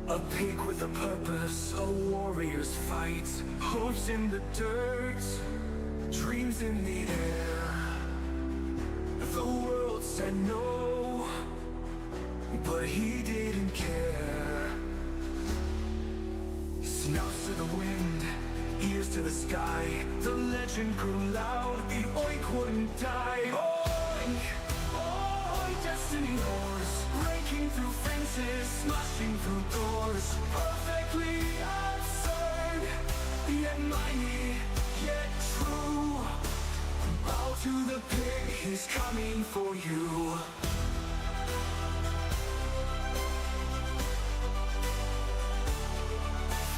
A pig with a purpose, a warrior's fight. Hooves in the dirt, dreams in the air. The world said no, but he didn't care. Snouts to the wind, ears to the sky. The legend grew loud, the oink wouldn't die. Oink, oink, destiny roars, breaking through fences, smashing through doors. Perfectly absurd, yet mighty, yet true. Bow to the pig, he's coming for you.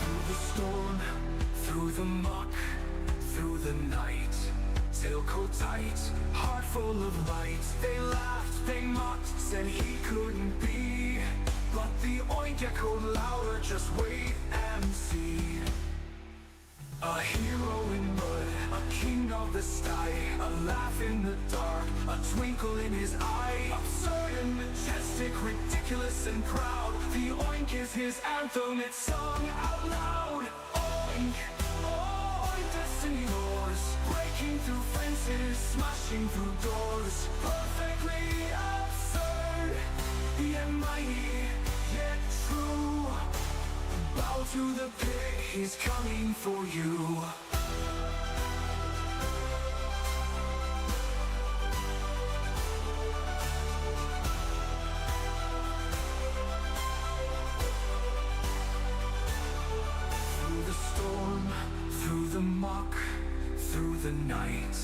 Through the storm, through the muck, through the night. Tail coat tight, heart full of light. They laughed, they mocked, said he couldn't be. But the oink echoed louder, just wait and see. A hero in mud, a king of the sky. A laugh in the dark, a twinkle in his eye. Absurd and majestic, ridiculous and proud. The oink is his anthem, it's sung out loud. Oink, oink, destiny roars, breaking through fences, smashing through doors. Perfectly absurd, yet mighty, yet true. Bow to the pig, he's coming for you. Through the storm, through the muck, through the night.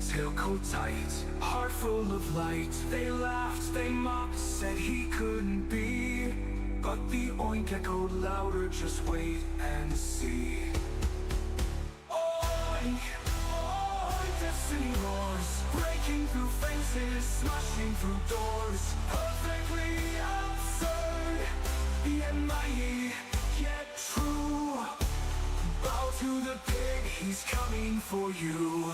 Tailcoat tight, heart full of light. They laughed, they mocked, said he couldn't be. But the oink echoed louder, just wait and see. Oink, oink, destiny roars, breaking through fences, smashing through doors. Perfectly absurd, yet mighty, yet true. Bow to the pig, he's coming for you.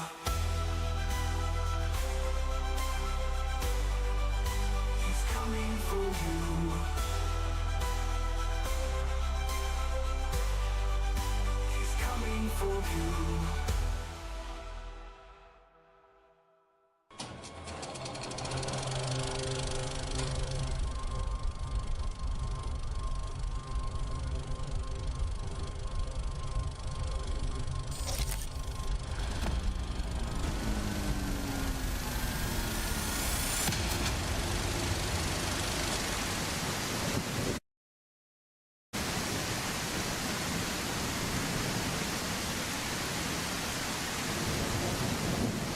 He's coming for you. For you.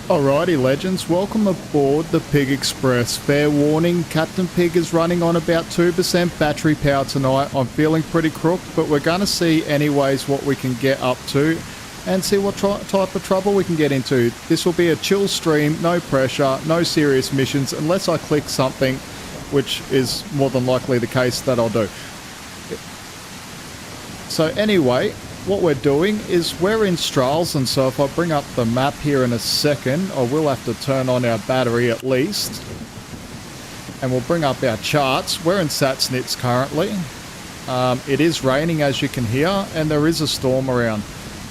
Alrighty legends, welcome aboard the Pig Express. Fair warning, Captain Pig is running on about 2% battery power tonight. I'm feeling pretty crooked, but we're going to see anyways what we can get up to and see what type of trouble we can get into. This will be a chill stream, no pressure, no serious missions, unless I click something, which is more than likely the case that I'll do. So anyway, what we're doing is we're in Stralsund, so if I bring up the map here in a second, I will have to turn on our battery at least. And we'll bring up our charts. We're in Satsnitz currently. It is raining, as you can hear, and there is a storm around.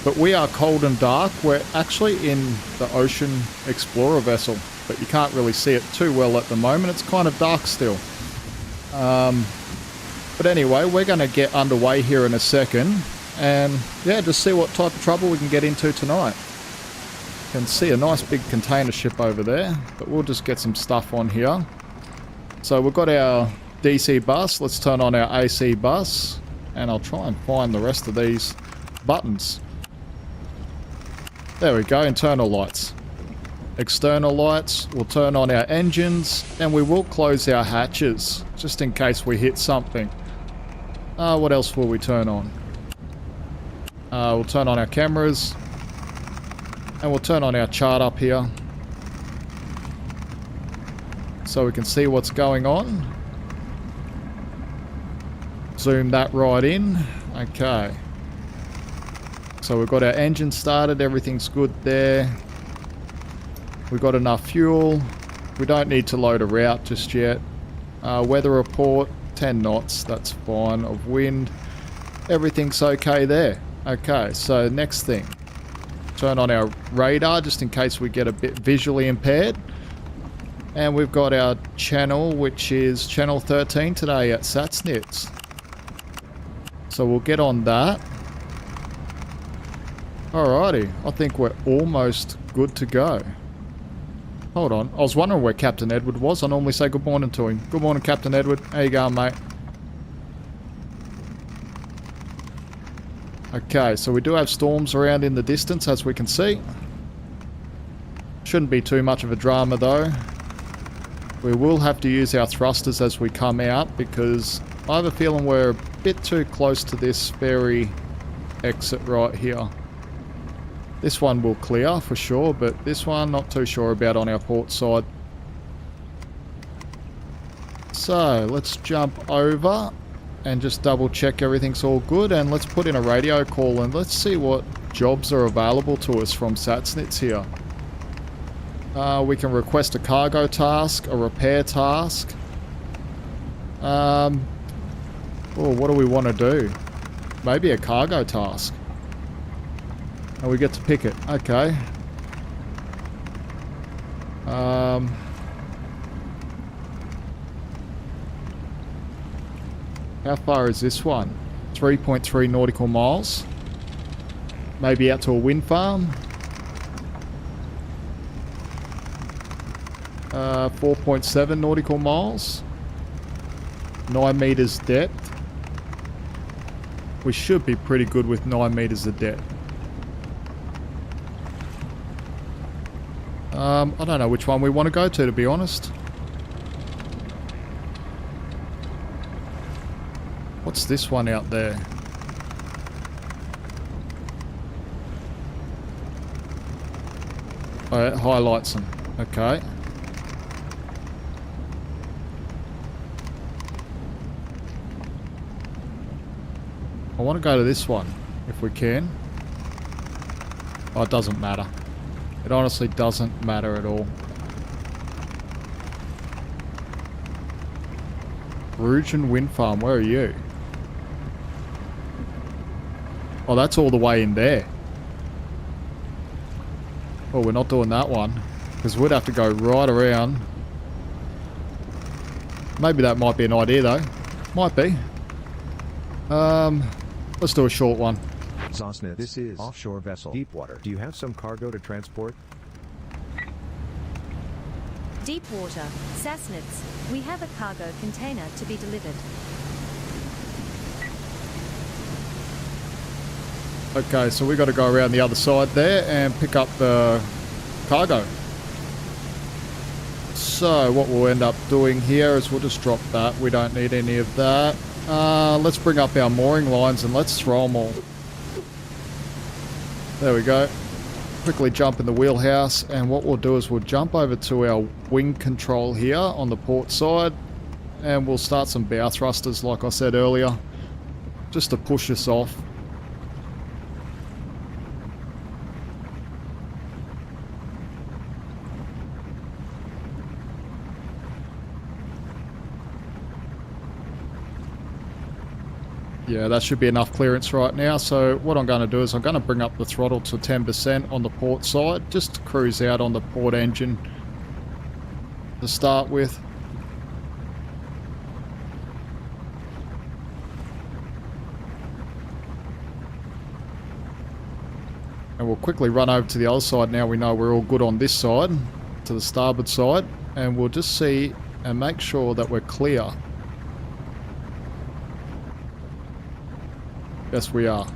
But we are cold and dark. We're actually in the Ocean Explorer vessel, but you can't really see it too well at the moment. It's kind of dark still. But anyway, we're going to get underway here in a second. And yeah, just see what type of trouble we can get into tonight. You can see a nice big container ship over there, but we'll just get some stuff on here. So we've got our DC bus. Let's turn on our AC bus, and I'll try and find the rest of these buttons. There we go, internal lights. External lights, we'll turn on our engines, and we will close our hatches, just in case we hit something. What else will we turn on? We'll turn on our cameras, and we'll turn on our chart up here so we can see what's going on. Zoom that right in. Okay, so we've got our engine started, everything's good there. We've got enough fuel. We don't need to load a route just yet. Weather report, 10 knots, that's fine, of wind. Everything's okay there. Okay, so next thing. Turn on our radar just in case we get a bit visually impaired. And we've got our channel, which is channel 13 today at Satsnitz. So we'll get on that. Alrighty, I think we're almost good to go. Hold on, I was wondering where Captain Edward was. I normally say good morning to him. Good morning, Captain Edward. How you going, mate? Okay, so we do have storms around in the distance, as we can see. Shouldn't be too much of a drama, though. We will have to use our thrusters as we come out, because I have a feeling we're a bit too close to this ferry exit right here. This one will clear for sure, but this one not too sure about on our port side. So let's jump over and just double check everything's all good, and let's put in a radio call and let's see what jobs are available to us from Satsnitz here. We can request a cargo task, a repair task. Oh, what do we want to do? Maybe a cargo task. And we get to pick it. Okay. How far is this one? 3.3 nautical miles. Maybe out to a wind farm. 4.7 nautical miles. 9 meters depth. We should be pretty good with 9 meters of depth. I don't know which one we want to go to be honest. What's this one out there? Oh, it highlights them. Okay. I want to go to this one, if we can. Oh, it doesn't matter. It honestly doesn't matter at all. Rugen Wind Farm, where are you? Oh, that's all the way in there. Oh, we're not doing that one. Because we'd have to go right around. Maybe that might be an idea though. Might be. Let's do a short one. Satsnitz, this is offshore vessel Deepwater. Do you have some cargo to transport? Deepwater, Satsnitz. We have a cargo container to be delivered. Okay, so we got to go around the other side there and pick up the cargo. So what we'll end up doing here is we'll just drop that. We don't need any of that. Let's bring up our mooring lines and let's throw them all. There we go. Quickly jump in the wheelhouse, and what we'll do is we'll jump over to our wing control here on the port side, and we'll start some bow thrusters like I said earlier, just to push us off. Yeah, that should be enough clearance right now. So what I'm going to do is I'm going to bring up the throttle to 10% on the port side, just to cruise out on the port engine to start with. And we'll quickly run over to the other side now we know we're all good on this side, to the starboard side, and we'll just see and make sure that we're clear. Yes, we are.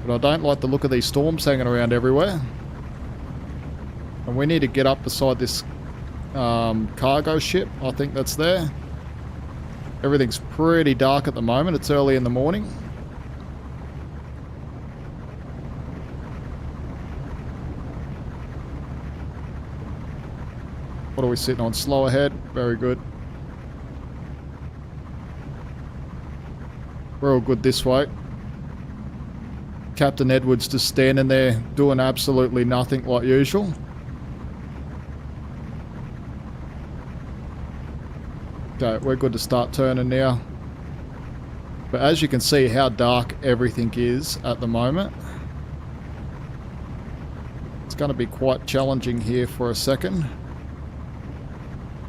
But I don't like the look of these storms hanging around everywhere. And we need to get up beside this cargo ship. I think that's there. Everything's pretty dark at the moment. It's early in the morning. What are we sitting on? Slow ahead. Very good. We're all good this way. Captain Edward's just standing there doing absolutely nothing like usual. Okay, we're good to start turning now. But as you can see how dark everything is at the moment, it's going to be quite challenging here for a second.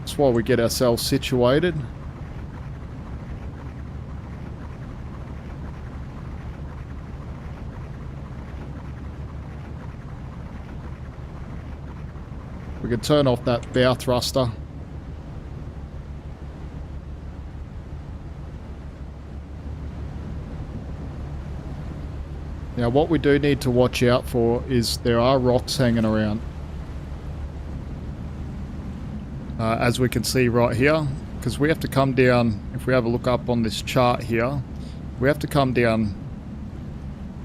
That's why we get ourselves situated. We can turn off that bow thruster. Now what we do need to watch out for is there are rocks hanging around. As we can see right here, because we have to come down, if we have a look up on this chart here, we have to come down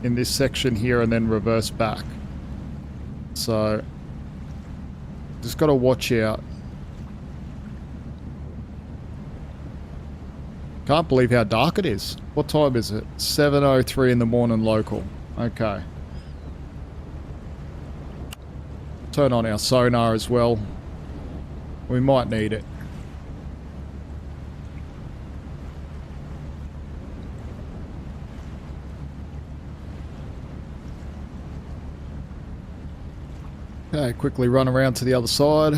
in this section here and then reverse back. So, just got to watch out. Can't believe how dark it is. What time is it? 7:03 in the morning local. Okay. Turn on our sonar as well. We might need it. Okay, quickly run around to the other side.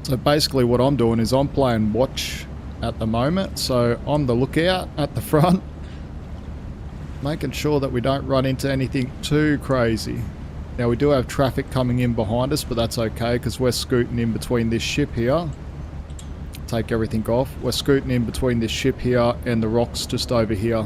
So basically what I'm doing is I'm playing watch at the moment. So I'm the lookout at the front, making sure that we don't run into anything too crazy. Now we do have traffic coming in behind us, but that's okay because we're scooting in between this ship here. Take everything off. We're scooting in between this ship here and the rocks just over here.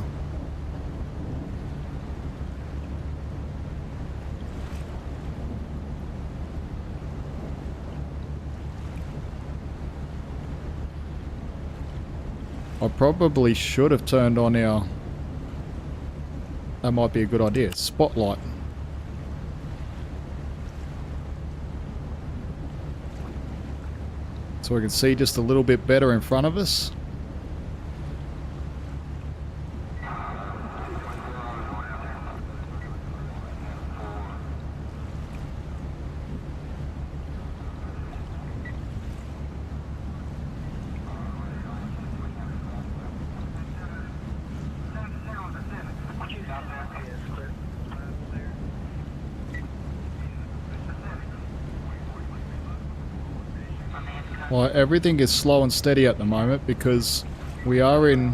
I probably should have turned on our... That might be a good idea. Spotlight. So we can see just a little bit better in front of us. Well, everything is slow and steady at the moment because we are in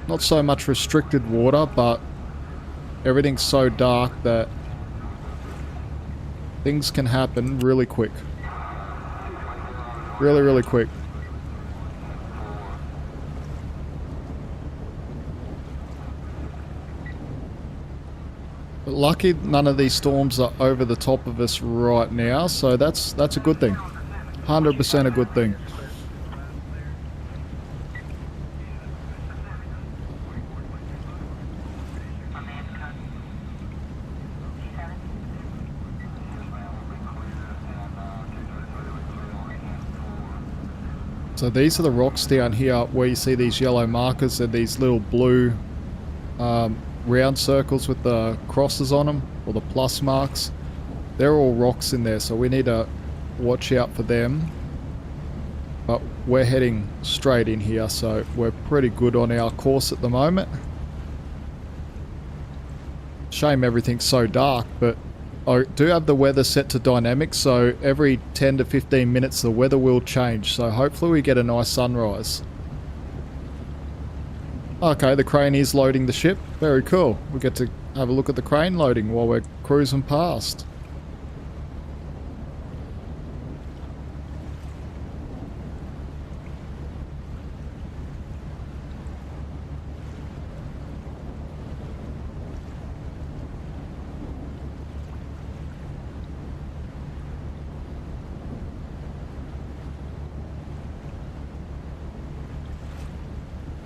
not so much restricted water, but everything's so dark that things can happen really quick. Really, really quick. But lucky none of these storms are over the top of us right now, so that's a good thing. 100% a good thing. So these are the rocks down here where you see these yellow markers and these little blue round circles with the crosses on them, or the plus marks. They're all rocks in there, so we need to watch out for them. But we're heading straight in here, so we're pretty good on our course at the moment. Shame everything's so dark, but I do have the weather set to dynamic, so every 10 to 15 minutes the weather will change, so hopefully we get a nice sunrise. Okay, the crane is loading the ship. Very cool. We get to have a look at the crane loading while we're cruising past.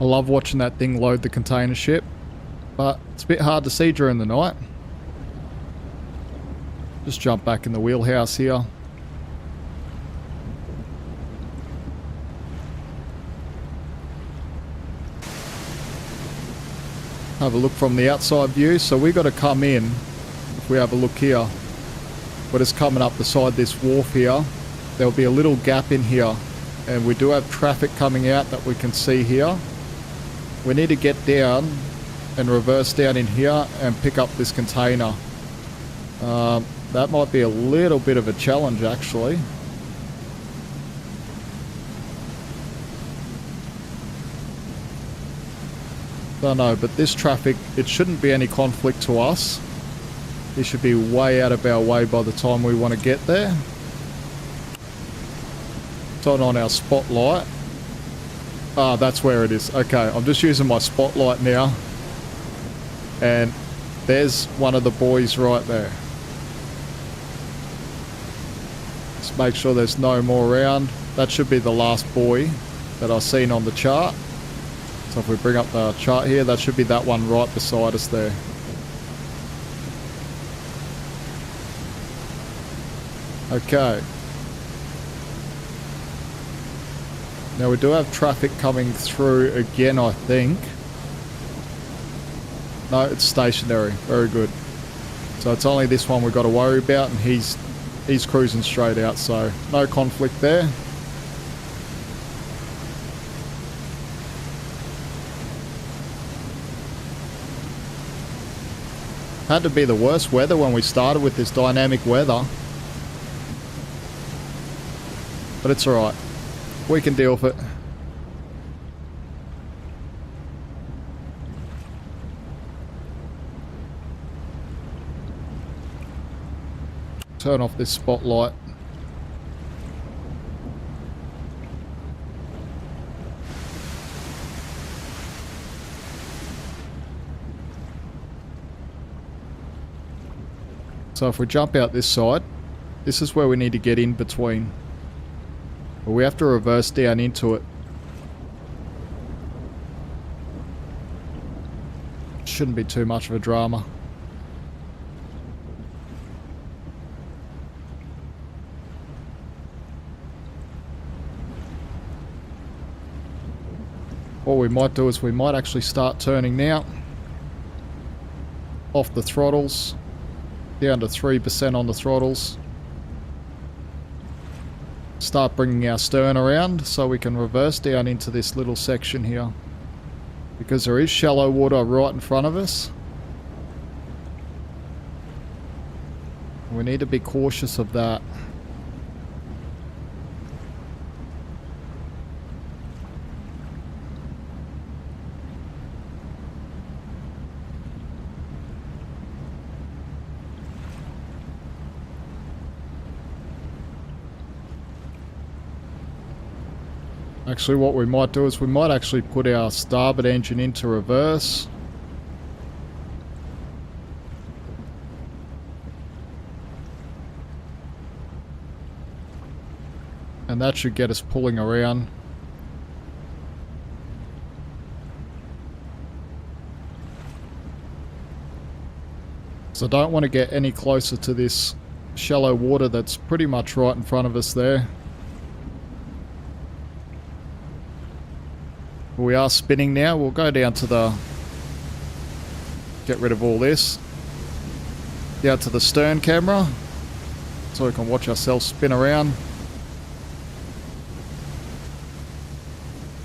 I love watching that thing load the container ship, but it's a bit hard to see during the night. Just jump back in the wheelhouse here. Have a look from the outside view. So we got to come in, if we have a look here, We're just coming up beside this wharf here. There'll be a little gap in here. And we do have traffic coming out that we can see here. We need to get down and reverse down in here and pick up this container. That might be a little bit of a challenge actually. Don't know, but this traffic, it shouldn't be any conflict to us. It should be way out of our way by the time we want to get there. Turn on our spotlight. Ah, that's where it is. Okay, I'm just using my spotlight now. And there's one of the boys right there. Just make sure there's no more around. That should be the last buoy that I've seen on the chart. So if we bring up the chart here, that should be that one right beside us there. Okay. Now we do have traffic coming through again, I think. No, it's stationary. Very good. So it's only this one we've got to worry about, and he's cruising straight out, so no conflict there. Had to be the worst weather when we started with this dynamic weather. But it's alright. We can deal with it. Turn off this spotlight. So if we jump out this side, this is where we need to get in between. But we have to reverse down into it. Shouldn't be too much of a drama. What we might do is we might actually start turning now. Off the throttles. Down to 3% on the throttles. Start bringing our stern around so we can reverse down into this little section here. Because there is shallow water right in front of us. We need to be cautious of that. Actually, what we might do is we might actually put our starboard engine into reverse. And that should get us pulling around. So I don't want to get any closer to this shallow water that's pretty much right in front of us there. We are spinning now. We'll go down to the... Get rid of all this. Down to the stern camera. So we can watch ourselves spin around.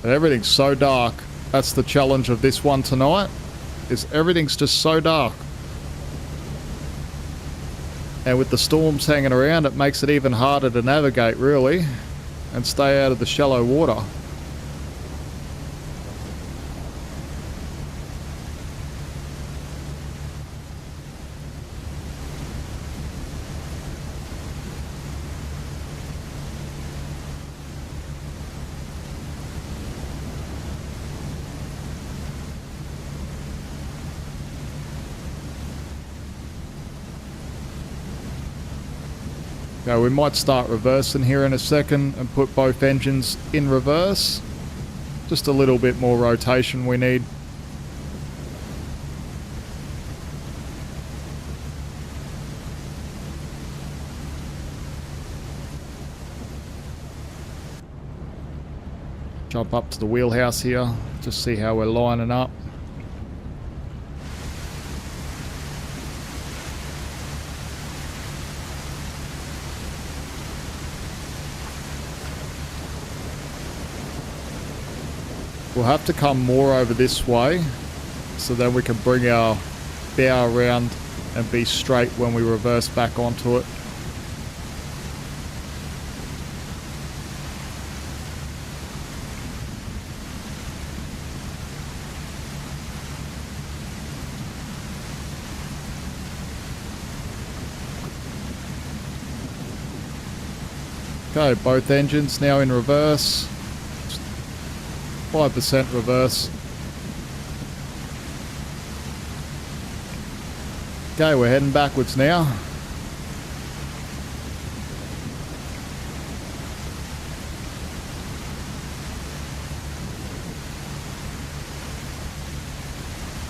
But everything's so dark. That's the challenge of this one tonight. Is everything's just so dark. And with the storms hanging around, it makes it even harder to navigate, really. And stay out of the shallow water. Now we might start reversing here in a second and put both engines in reverse. Just a little bit more rotation we need. Jump up to the wheelhouse here, just see how we're lining up. We'll have to come more over this way, so then we can bring our bow around and be straight when we reverse back onto it. Okay, both engines now in reverse. 5% reverse. Okay, we're heading backwards now.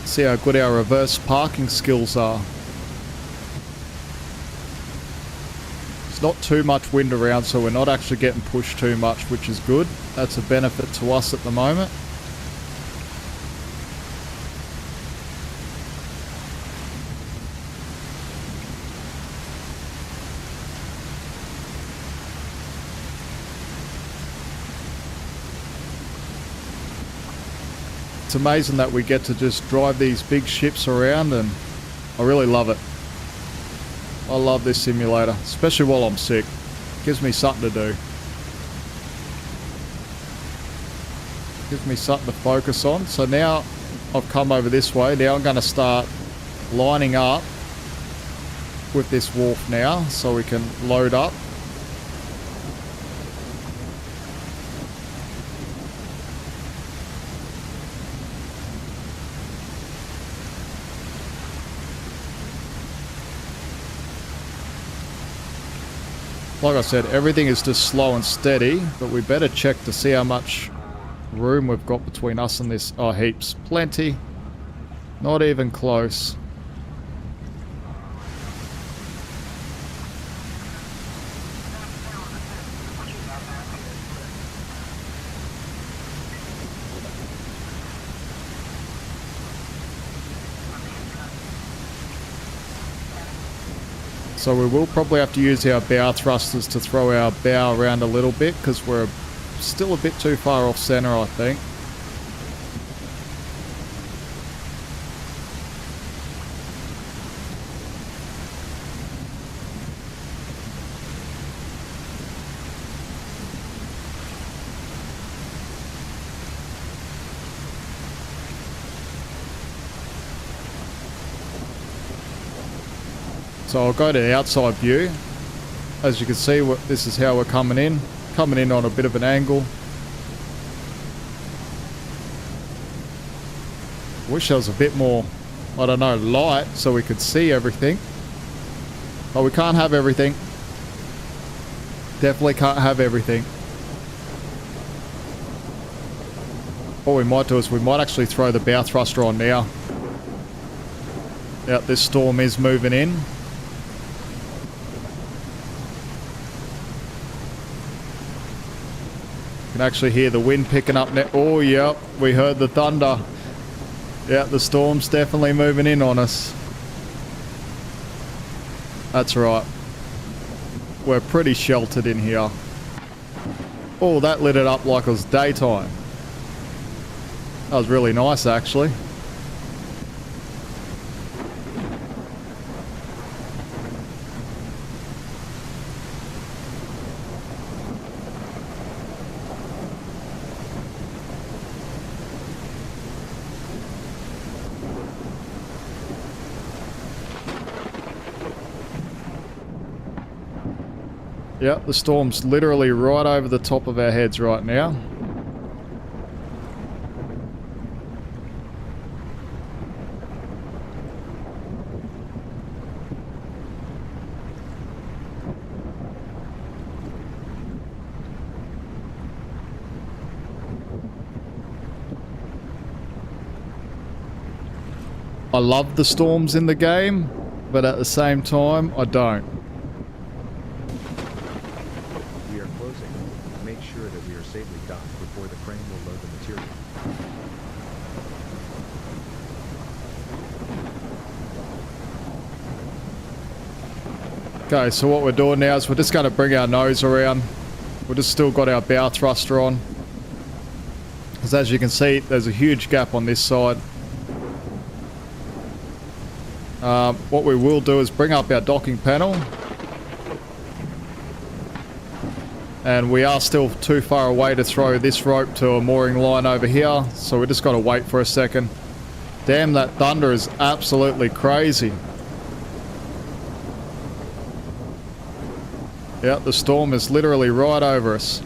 See how good our reverse parking skills are. It's not too much wind around, so we're not actually getting pushed too much, which is good. That's a benefit to us at the moment. It's amazing that we get to just drive these big ships around, and I really love it. I love this simulator, especially while I'm sick. Gives me something to do. Gives me something to focus on. So now I've come over this way. Now I'm going to start lining up with this wharf now so we can load up. Like I said, everything is just slow and steady, but we better check to see how much room we've got between us and this. Oh, heaps. Plenty. Not even close. So we will probably have to use our bow thrusters to throw our bow around a little bit, because we're still a bit too far off center, I think. So I'll go to the outside view. As you can see, this is how we're coming in. Coming in on a bit of an angle. Wish there was a bit more, I don't know, light so we could see everything. But we can't have everything. Definitely can't have everything. What we might do is we might actually throw the bow thruster on now. Yeah, this storm is moving in. Can actually hear the wind picking up now. Oh, yep, we heard the thunder. Yeah, the storm's definitely moving in on us. That's right. We're pretty sheltered in here. Oh, that lit it up like it was daytime. That was really nice, actually. Yep, the storm's literally right over the top of our heads right now. I love the storms in the game, but at the same time, I don't. We are closing. Make sure that we are safely docked before the crane will load the material. Okay, so what we're doing now is we're just going to bring our nose around. We've just still got our bow thruster on. Because as you can see, there's a huge gap on this side. What we will do is bring up our docking panel. And we are still too far away to throw this rope to a mooring line over here. So we just got to wait for a second. Damn, that thunder is absolutely crazy. Yeah, the storm is literally right over us.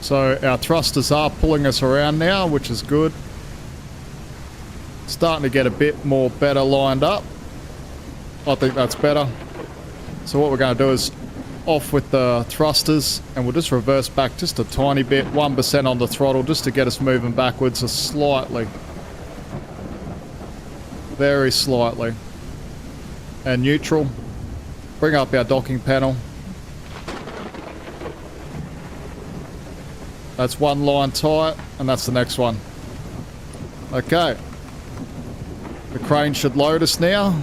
So our thrusters are pulling us around now, which is good. Starting to get a bit more better lined up. I think that's better. So what we're going to do is off with the thrusters, and we'll just reverse back just a tiny bit, 1% on the throttle, just to get us moving backwards slightly. Very slightly. And neutral. Bring up our docking panel. That's one line tight, and that's the next one. Okay. The crane should load us now.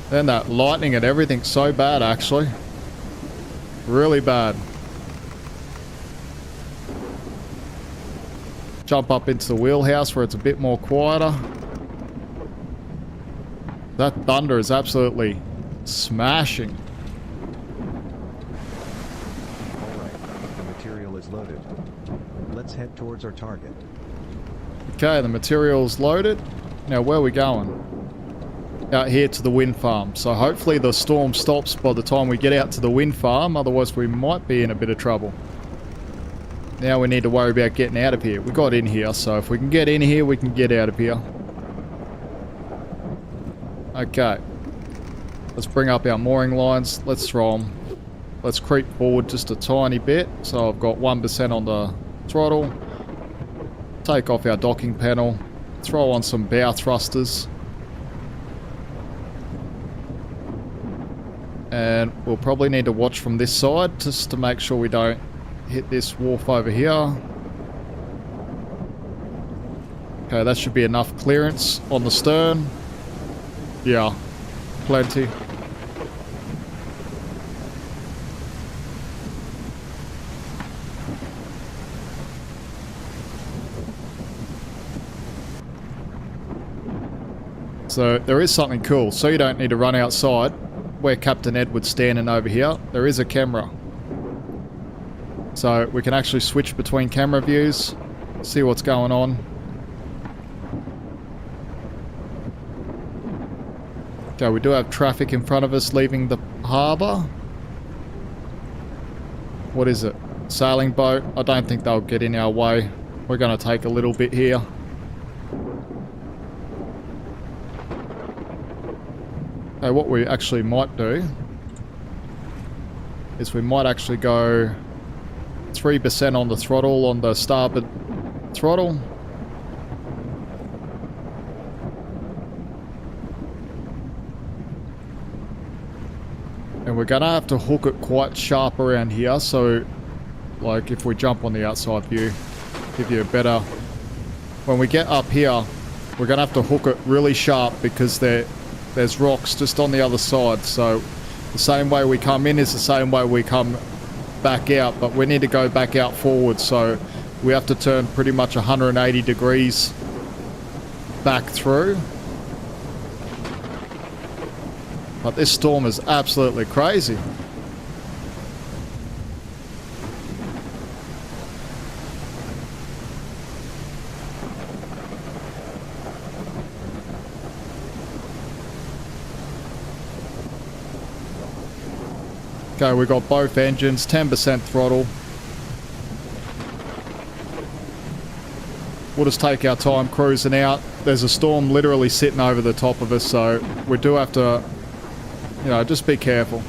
Then that lightning and everything's so bad, actually. Really bad. Jump up into the wheelhouse where it's a bit more quieter. That thunder is absolutely smashing. Loaded. Let's head towards our target. Okay, the material's loaded. Now where are we going? Out here to the wind farm. So hopefully the storm stops by the time we get out to the wind farm, otherwise we might be in a bit of trouble. Now we need to worry about getting out of here. We got in here, so if we can get in here, we can get out of here. Okay. Let's bring up our mooring lines. Let's throw them. Let's creep forward just a tiny bit. So I've got 1% on the throttle. Take off our docking panel. Throw on some bow thrusters. And we'll probably need to watch from this side just to make sure we don't hit this wharf over here. Okay, that should be enough clearance on the stern. Yeah, plenty. So there is something cool, so you don't need to run outside where Captain Edward's standing over here. There is a camera. So we can actually switch between camera views, see what's going on. Okay, we do have traffic in front of us leaving the harbour. What is it? Sailing boat? I don't think they'll get in our way. We're going to take a little bit here. Okay, what we actually might do is we might actually go 3% on the throttle on the starboard throttle. And we're gonna have to hook it quite sharp around here, so like if we jump on the outside view, give you a better... When we get up here, we're gonna have to hook it really sharp because there's rocks just on the other side, so the same way we come in is the same way we come back out, but we need to go back out forward, so we have to turn pretty much 180 degrees back through. But this storm is absolutely crazy. Okay, we got both engines, 10% throttle. we'll just take our time cruising out. There's a storm literally sitting over the top of us, so we do have to, you know, just be careful.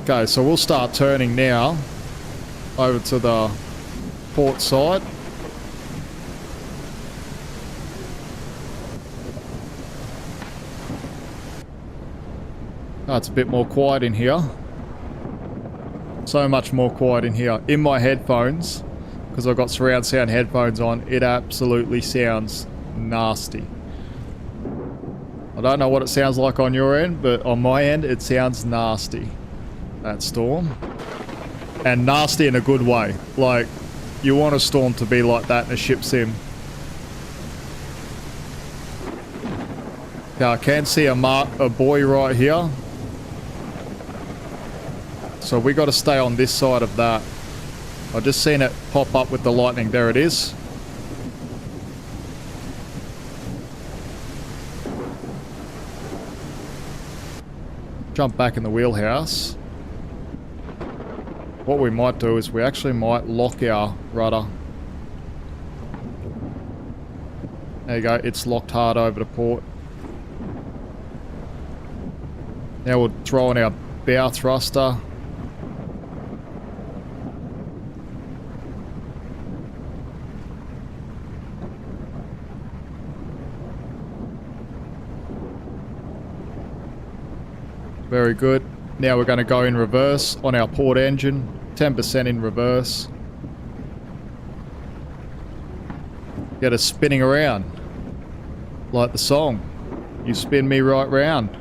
Okay, so we'll start turning now over to the port side. Oh, it's a bit more quiet in here. So much more quiet in here. In my headphones, because I've got surround sound headphones on, it absolutely sounds nasty. I don't know what it sounds like on your end, but on my end, it sounds nasty. That storm. And nasty in a good way. Like, you want a storm to be like that in a ship sim. Okay, I can see a buoy right here. So we got to stay on this side of that. I just seen it pop up with the lightning. There it is. Jump back in the wheelhouse. What we might do is we actually might lock our rudder. There you go. It's locked hard over to port. Now we'll throw in our bow thruster. Very good. Now we're going to go in reverse on our port engine. 10% in reverse. Get us spinning around. Like the song. You spin me right round.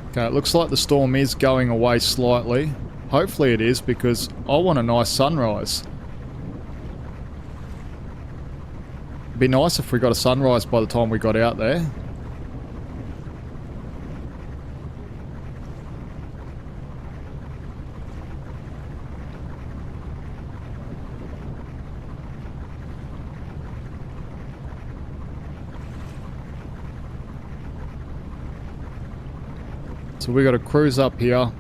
Okay, it looks like the storm is going away slightly. Hopefully it is, because I want a nice sunrise. It'd be nice if we got a sunrise by the time we got out there. So we got to cruise up here.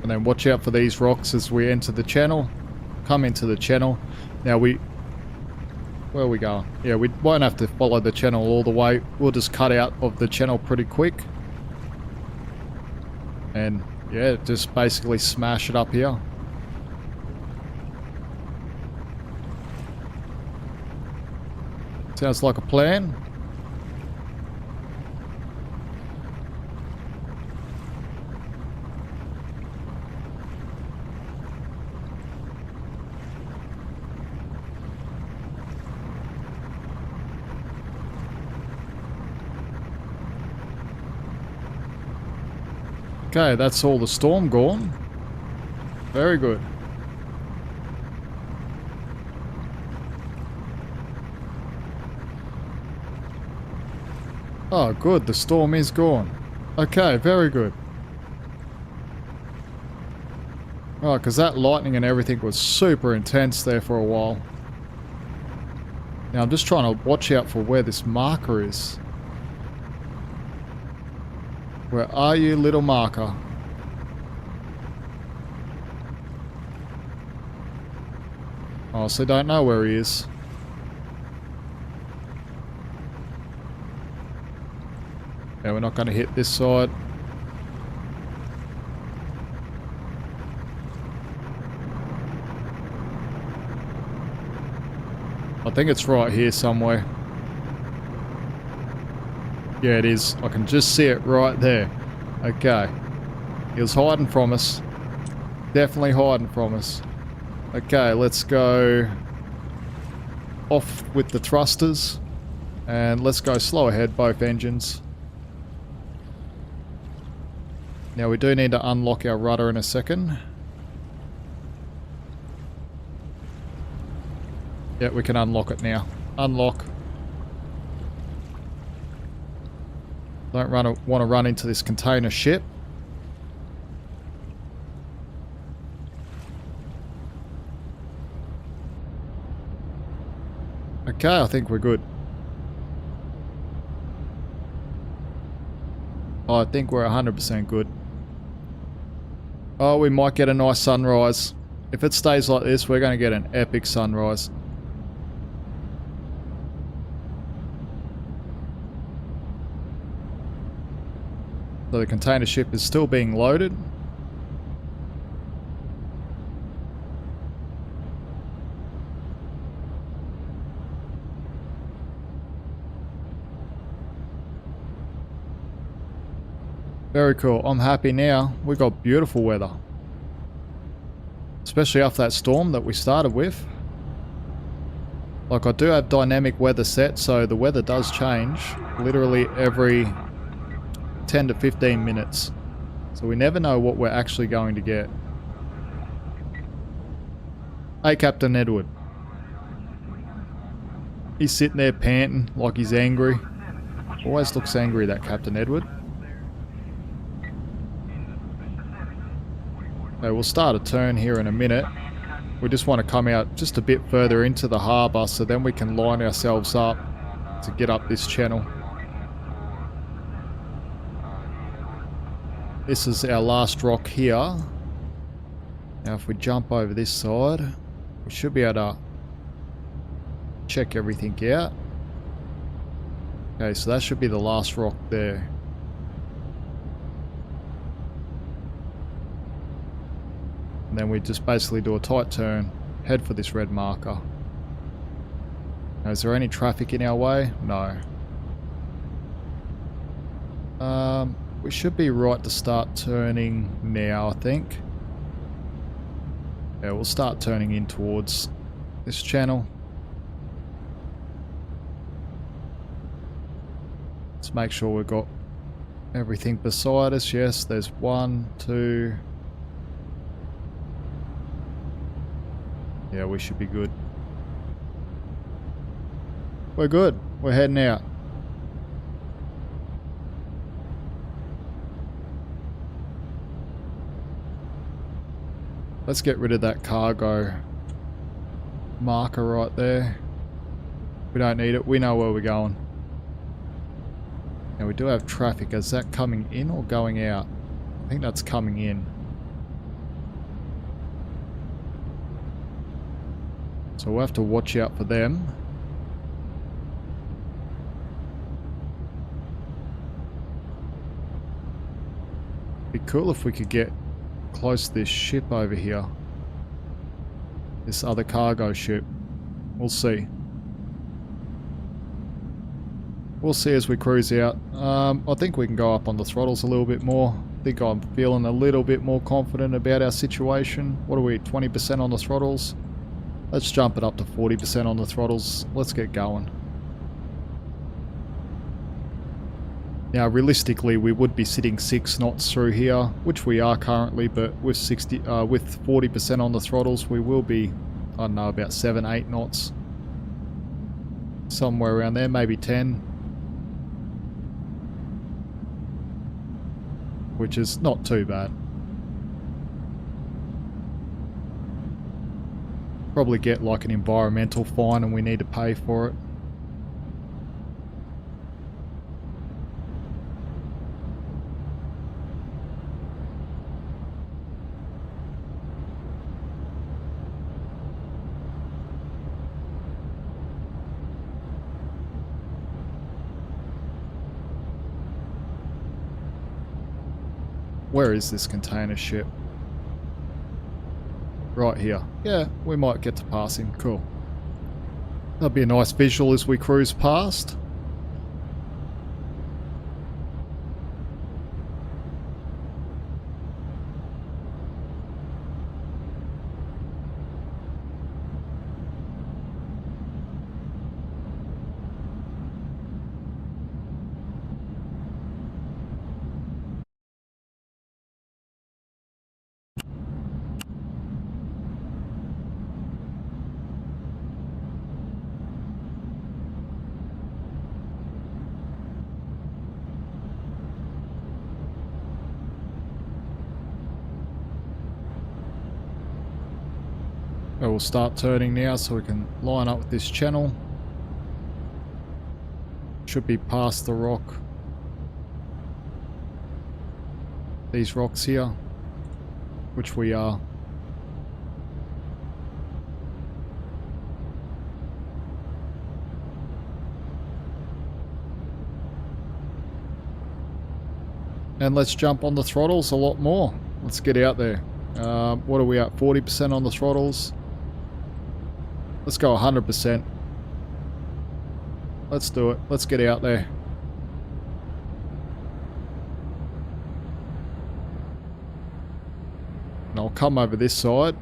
And then watch out for these rocks as we enter the channel. Come into the channel. Now where are we going? Yeah, we won't have to follow the channel all the way. We'll just cut out of the channel pretty quick. And yeah, just basically smash it up here. Sounds like a plan. Okay, that's all the storm gone. Very good. Oh, good. The storm is gone. Okay, very good. Oh, because that lightning and everything was super intense there for a while. Now, I'm just trying to watch out for where this marker is. Where are you, little marker? I honestly don't know where he is. Yeah, we're not going to hit this side. I think it's right here somewhere. Yeah, it is. I can just see it right there. Okay. He was hiding from us. Definitely hiding from us. Okay, let's go off with the thrusters. And let's go slow ahead, both engines. Now we do need to unlock our rudder in a second. Yeah, we can unlock it now. Unlock. Don't want to run into this container ship. Okay, I think we're good. I think we're 100% good. Oh, we might get a nice sunrise. If it stays like this, we're going to get an epic sunrise. So the container ship is still being loaded. Very cool. I'm happy now. We got beautiful weather. Especially after that storm that we started with. Like, I do have dynamic weather set, so the weather does change literally every 10 to 15 minutes. So we never know what we're actually going to get. Hey, Captain Edward. He's sitting there panting like he's angry. Always looks angry, that Captain Edward. Okay, we'll start a turn here in a minute. We just want to come out just a bit further into the harbour so then we can line ourselves up to get up this channel. This is our last rock here. Now if we jump over this side, we should be able to check everything out. Okay, so that should be the last rock there. And then we just basically do a tight turn, head for this red marker. Now, is there any traffic in our way? No. We should be right to start turning now, I think. Yeah, we'll start turning in towards this channel. Let's make sure we've got everything beside us. Yes, there's 1, 2... Yeah, we should be good. We're good. We're heading out. Let's get rid of that cargo marker right there. We don't need it. We know where we're going. Now we do have traffic. Is that coming in or going out? I think that's coming in. So we'll have to watch out for them. Be cool if we could get close to this ship over here. This other cargo ship. We'll see. We'll see as we cruise out. I think we can go up on the throttles a little bit more. I think I'm feeling a little bit more confident about our situation. What are we, 20% on the throttles? Let's jump it up to 40% on the throttles. Let's get going. Now, realistically, we would be sitting 6 knots through here, which we are currently, but with 40% on the throttles, we will be, I don't know, about 7, 8 knots. Somewhere around there, maybe 10. Which is not too bad. Probably get like an environmental fine and we need to pay for it. Where is this container ship? Right here. Yeah, we might get to pass him. Cool. That'll be a nice visual as we cruise past. We'll start turning now so we can line up with this channel. should be past the rock. These rocks here, which we are. And let's jump on the throttles a lot more. Let's get out there. What are we at? 40% on the throttles. Let's go 100%. Let's do it. Let's get out there. And I'll come over this side,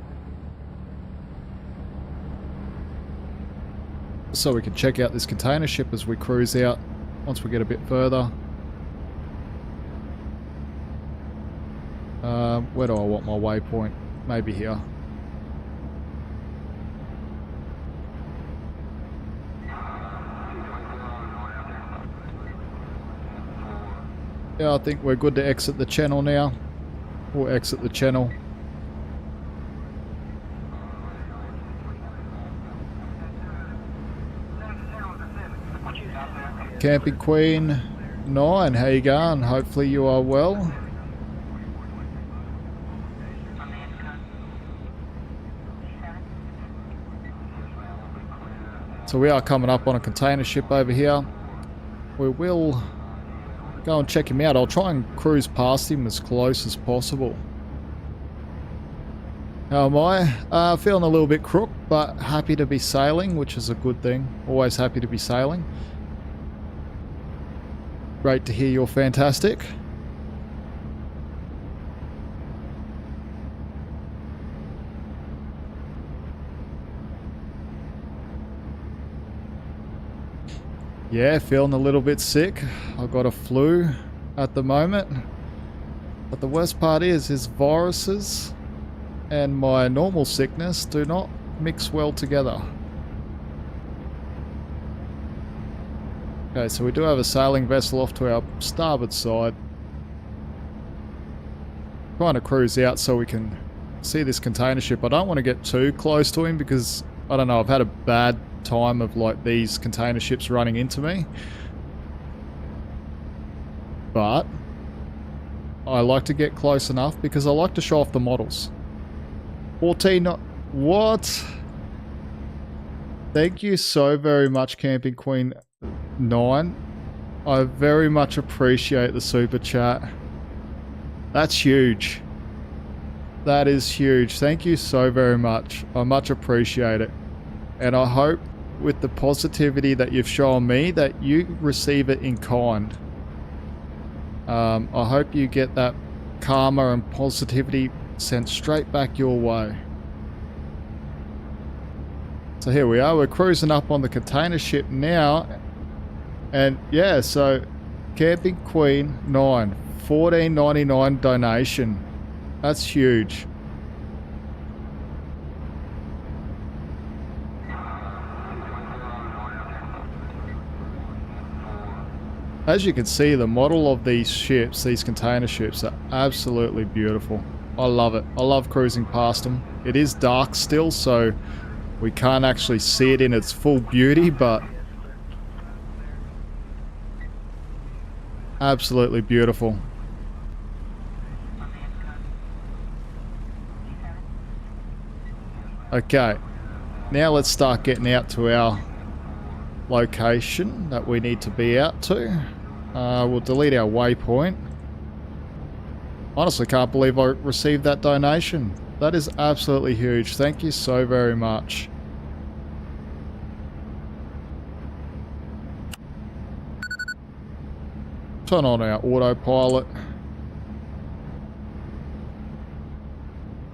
so we can check out this container ship as we cruise out once we get a bit further. Where do I want my waypoint? Maybe here. Yeah, I think we're good to exit the channel now. We'll exit the channel. Camping Queen 9, how you going? Hopefully you are well. So we are coming up on a container ship over here. We will go and check him out. I'll try and cruise past him as close as possible. How am I? Feeling a little bit crook, but happy to be sailing, which is a good thing. Always happy to be sailing. Great to hear you're fantastic. Yeah, feeling a little bit sick. I've got a flu at the moment. But the worst part is viruses and my normal sickness do not mix well together. Okay, so we do have a sailing vessel off to our starboard side. Trying to cruise out so we can see this container ship. I don't want to get too close to him because, I don't know, I've had a bad time of like these container ships running into me. But I like to get close enough because I like to show off the models. 14 what? Thank you so very much, Camping Queen 9. I very much appreciate the super chat. That's huge. That is huge. Thank you so very much. I much appreciate it. And I hope with the positivity that you've shown me that you receive it in kind. I hope you get that karma and positivity sent straight back your way. So here we are, we're cruising up on the container ship now. And yeah, so Camping Queen 9, $14.99 donation. That's huge. As you can see, the model of these ships, these container ships, are absolutely beautiful. I love it. I love cruising past them. It is dark still, so we can't actually see it in its full beauty, but absolutely beautiful. Okay, now let's start getting out to our location that we need to be out to. We'll delete our waypoint. Honestly, can't believe I received that donation. That is absolutely huge. Thank you so very much. Turn on our autopilot.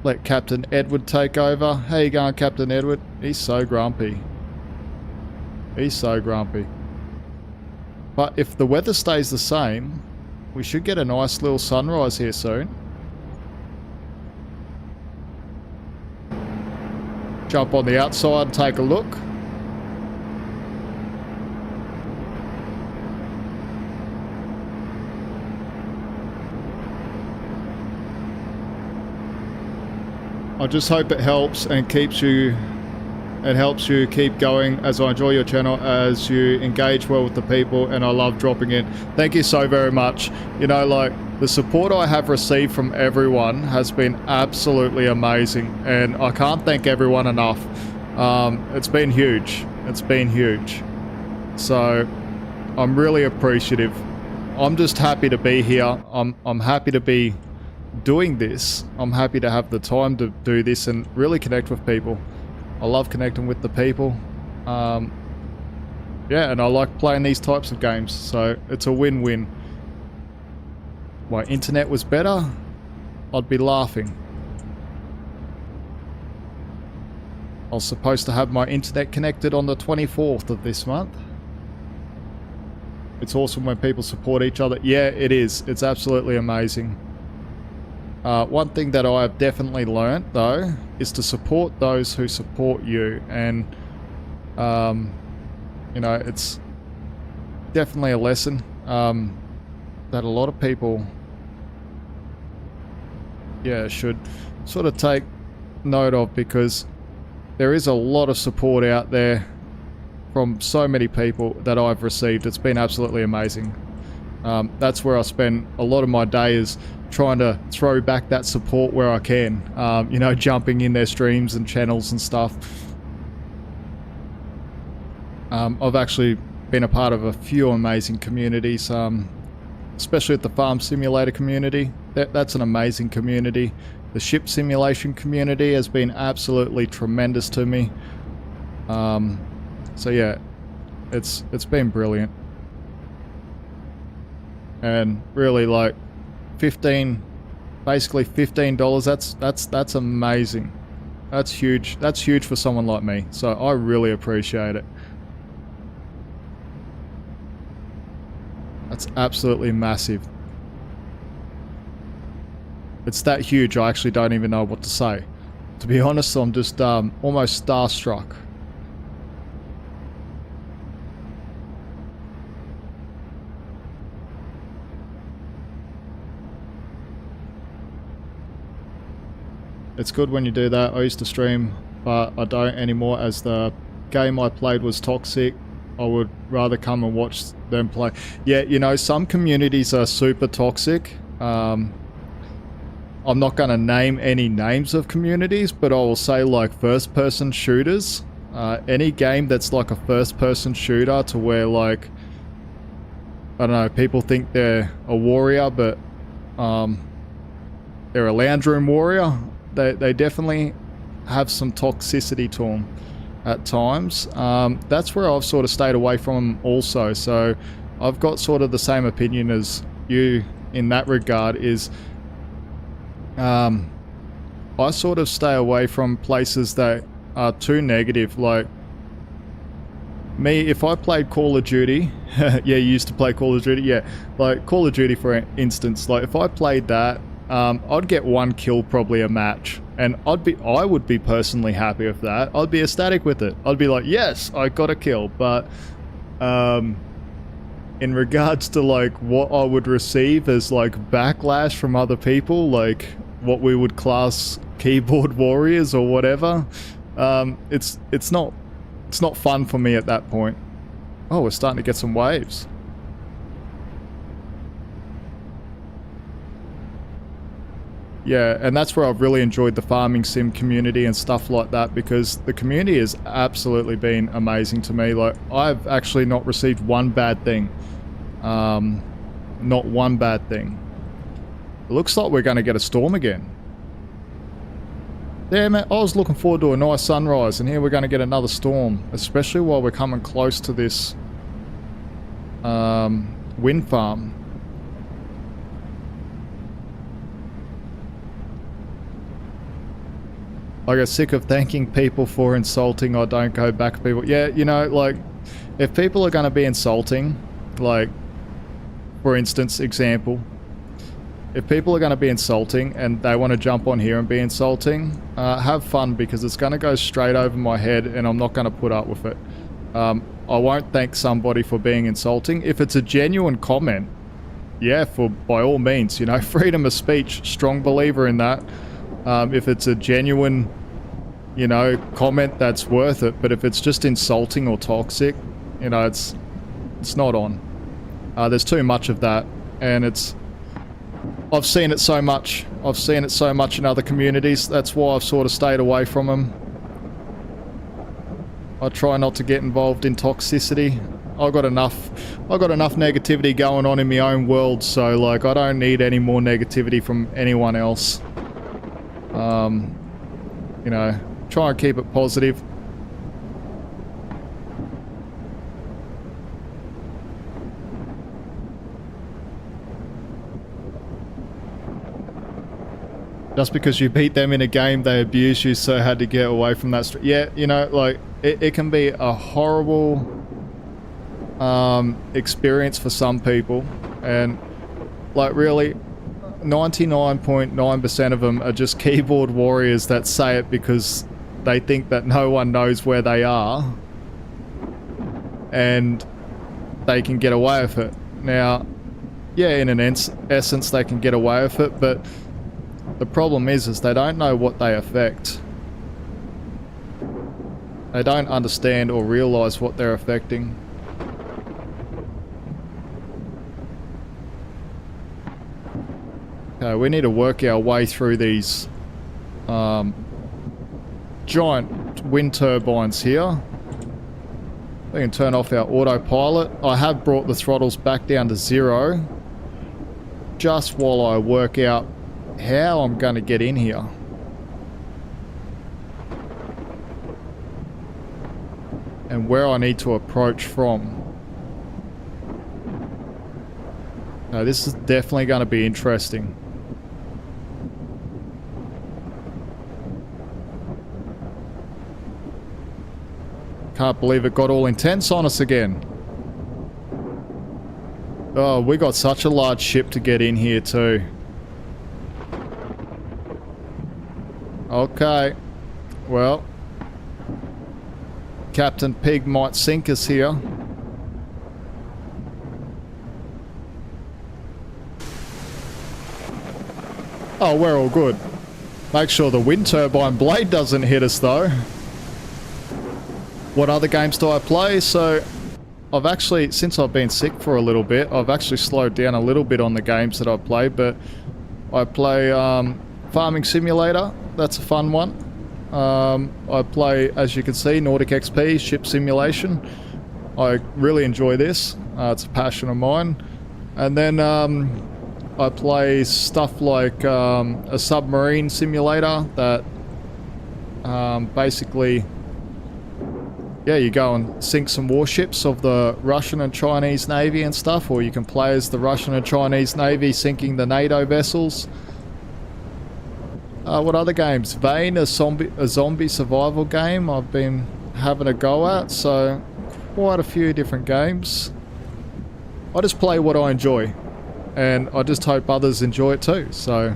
Let Captain Edward take over. How you going, Captain Edward? He's so grumpy. He's so grumpy. But if the weather stays the same, we should get a nice little sunrise here soon. Jump on the outside and take a look. I just hope it helps and keeps you It helps you keep going, as I enjoy your channel, as you engage well with the people, and I love dropping in. Thank you so very much. You know, like, the support I have received from everyone has been absolutely amazing, and I can't thank everyone enough. It's been huge. It's been huge. So, I'm really appreciative. I'm just happy to be here. I'm happy to be doing this. I'm happy to have the time to do this and really connect with people. I love connecting with the people. Yeah, and I like playing these types of games, so it's a win-win. My internet was better, I'd be laughing. I was supposed to have my internet connected on the 24th of this month. It's awesome when people support each other. Yeah, it is. It's absolutely amazing. One thing that I have definitely learned, though, is to support those who support you. And, you know, it's definitely a lesson that a lot of people, yeah, should sort of take note of, because there is a lot of support out there from so many people that I've received. It's been absolutely amazing. That's where I spend a lot of my day, is trying to throw back that support where I can. You know, jumping in their streams and channels and stuff. I've actually been a part of a few amazing communities, especially at the Farm Simulator community. That's an amazing community. The ship simulation community has been absolutely tremendous to me. So yeah, it's been brilliant. And really, like, basically $15, that's amazing. That's huge. That's huge for someone like me. So I really appreciate it. That's absolutely massive. It's that huge, I actually don't even know what to say. To be honest, I'm just almost starstruck. It's good when you do that. I used to stream, but I don't anymore, as the game I played was toxic. I would rather come and watch them play. Yeah, you know, some communities are super toxic. I'm not going to name any names of communities, but I will say, like, first-person shooters. Any game that's like a first-person shooter, to where, like, I don't know, people think they're a warrior, but they're a lounge room warrior. They definitely have some toxicity to them at times. That's where I've sort of stayed away from also. So I've got sort of the same opinion as you in that regard, is I sort of stay away from places that are too negative. Like me, if I played Call of Duty, yeah, you used to play Call of Duty, yeah, like Call of Duty for instance, like if I played that, I'd get one kill probably a match, and I would be personally happy with that. I'd be ecstatic with it. I'd be like, yes, I got a kill. But in regards to like what I would receive as like backlash from other people, like what we would class keyboard warriors or whatever, it's not fun for me at that point. Oh, we're starting to get some waves. Yeah, and that's where I've really enjoyed the farming sim community and stuff like that, because the community has absolutely been amazing to me. Like, I've actually not received one bad thing. Not one bad thing. It looks like we're going to get a storm again. Damn it, I was looking forward to a nice sunrise, and here we're going to get another storm, especially while we're coming close to this wind farm. I get sick of thanking people for insulting. I don't go back to people. Yeah, you know, like, if people are going to be insulting, like, for instance, example, if people are going to be insulting and they want to jump on here and be insulting, have fun, because it's going to go straight over my head and I'm not going to put up with it. I won't thank somebody for being insulting. If it's a genuine comment, yeah, by all means, you know, freedom of speech, strong believer in that. If it's a genuine you know, comment that's worth it. But if it's just insulting or toxic, you know, it's not on. There's too much of that, and I've seen it so much. I've seen it so much in other communities. That's why I've sort of stayed away from them. I try not to get involved in toxicity. I've got enough negativity going on in my own world, so like I don't need any more negativity from anyone else. You know, try and keep it positive. Just because you beat them in a game, they abuse you, so had to get away from that. Yeah, you know, like, it can be a horrible experience for some people. And, like, really, 99.9% of them are just keyboard warriors that say it because they think that no one knows where they are. And they can get away with it. Now, yeah, in an essence, they can get away with it, but the problem is they don't know what they affect. They don't understand or realize what they're affecting. Okay, we need to work our way through these giant wind turbines here. We can turn off our autopilot. I have brought the throttles back down to 0 just while I work out how I'm going to get in here. And where I need to approach from. Now, this is definitely going to be interesting. Can't believe it got all intense on us again. Oh, we got such a large ship to get in here too. Okay, well, Captain P.I.G might sink us here. Oh, we're all good. Make sure the wind turbine blade doesn't hit us though. What other games do I play? So, I've actually, since I've been sick for a little bit, I've actually slowed down a little bit on the games that I play, but I play Farming Simulator. That's a fun one. I play, as you can see, Nautic XP, ship simulation. I really enjoy this. It's a passion of mine. And then I play stuff like a submarine simulator that basically, yeah, you go and sink some warships of the Russian and Chinese Navy and stuff, or you can play as the Russian and Chinese Navy sinking the NATO vessels. What other games? Vane, a zombie survival game I've been having a go at, so quite a few different games. I just play what I enjoy, and I just hope others enjoy it too, so...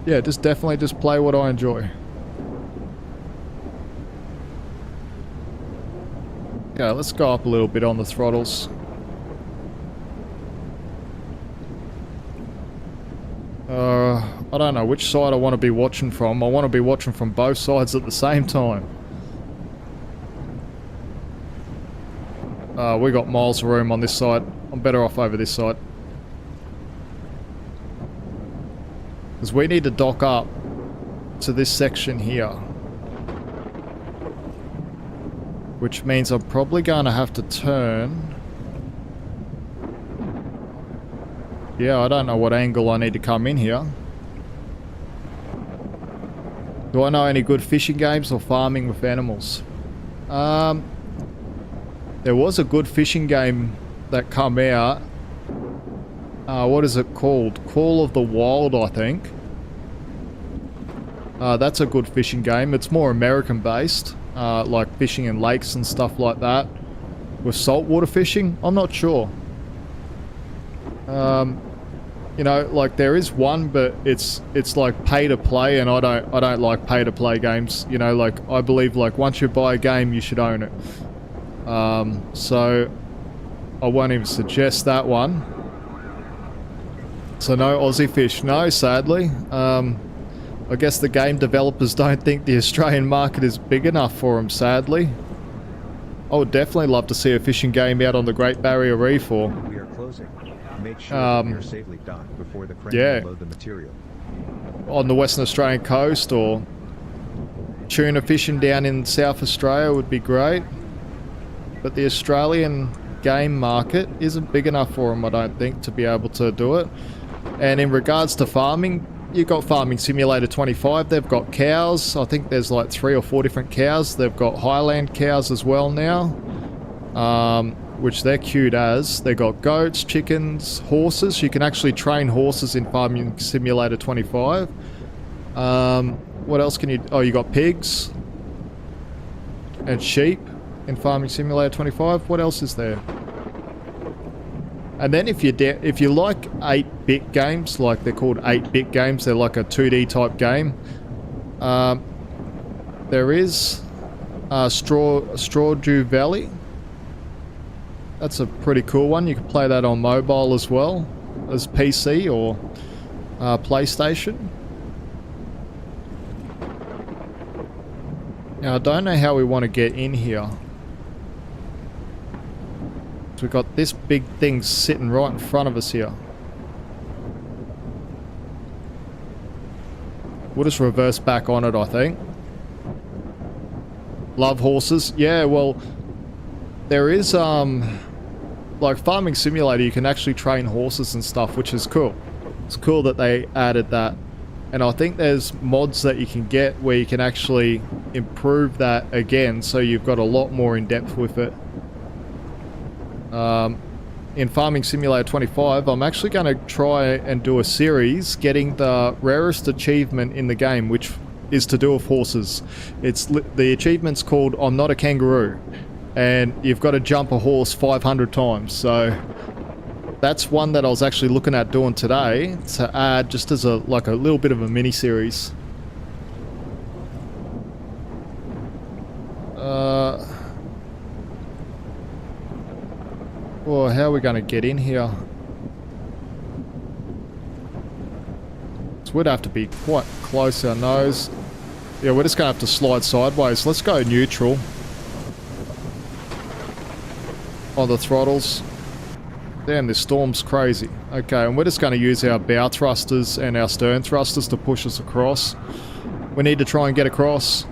yeah, definitely just play what I enjoy. Yeah, let's go up a little bit on the throttles. I don't know which side I want to be watching from. I want to be watching from both sides at the same time. We got miles of room on this side. I'm better off over this side. Because we need to dock up to this section here. Which means I'm probably going to have to turn. Yeah, I don't know what angle I need to come in here. Do I know any good fishing games or farming with animals? There was a good fishing game that come out. What is it called? Call of the Wild, I think. That's a good fishing game. It's more American based. Like fishing in lakes and stuff like that. With saltwater fishing? I'm not sure. You know, like there is one, but it's like pay to play, and I don't like pay to play games. You know, like I believe like once you buy a game, you should own it. So I won't even suggest that one. So no Aussie fish. No, sadly. I guess the game developers don't think the Australian market is big enough for them, sadly. I would definitely love to see a fishing game out on the Great Barrier Reef or... We are closing. Make sure that we are safely docked before the crane will load the material. On the Western Australian coast, or tuna fishing down in South Australia would be great. But the Australian game market isn't big enough for them, I don't think, to be able to do it. And in regards to farming, you've got Farming Simulator 25. They've got cows. I think there's like 3 or 4 different cows. They've got Highland cows as well now, which they're cute as. They've got goats, chickens, horses. You can actually train horses in Farming Simulator 25. What else can you... Oh, you got pigs and sheep in Farming Simulator 25. What else is there? And then if you like 8-bit games, like they're called 8-bit games, they're like a 2D type game. There is Strawdew Valley. That's a pretty cool one. You can play that on mobile as well as PC or PlayStation. Now I don't know how we want to get in here. So we've got this big thing sitting right in front of us here. We'll just reverse back on it, I think. Love horses. Yeah, well, there is, like Farming Simulator, you can actually train horses and stuff, which is cool. It's cool that they added that. And I think there's mods that you can get where you can actually improve that again, so you've got a lot more in depth with it. In Farming Simulator 25, I'm actually going to try and do a series getting the rarest achievement in the game, which is to do with horses. The achievement's called I'm Not a Kangaroo, and you've got to jump a horse 500 times. So that's one that I was actually looking at doing today to add just as a little bit of a mini series. Well, how are we going to get in here? So we'd have to be quite close our nose. Yeah, we're just going to have to slide sideways. Let's go neutral on the throttles. Damn, this storm's crazy. Okay, and we're just going to use our bow thrusters and our stern thrusters to push us across. We need to try and get across.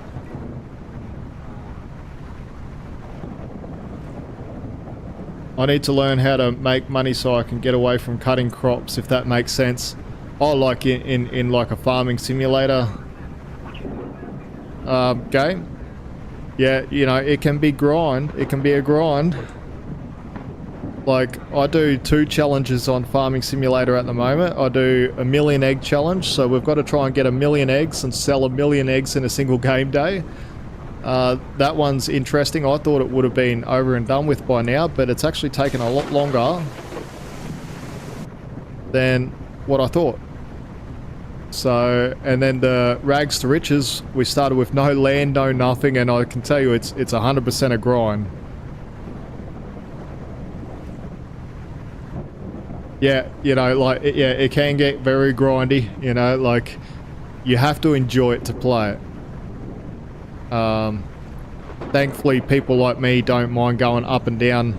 I need to learn how to make money so I can get away from cutting crops, if that makes sense. Oh, like in like a farming simulator game. Yeah, you know, it can be grind. It can be a grind. Like, I do 2 challenges on Farming Simulator at the moment. I do a 1,000,000 egg challenge, so we've got to try and get 1,000,000 eggs and sell 1,000,000 eggs in a single game day. That one's interesting. I thought it would have been over and done with by now, but it's actually taken a lot longer than what I thought. So, and then the rags to riches, we started with no land, no nothing, and I can tell you it's 100% a grind. Yeah, you know, like, yeah, it can get very grindy, you know, like, you have to enjoy it to play it. Thankfully, people like me don't mind going up and down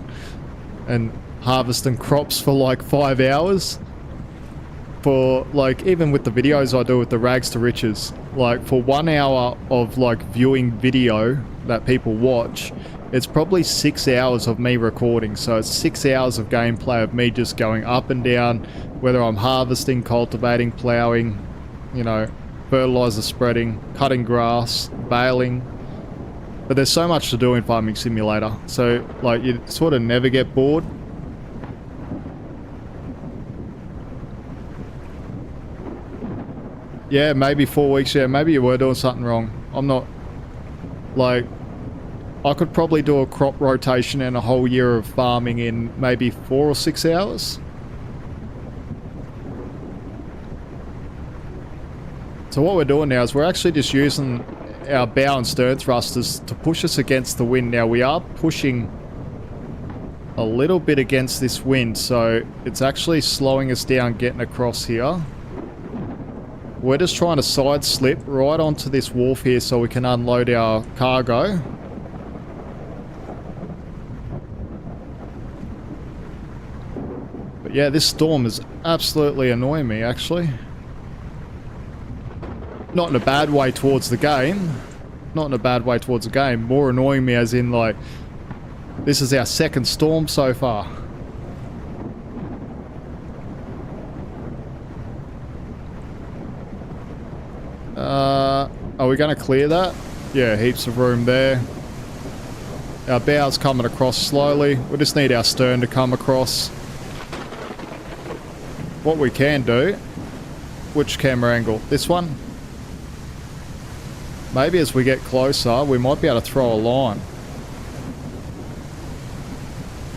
and harvesting crops for like 5 hours. For like, even with the videos I do with the rags to riches, like for 1 hour of like viewing video that people watch, it's probably 6 hours of me recording. So it's 6 hours of gameplay of me just going up and down, whether I'm harvesting, cultivating, ploughing, you know, fertilizer spreading, cutting grass, baling. But there's so much to do in Farming Simulator, so like you sort of never get bored. Yeah, maybe 4 weeks, yeah, maybe you were doing something wrong. I'm not, like, I could probably do a crop rotation and a whole year of farming in maybe 4 or 6 hours. So what we're doing now is we're actually just using our bow and stern thrusters to push us against the wind. Now we are pushing a little bit against this wind, so it's actually slowing us down getting across here. We're just trying to side slip right onto this wharf here so we can unload our cargo. But yeah, this storm is absolutely annoying me, actually. Not in a bad way towards the game. Not in a bad way towards the game. More annoying me as in, like, this is our second storm so far. Are we going to clear that? Yeah, heaps of room there. Our bow's coming across slowly. We just need our stern to come across. What we can do... Which camera angle? This one? Maybe as we get closer, we might be able to throw a line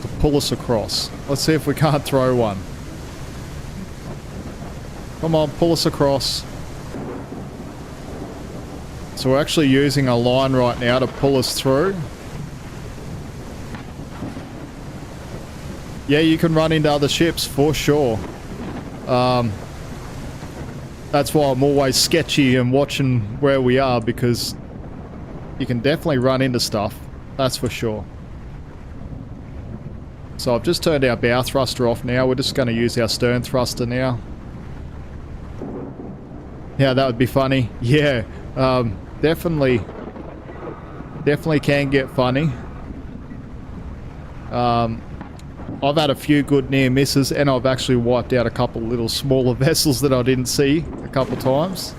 to pull us across. Let's see if we can't throw one. Come on, pull us across. So we're actually using a line right now to pull us through. Yeah, you can run into other ships for sure. That's why I'm always sketchy and watching where we are, because you can definitely run into stuff. That's for sure. So I've just turned our bow thruster off now. We're just going to use our stern thruster now. Yeah, that would be funny. Yeah, definitely can get funny. I've had a few good near misses, and I've actually wiped out a couple little smaller vessels that I didn't see a couple times.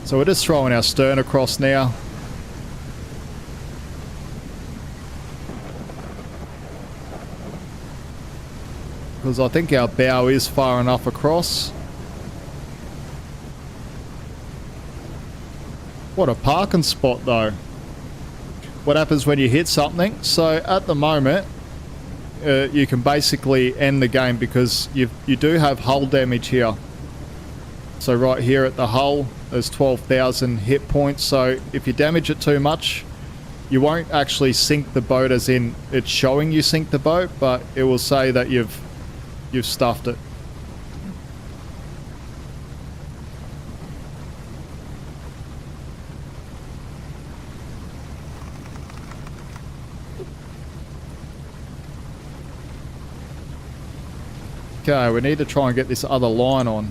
So we're just throwing our stern across now. Because I think our bow is far enough across. What a parking spot though. What happens when you hit something? So at the moment, you can basically end the game because you do have hull damage here. So right here at the hull, there's 12,000 hit points. So if you damage it too much, you won't actually sink the boat, as in it's showing you sink the boat, but it will say that you've stuffed it. Okay, we need to try and get this other line on.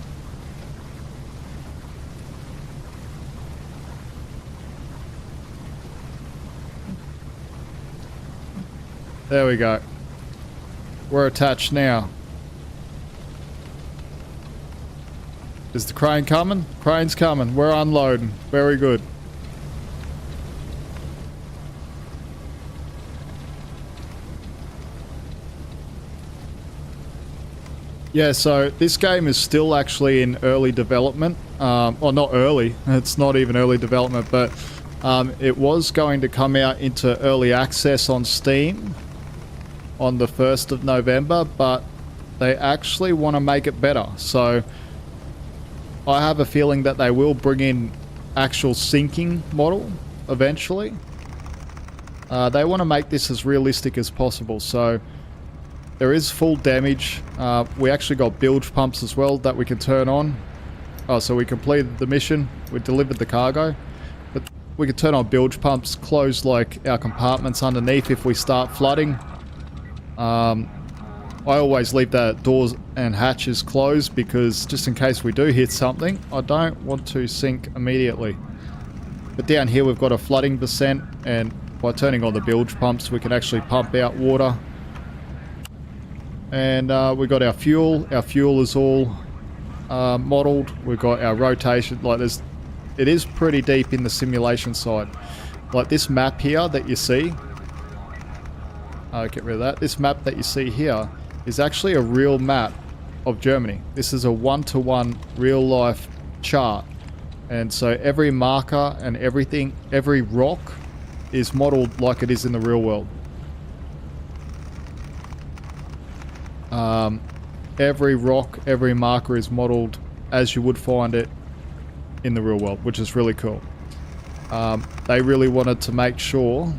There we go. We're attached now. Is the crane coming? Crane's coming. We're unloading. Very good. Yeah, so this game is still actually in early development. Well, not early. It's not even early development, but it was going to come out into early access on Steam on the 1st of November, but they actually want to make it better. So I have a feeling that they will bring in actual sinking model eventually. They want to make this as realistic as possible. So there is full damage. We actually got bilge pumps as well that we can turn on. Oh, so we completed the mission. We delivered the cargo. But we can turn on bilge pumps, close like our compartments underneath if we start flooding. I always leave the doors and hatches closed because just in case we do hit something, I don't want to sink immediately. But down here we've got a flooding descent, and by turning on the bilge pumps we can actually pump out water. And we got our fuel. Our fuel is all modeled. We've got our rotation. Like it is pretty deep in the simulation side. Like this map here that you see. Get rid of that. This map that you see here is actually a real map of Germany. This is a one-to-one real life chart. And so every marker and everything, every rock is modeled like it is in the real world. Every rock, every marker is modeled as you would find it in the real world, which is really cool. They really wanted to make sure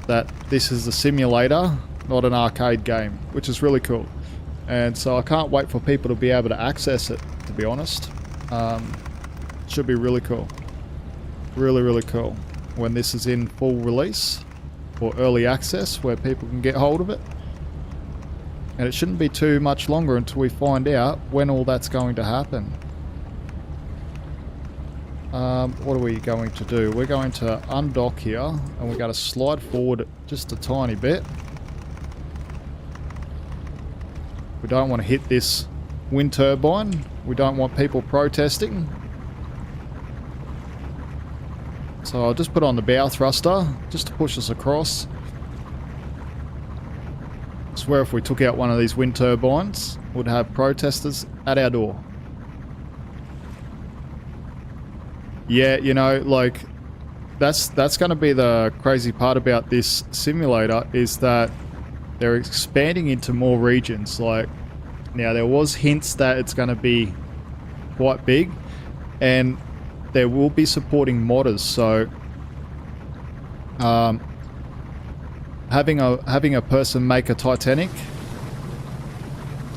that this is a simulator, not an arcade game, which is really cool. And so I can't wait for people to be able to access it, to be honest. Should be really cool. Really, really cool when this is in full release or early access where people can get hold of it. And it shouldn't be too much longer until we find out when all that's going to happen. What are we going to do? We're going to undock here and we're going to slide forward just a tiny bit. We don't want to hit this wind turbine. We don't want people protesting. So I'll just put on the bow thruster just to push us across. I swear if we took out one of these wind turbines, we'd have protesters at our door. Yeah, you know, like, that's going to be the crazy part about this simulator, is that they're expanding into more regions. Like, now there was hints that it's going to be quite big, and they will be supporting modders. So, having a person make a Titanic,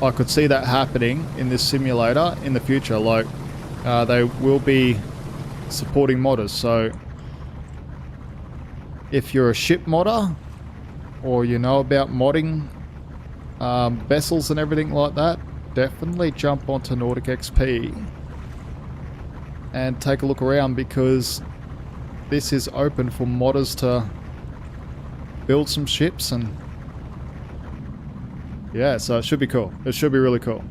I could see that happening in this simulator in the future. Like, they will be supporting modders. So if you're a ship modder, or you know about modding vessels and everything like that, definitely jump onto Nautic XP and take a look around, because this is open for modders to build some ships. And yeah, so it should be cool. It should be really cool.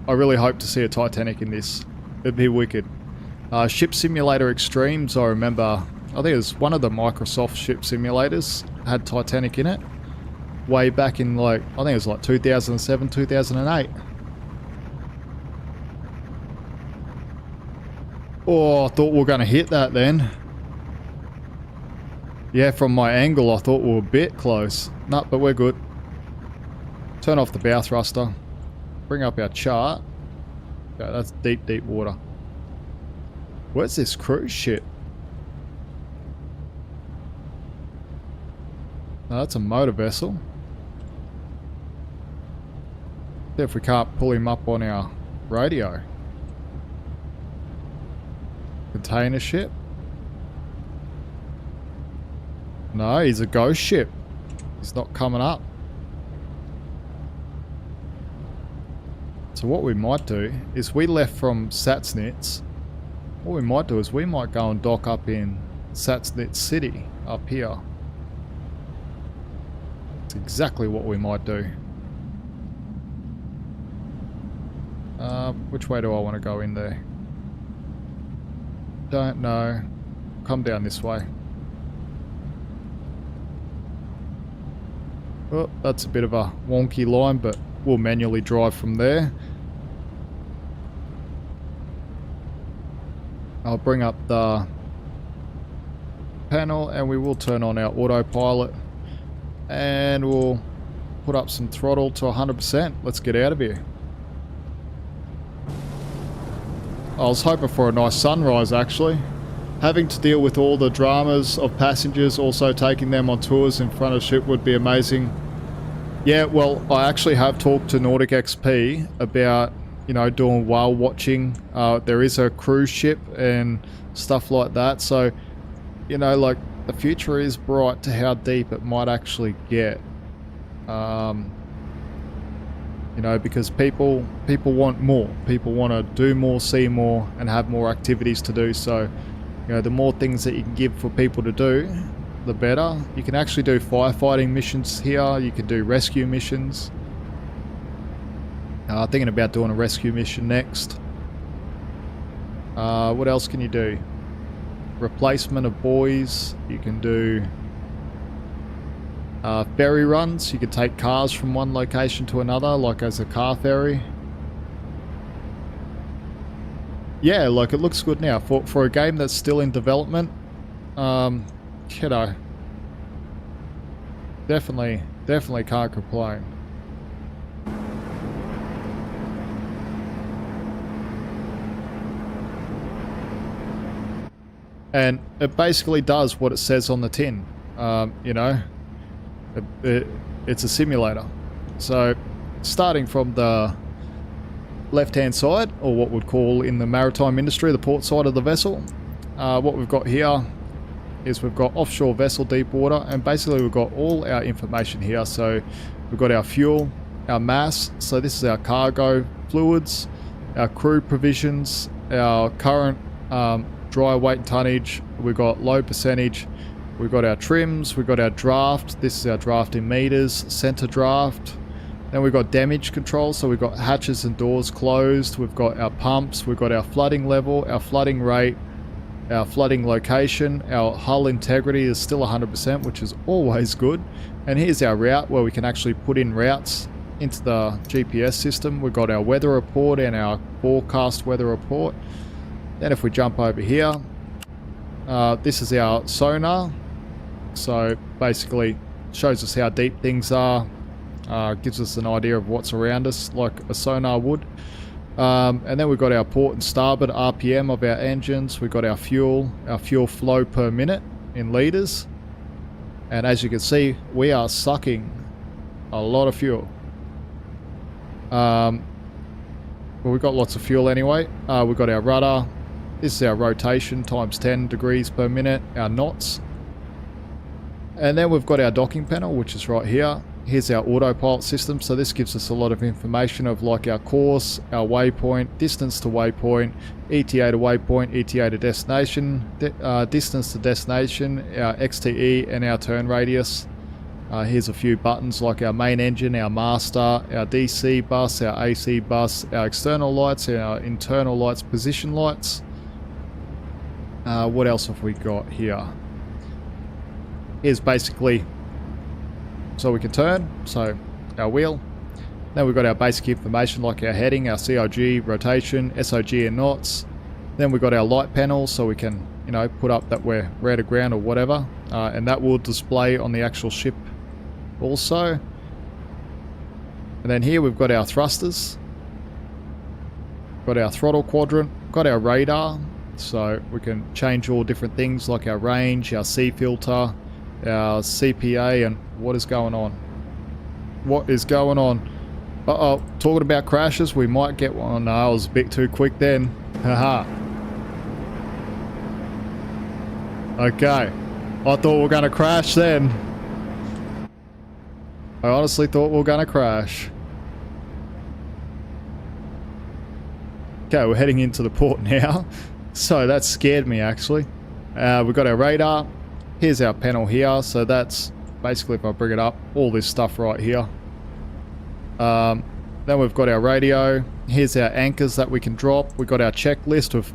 I really hope to see a Titanic in this. It'd be wicked. Ship Simulator Extremes, I remember, I think it was one of the Microsoft ship simulators, had Titanic in it. Way back in, like, I think it was like 2007, 2008. Oh, I thought we were going to hit that then. Yeah, from my angle I thought we were a bit close. No, but we're good. Turn off the bow thruster. Bring up our chart. Okay, that's deep, deep water. Where's this cruise ship? No, that's a motor vessel. See if we can't pull him up on our radio. Container ship? No, he's a ghost ship. He's not coming up. So what we might do is, we left from Satsnitz. What we might do is we might go and dock up in Satsnitz City up here. That's exactly what we might do. Which way do I want to go in there? Don't know. Come down this way. Oh, that's a bit of a wonky line, but we'll manually drive from there. I'll bring up the panel and we will turn on our autopilot, and we'll put up some throttle to 100%. Let's get out of here. I was hoping for a nice sunrise, actually. Having to deal with all the dramas of passengers also taking them on tours in front of ship would be amazing. Yeah, well, I actually have talked to Nautic XP about, you know, doing whale watching. There is a cruise ship and stuff like that. So, you know, like, the future is bright to how deep it might actually get. You know, because people want more. People want to do more, see more, and have more activities to do. So, you know, the more things that you can give for people to do, the better. You can actually do firefighting missions here. You can do rescue missions. Thinking about doing a rescue mission next. What else can you do? Replacement of buoys. You can do ferry runs. You can take cars from one location to another, like as a car ferry. Yeah, like, it looks good now for a game that's still in development. You know, definitely can't complain. And it basically does what it says on the tin. You know, It's a simulator. So starting from the left-hand side, or what we'd call in the maritime industry the port side of the vessel, what we've got here is we've got offshore vessel deep water, and basically we've got all our information here. So we've got our fuel, our mass, so this is our cargo fluids, our crew provisions, our current dry weight and tonnage, we've got load percentage, we've got our trims, we've got our draft, this is our draft in meters, center draft. Then we've got damage control, so we've got hatches and doors closed, we've got our pumps, we've got our flooding level, our flooding rate, our flooding location, our hull integrity is still 100%, which is always good. And here's our route where we can actually put in routes into the GPS system. We've got our weather report and our forecast weather report. Then if we jump over here, this is our sonar. So basically shows us how deep things are, gives us an idea of what's around us like a sonar would. And then we've got our port and starboard RPM of our engines. We've got our fuel flow per minute in litres. And as you can see, we are sucking a lot of fuel. Well, we've got lots of fuel anyway. We've got our rudder. This is our rotation times 10 degrees per minute, our knots. And then we've got our docking panel, which is right here. Here's our autopilot system, so this gives us a lot of information of like our course, our waypoint, distance to waypoint, ETA to waypoint, ETA to destination, distance to destination, our XTE and our turn radius. Here's a few buttons like our main engine, our master, our DC bus, our AC bus, our external lights, our internal lights, position lights. What else have we got here? Here's basically so we can turn, so our wheel. Then we've got our basic information like our heading, our CIG, rotation, SOG and knots. Then we've got our light panel, so we can, you know, put up that we're rear to ground or whatever. And that will display on the actual ship also. And then here we've got our thrusters. Got our throttle quadrant, got our radar, so we can change all different things like our range, our C filter, our CPA, and what is going on? What is going on? Uh-oh, talking about crashes, we might get one. No, I was a bit too quick then. Haha. Okay. I thought we were going to crash then. I honestly thought we were going to crash. Okay, we're heading into the port now. So that scared me actually. We've got our radar. Here's our panel here, so that's basically, if I bring it up, all this stuff right here. Then we've got our radio. Here's our anchors that we can drop. We've got our checklist of,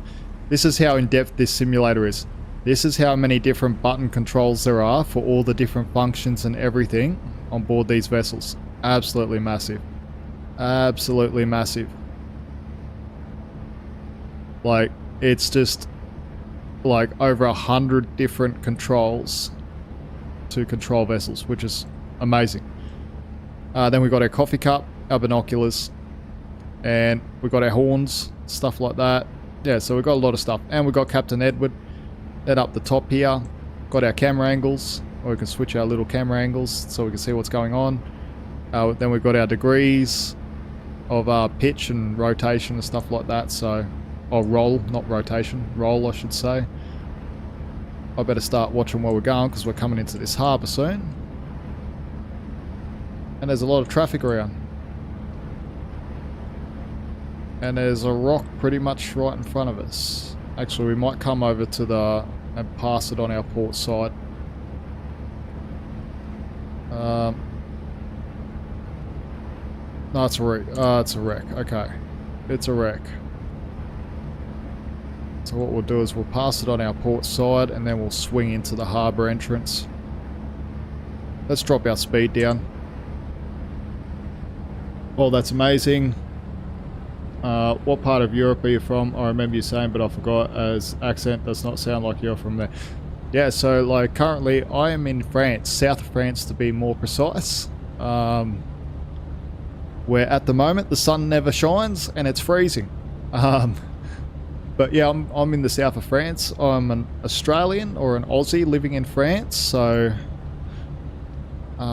this is how in-depth this simulator is. This is how many different button controls there are for all the different functions and everything on board these vessels. Absolutely massive. Absolutely massive. Like, it's just like over 100 different controls to control vessels, which is amazing. Then we've got our coffee cup, our binoculars, and we've got our horns, stuff like that. Yeah, so we've got a lot of stuff. And we've got Captain Edward. Then up the top here, got our camera angles, or we can switch our little camera angles so we can see what's going on. Then we've got our degrees of pitch and rotation and stuff like that. So, or roll, not rotation, roll I should say. I better start watching where we're going because we're coming into this harbour soon. And there's a lot of traffic around. And there's a rock pretty much right in front of us. Actually, we might come over to the and pass it on our port side. No, it's a wreck. It's a wreck. Okay, it's a wreck. So what we'll do is we'll pass it on our port side and then we'll swing into the harbour entrance. Let's drop our speed down. Oh, that's amazing. What part of Europe are you from? I remember you saying, but I forgot, as accent does not sound like you're from there. Yeah, so like currently I am in France, south of France to be more precise. Where at the moment the sun never shines and it's freezing. But yeah, I'm in the south of France. I'm an Australian or an Aussie living in France, so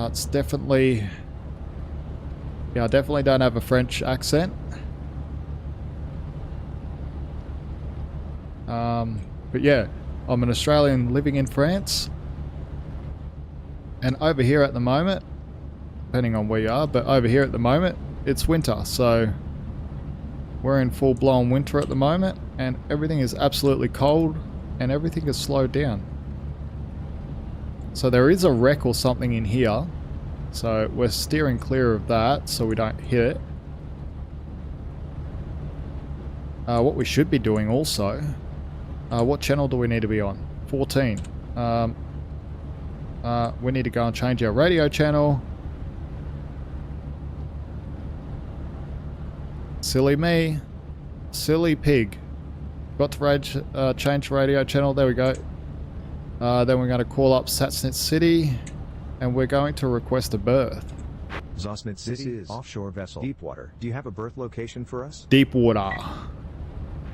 It's definitely... Yeah, I definitely don't have a French accent. But yeah, I'm an Australian living in France. And over here at the moment, depending on where you are, but over here at the moment, it's winter. So we're in full-blown winter at the moment, and everything is absolutely cold, and everything is slowed down. So there is a wreck or something in here. So we're steering clear of that so we don't hit it. What we should be doing also... what channel do we need to be on? 14. We need to go and change our radio channel. Silly me. Silly pig. Got to change radio channel. There we go. Then we're going to call up Satsnit City. And we're going to request a berth. Satsnit City is offshore vessel. Deepwater. Do you have a berth location for us? Deepwater.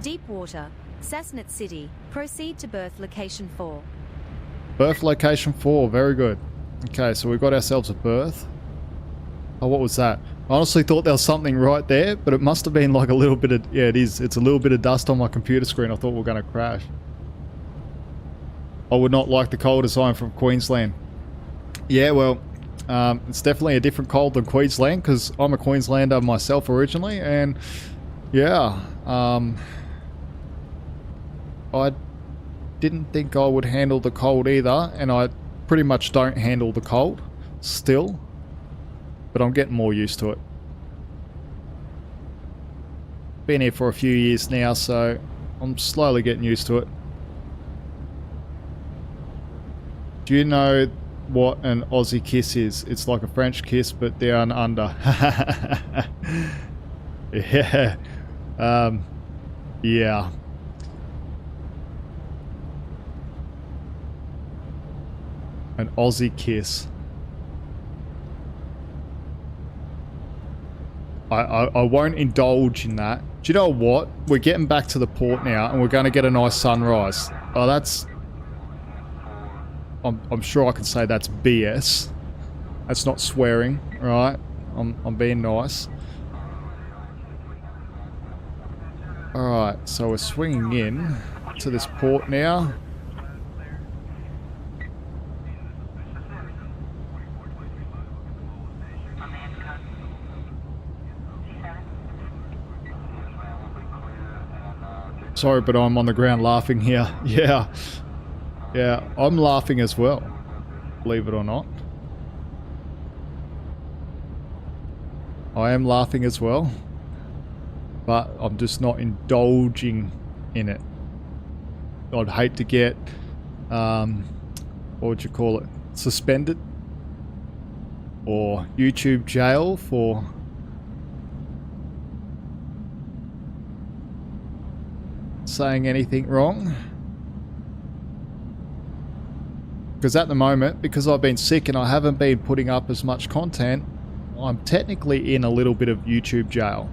Deepwater, Sassnit City. Proceed to berth location 4. Berth location 4. Very good. Okay, so we got ourselves a berth. Oh, what was that? I honestly thought there was something right there, but it must have been like a little bit of... Yeah, it is. It's a little bit of dust on my computer screen. I thought we were going to crash. I would not like the cold as I'm from Queensland. Yeah, well, it's definitely a different cold than Queensland because I'm a Queenslander myself originally, and yeah, I didn't think I would handle the cold either, and I pretty much don't handle the cold still, but I'm getting more used to it. Been here for a few years now, so I'm slowly getting used to it. Do you know what an Aussie kiss is? It's like a French kiss, but down under. Yeah. Yeah. An Aussie kiss. I won't indulge in that. Do you know what? We're getting back to the port now, and we're going to get a nice sunrise. Oh, that's... I'm sure I can say that's BS. That's not swearing, right? I'm being nice. Alright, so we're swinging in to this port now. Sorry, but I'm on the ground laughing here. Yeah. Yeah, I'm laughing as well, believe it or not. I am laughing as well, but I'm just not indulging in it. I'd hate to get, what would you call it, suspended or YouTube jail for saying anything wrong. Because at the moment, because I've been sick and I haven't been putting up as much content, I'm technically in a little bit of YouTube jail.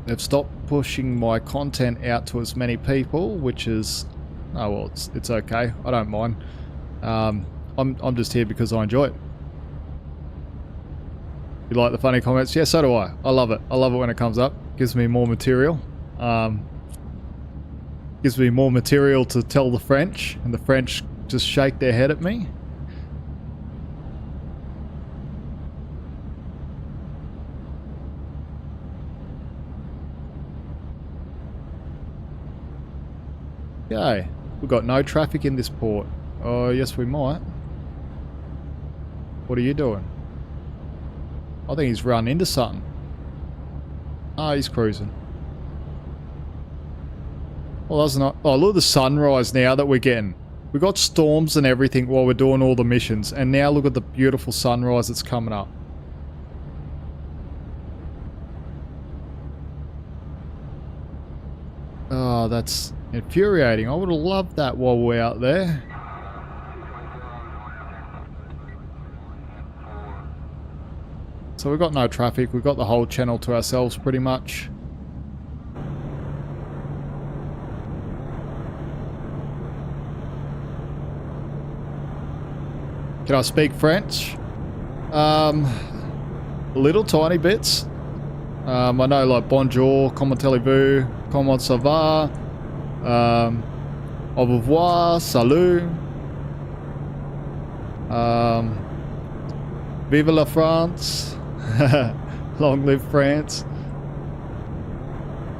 They've stopped pushing my content out to as many people, which is... Oh, well, it's okay. I don't mind. I'm just here because I enjoy it. You like the funny comments? Yeah, so do I. I love it. I love it when it comes up. Gives me more material. Gives me more material to tell the French, and the French just shake their head at me. Okay, we've got no traffic in this port. Oh, yes we might. What are you doing? I think he's run into something. Ah, he's cruising. Well, that's not... Oh, look at the sunrise now that we're getting. We got storms and everything while we're doing all the missions. And now look at the beautiful sunrise that's coming up. Oh, that's infuriating. I would have loved that while we're out there. So we've got no traffic. We've got the whole channel to ourselves pretty much. Can I speak French? Little tiny bits. I know like bonjour, comment allez-vous, comment ça va, au revoir, salut, vive la France, long live France.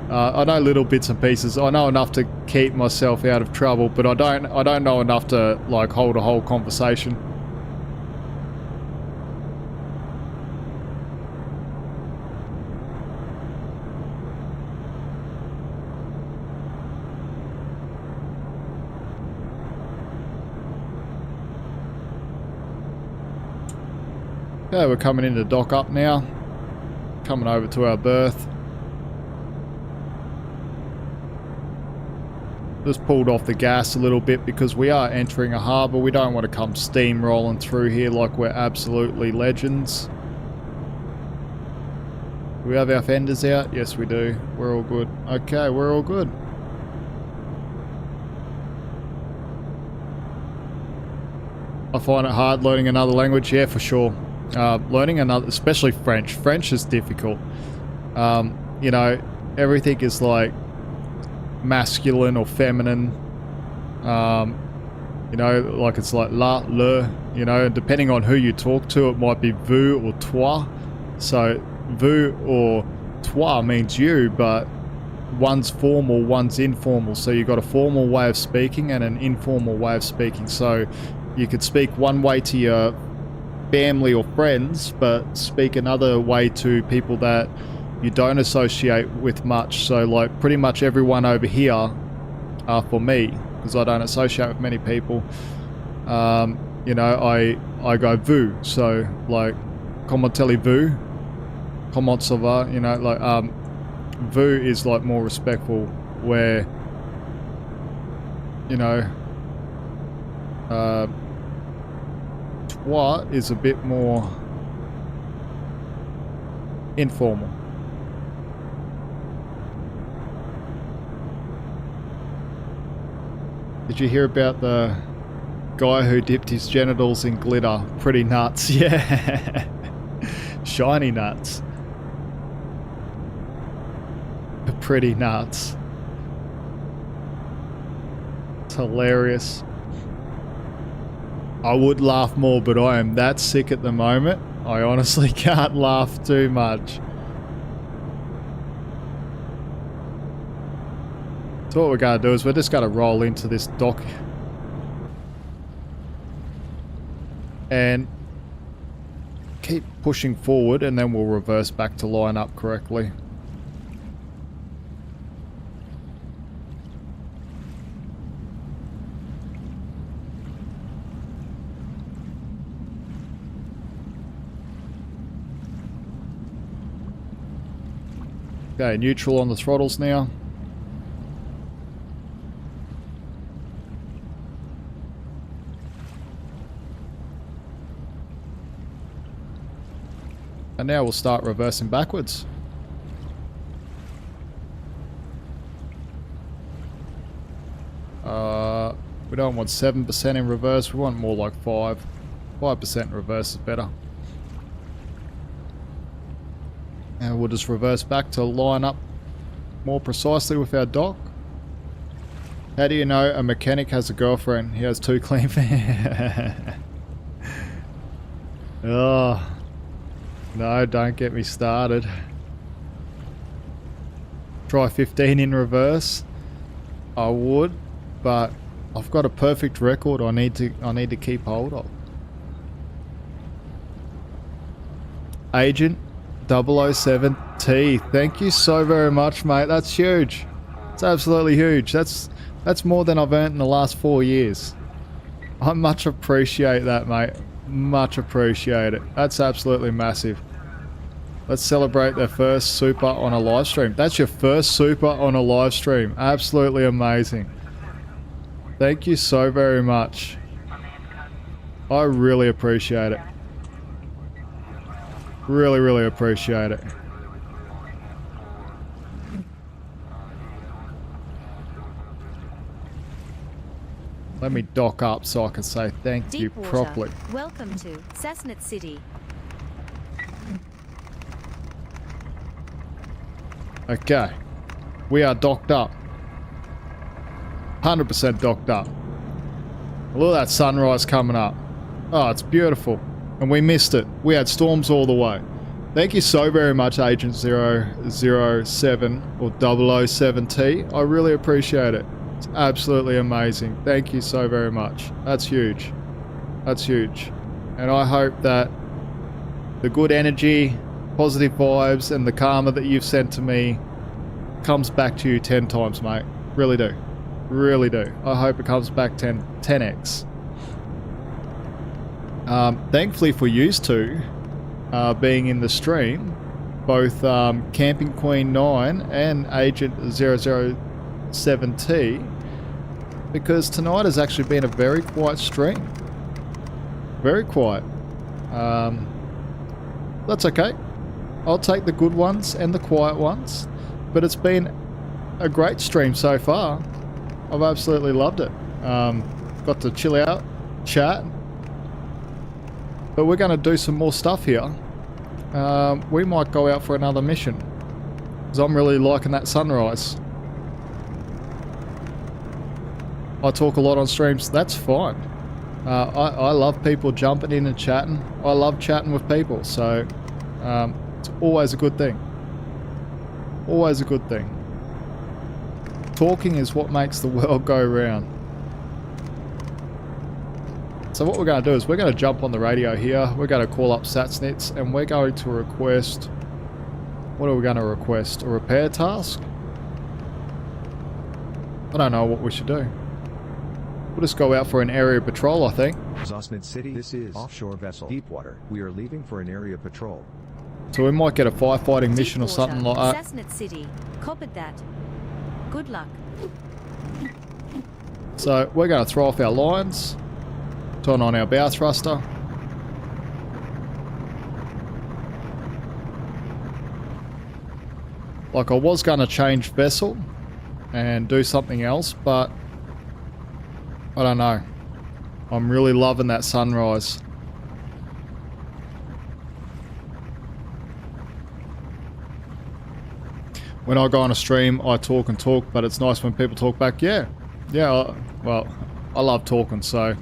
I know little bits and pieces. I know enough to keep myself out of trouble, but I don't know enough to like hold a whole conversation. Okay, we're coming into dock up now. Coming over to our berth. Just pulled off the gas a little bit because we are entering a harbour. We don't want to come steamrolling through here like we're absolutely legends. Do we have our fenders out? Yes, we do. We're all good. Okay, we're all good. I find it hard learning another language. Yeah, for sure. Learning another, especially French. French is difficult. You know, everything is like masculine or feminine. You know, like it's like la, le, you know, and depending on who you talk to, it might be vous or toi. So vous or toi means you, but one's formal, one's informal. So you've got a formal way of speaking and an informal way of speaking. So you could speak one way to your family or friends, but speak another way to people that you don't associate with much. So like pretty much everyone over here, for me, because I don't associate with many people, you know, I go vous. So like comment allez-vous, comment ça va, you know, like vous is like more respectful, where, you know, toi is a bit more informal. Did you hear about the guy who dipped his genitals in glitter? Pretty nuts, yeah. Shiny nuts. Pretty nuts. It's hilarious. I would laugh more, but I am that sick at the moment. I honestly can't laugh too much. So what we're going to do is we're just going to roll into this dock and keep pushing forward, and then we'll reverse back to line up correctly. Okay, neutral on the throttles now. And now we'll start reversing backwards. We don't want 7% in reverse, we want more like 5%. 5% in reverse is better. And we'll just reverse back to line up more precisely with our dock. How do you know a mechanic has a girlfriend? He has 2 clean feet. Oh. No, don't get me started. Try 15 in reverse. I would, but I've got a perfect record I need to keep hold of. Agent 007T, thank you so very much, mate. That's huge. It's absolutely huge. That's more than I've earned in the last 4 years. I much appreciate that, mate. Much appreciate it. That's absolutely massive. Let's celebrate their first super on a live stream. That's your first super on a live stream. Absolutely amazing. Thank you so very much. I really appreciate it. Really, really appreciate it. Let me dock up so I can say thank you Deepwater. properly. Welcome to Cessnat City. Okay. We are docked up. 100% docked up. Look at that sunrise coming up. Oh, it's beautiful. And we missed it. We had storms all the way. Thank you so very much, Agent 007 or 007T. I really appreciate it. It's absolutely amazing. Thank you so very much. That's huge. That's huge. And I hope that the good energy, positive vibes, and the karma that you've sent to me comes back to you 10 times, mate. Really do. Really do. I hope it comes back 10x. Thankfully for you two, being in the stream, both Camping Queen 9 and Agent 007T, because tonight has actually been a very quiet stream. Very quiet. That's okay. I'll take the good ones and the quiet ones, but it's been a great stream so far. I've absolutely loved it. Got to chill out, chat, but we're going to do some more stuff here. We might go out for another mission, because I'm really liking that sunrise. I talk a lot on streams. That's fine. I love people jumping in and chatting. I love chatting with people, so it's always a good thing. Always a good thing. Talking is what makes the world go round. So what we're going to do is we're going to jump on the radio here. We're going to call up Satsnitz and we're going to request... What are we going to request? A repair task? I don't know what we should do. We'll just go out for an area patrol, I think. Cessnat City, this is offshore vessel Deepwater. We are leaving for an area patrol. So we might get a firefighting mission or Deepwater, something like that. Cessnat City. Copied that. Good luck. So we're going to throw off our lines. Turn on our bow thruster. Like I was going to change vessel and do something else, but I don't know. I'm really loving that sunrise. When I go on a stream, I talk and talk, but it's nice when people talk back. Yeah, well, I love talking, so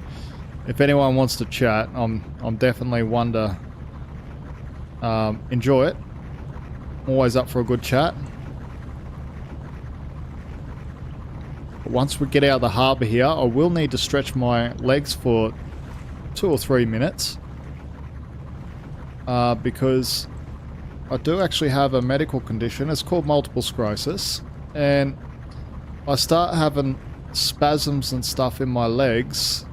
if anyone wants to chat, I'm definitely one to enjoy it. Always up for a good chat. But once we get out of the harbour here, I will need to stretch my legs for 2 or 3 minutes. Because I do actually have a medical condition. It's called multiple sclerosis. And I start having spasms and stuff in my legs.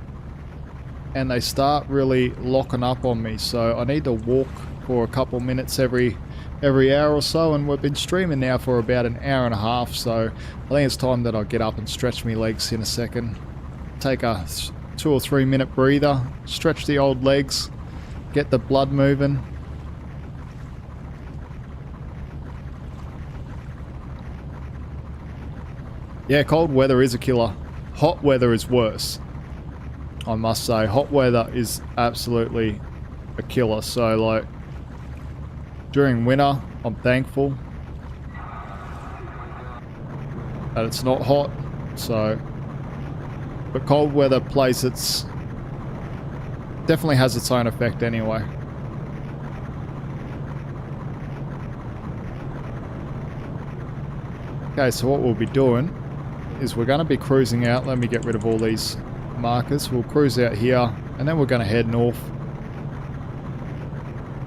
And they start really locking up on me. So I need to walk for a couple minutes every hour or so, and we've been streaming now for about an hour and a half, so I think it's time that I get up and stretch my legs in a second. Take a 2 or 3 minute breather, stretch the old legs, get the blood moving. Yeah, cold weather is a killer. Hot weather is worse. I must say, hot weather is absolutely a killer. So like during winter, I'm thankful that it's not hot. So, but cold weather definitely has its own effect anyway. Okay, so what we'll be doing is we're going to be cruising out. Let me get rid of all these markers. We'll cruise out here and then we're going to head north.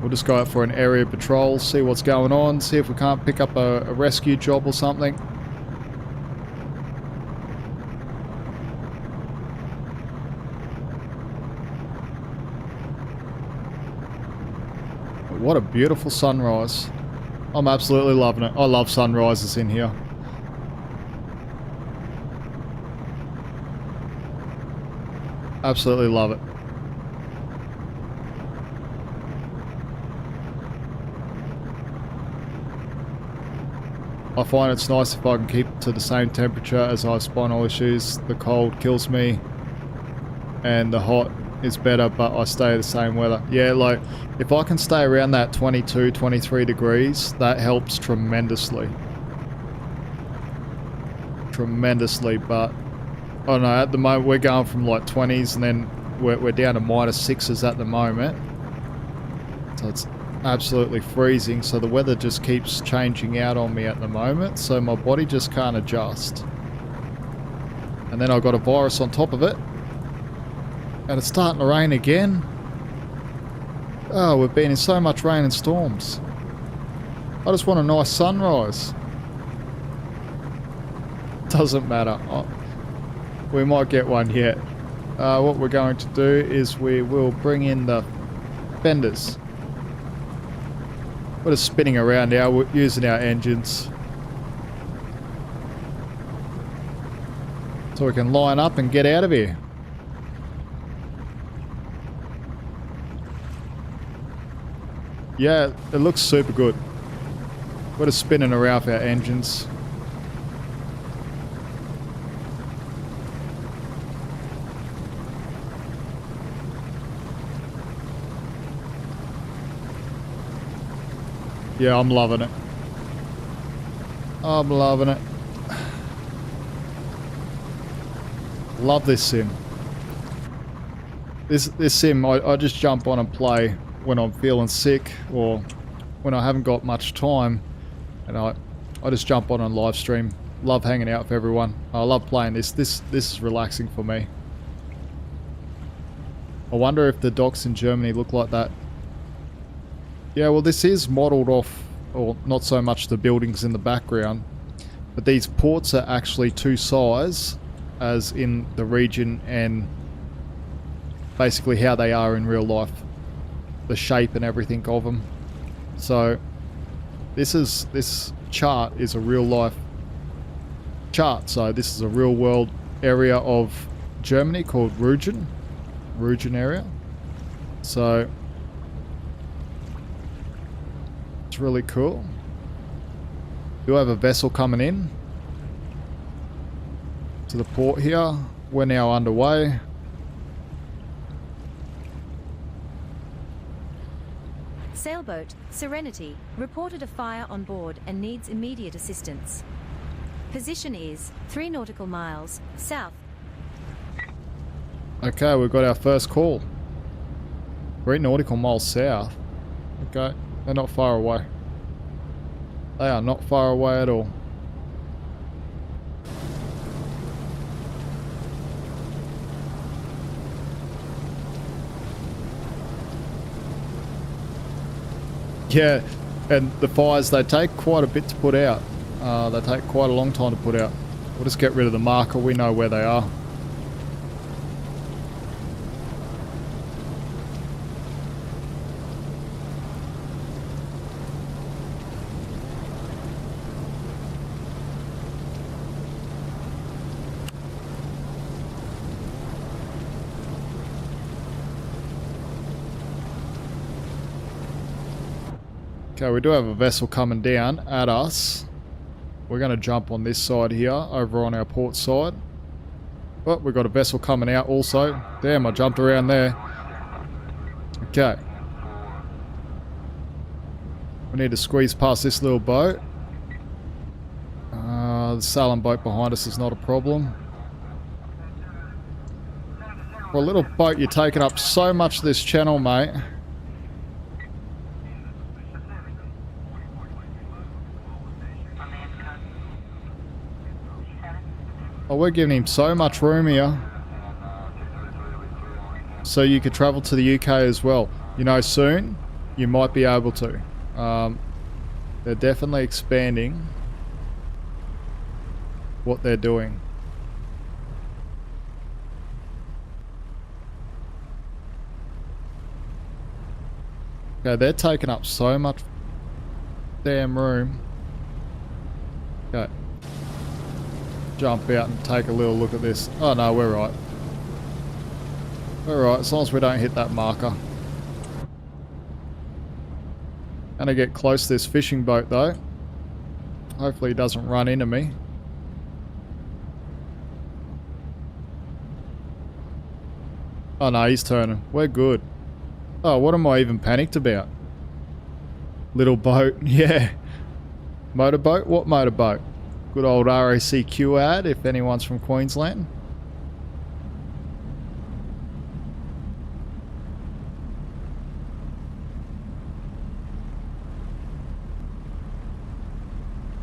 We'll just go out for an area patrol, see what's going on, see if we can't pick up a rescue job or something. But what a beautiful sunrise. I'm absolutely loving it. I love sunrises in here. Absolutely love it. I find it's nice if I can keep to the same temperature as I have spinal issues. The cold kills me. and the hot is better, but I stay the same weather. Yeah, like if I can stay around that 22, 23 degrees, that helps tremendously. Tremendously, but I don't know, at the moment we're going from like 20s and then we're down to -6s at the moment. So it's absolutely freezing, so the weather just keeps changing out on me at the moment, so my body just can't adjust. And then I've got a virus on top of it. And it's starting to rain again. Oh, we've been in so much rain and storms. I just want a nice sunrise. Doesn't matter. We might get one yet. What we're going to do is we will bring in the fenders. We're just spinning around now, we're using our engines. So we can line up and get out of here. Yeah, it looks super good. We're just spinning around with our engines. Yeah, I'm loving it. I'm loving it. Love this sim. This sim, I just jump on and play when I'm feeling sick or when I haven't got much time, and I just jump on and live stream. Love hanging out with everyone. I love playing this. This is relaxing for me. I wonder if the docks in Germany look like that. Yeah, well, this is modelled off, or not so much the buildings in the background, but these ports are actually two size as in the region and basically how they are in real life. The shape and everything of them. So this chart is a real life chart. So this is a real world area of Germany called Rügen area. So it's really cool. We do have a vessel coming in to the port here. We're now underway. Sailboat Serenity reported a fire on board and needs immediate assistance. Position is 3 nautical miles south. Okay, we've got our first call. 3 nautical miles south. Okay, they're not far away. They are not far away at all. Yeah, and the fires, they take quite a bit to put out. They take quite a long time to put out. We'll just get rid of the marker, we know where they are. Okay, we do have a vessel coming down at us. We're going to jump on this side here, over on our port side. But we've got a vessel coming out also. Damn, I jumped around there. Okay. We need to squeeze past this little boat. The sailing boat behind us is not a problem. For a little boat, you're taking up so much of this channel, mate. Oh, we're giving him so much room here. So you could travel to the UK as well. You know, soon you might be able to. They're definitely expanding what they're doing. Okay, they're taking up so much damn room. Okay. Jump out and take a little look at this. Oh no, we're right. We're right, as long as we don't hit that marker. Gonna get close to this fishing boat though. Hopefully he doesn't run into me. Oh no, he's turning. We're good. Oh, what am I even panicked about? Little boat, yeah. Motorboat? What motorboat? Good old RACQ ad, if anyone's from Queensland.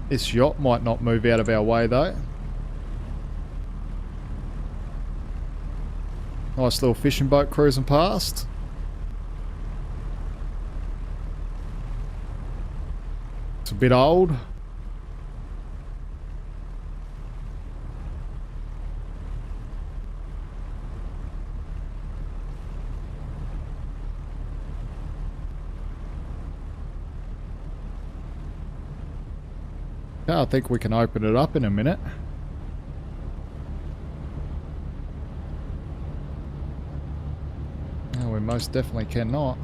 This yacht might not move out of our way though. Nice little fishing boat cruising past. It's a bit old. I think we can open it up in a minute. No, we most definitely cannot.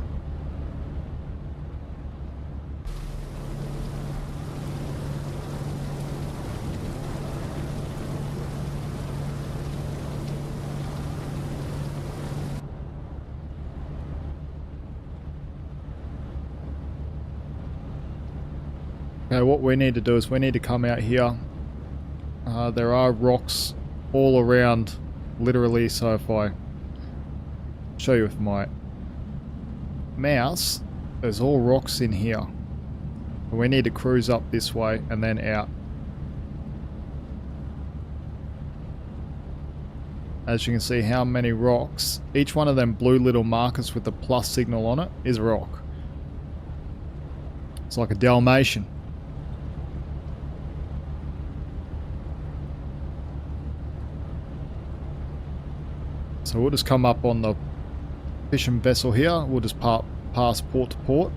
Okay, what we need to do is we need to come out here. There are rocks all around, literally, so if I show you with my mouse, there's all rocks in here. We need to cruise up this way and then out. As you can see how many rocks, each one of them blue little markers with the plus signal on it is a rock. It's like a Dalmatian. So we'll just come up on the fishing vessel here. We'll just pass port to port.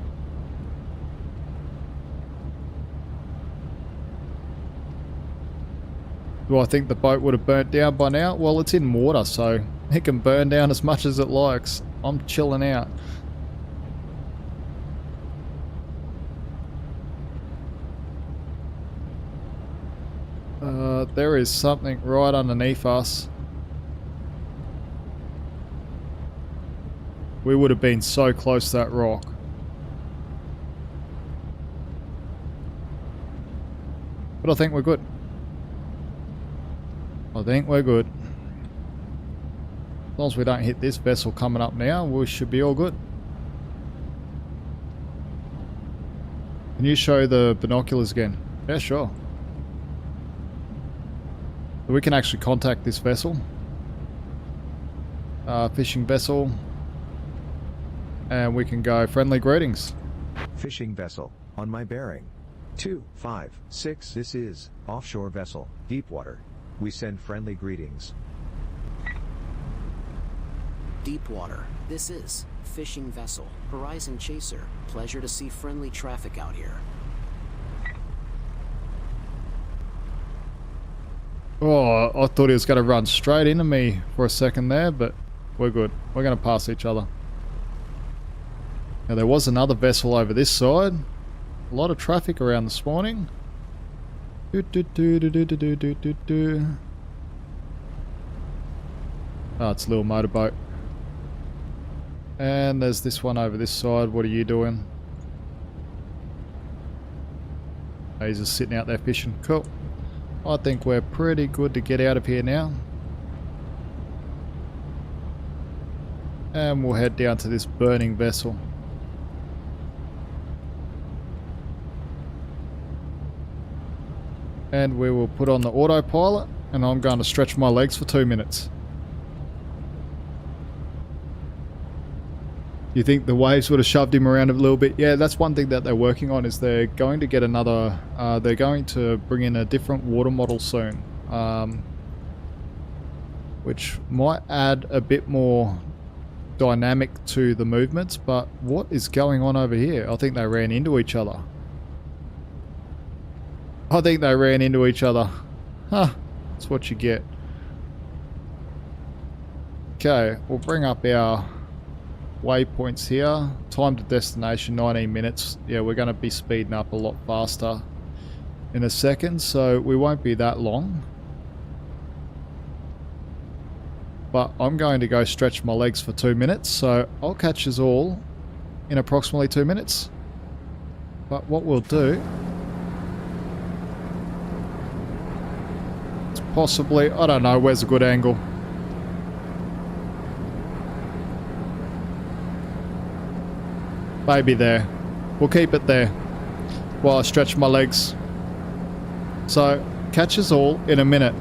Do I think the boat would have burnt down by now? Well, it's in water, so it can burn down as much as it likes. I'm chilling out. There is something right underneath us. We would have been so close to that rock. But I think we're good. I think we're good. As long as we don't hit this vessel coming up now, we should be all good. Can you show the binoculars again? Yeah, sure. We can actually contact this vessel. Fishing vessel. And we can go friendly greetings. Fishing vessel, on my bearing. 256. This is offshore vessel, deep water. We send friendly greetings. Deepwater. This is fishing vessel, Horizon Chaser. Pleasure to see friendly traffic out here. Oh, I thought he was going to run straight into me for a second there, but we're good. We're going to pass each other. Now there was another vessel over this side. A lot of traffic around this morning. Oh, it's a little motorboat. And there's this one over this side. What are you doing? Oh, he's just sitting out there fishing. Cool. I think we're pretty good to get out of here now. And we'll head down to this burning vessel. And we will put on the autopilot, and I'm going to stretch my legs for 2 minutes. You think the waves would have shoved him around a little bit? Yeah, that's one thing that they're working on, is they're going to get another, they're going to bring in a different water model soon. Which might add a bit more dynamic to the movements, but what is going on over here? I think they ran into each other. I think they ran into each other. Huh, that's what you get. Okay, we'll bring up our waypoints here. Time to destination 19 minutes. Yeah, we're going to be speeding up a lot faster in a second, so we won't be that long. But I'm going to go stretch my legs for 2 minutes, so I'll catch us all in approximately 2 minutes. But what we'll do... it's possibly... I don't know, where's a good angle? Maybe there. We'll keep it there while I stretch my legs. So, catch us all in a minute.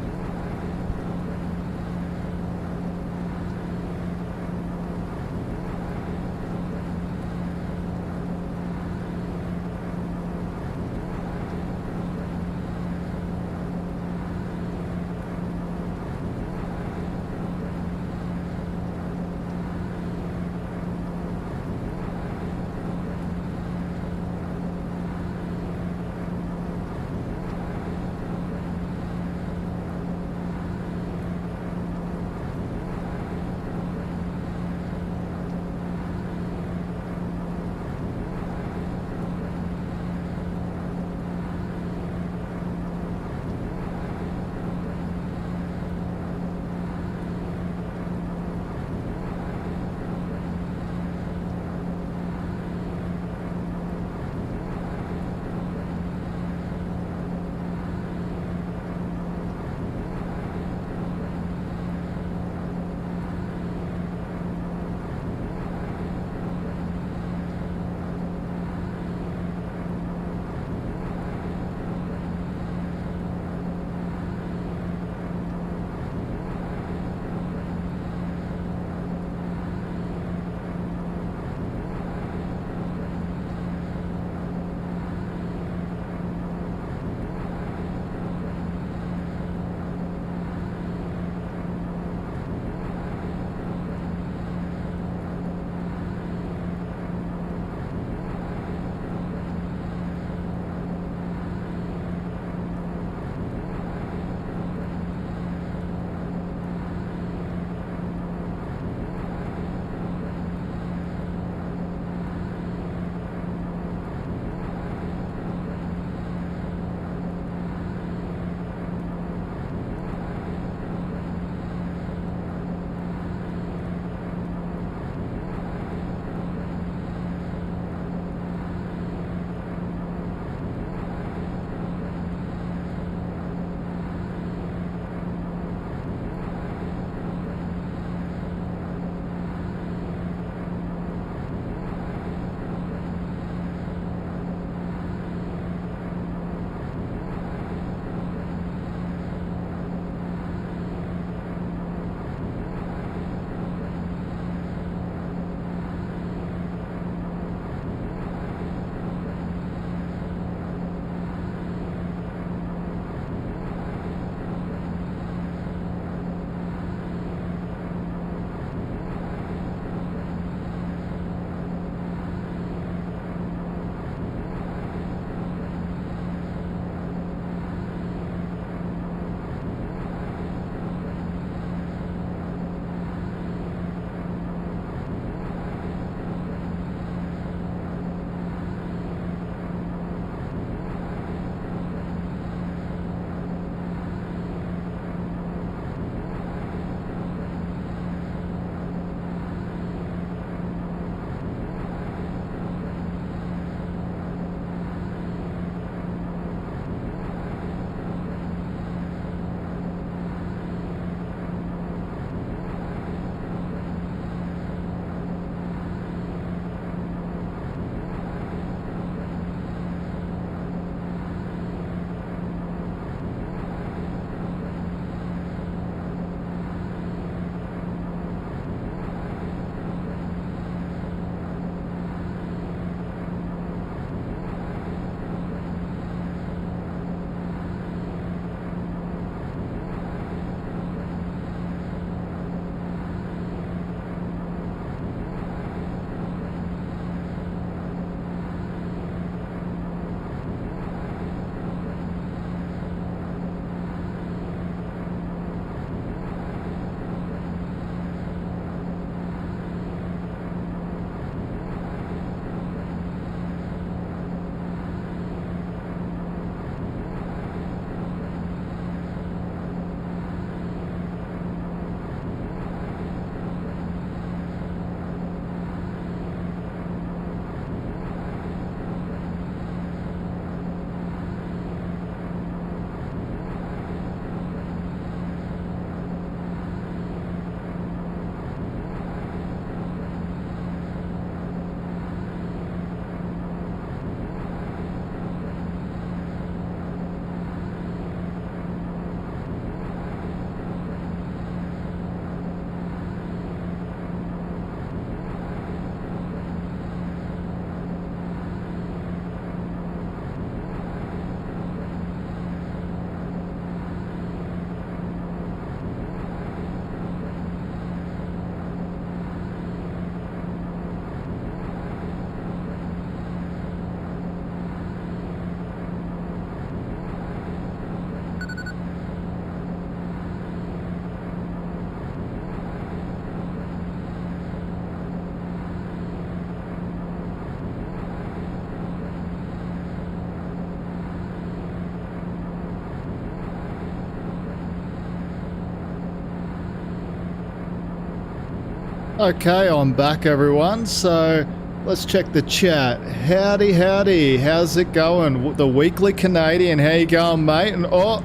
Okay, I'm back everyone, so let's check the chat. Howdy, howdy, how's it going? The Weekly Canadian, how you going, mate? And oh,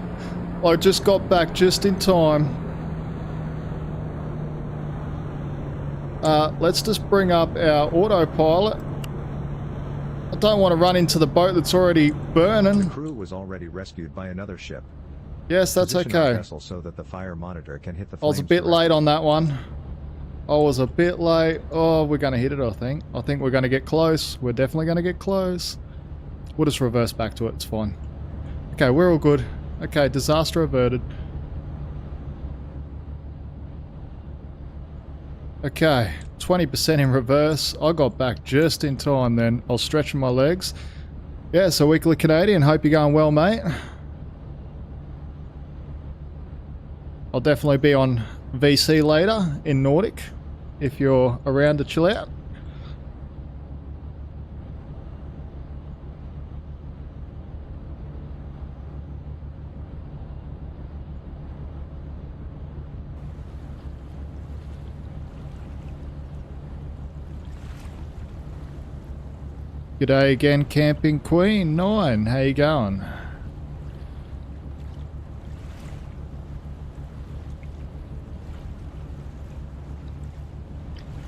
I just got back just in time. Let's just bring up our autopilot. I don't want to run into the boat that's already burning. The crew was already rescued by another ship. Yes, that's Position our okay. vessel so that the fire monitor can hit the I was a flames bit directly. late on that one. I was a bit late. Oh, we're going to hit it, I think. I think we're going to get close. We're definitely going to get close. We'll just reverse back to it. It's fine. Okay, we're all good. Okay, disaster averted. Okay, 20% in reverse. I got back just in time then. I was stretching my legs. Yeah, so Weekly Canadian, hope you're going well, mate. I'll definitely be on VC later in Nautic if you're around to chill out. G'day again, Camping Queen 9. How you going?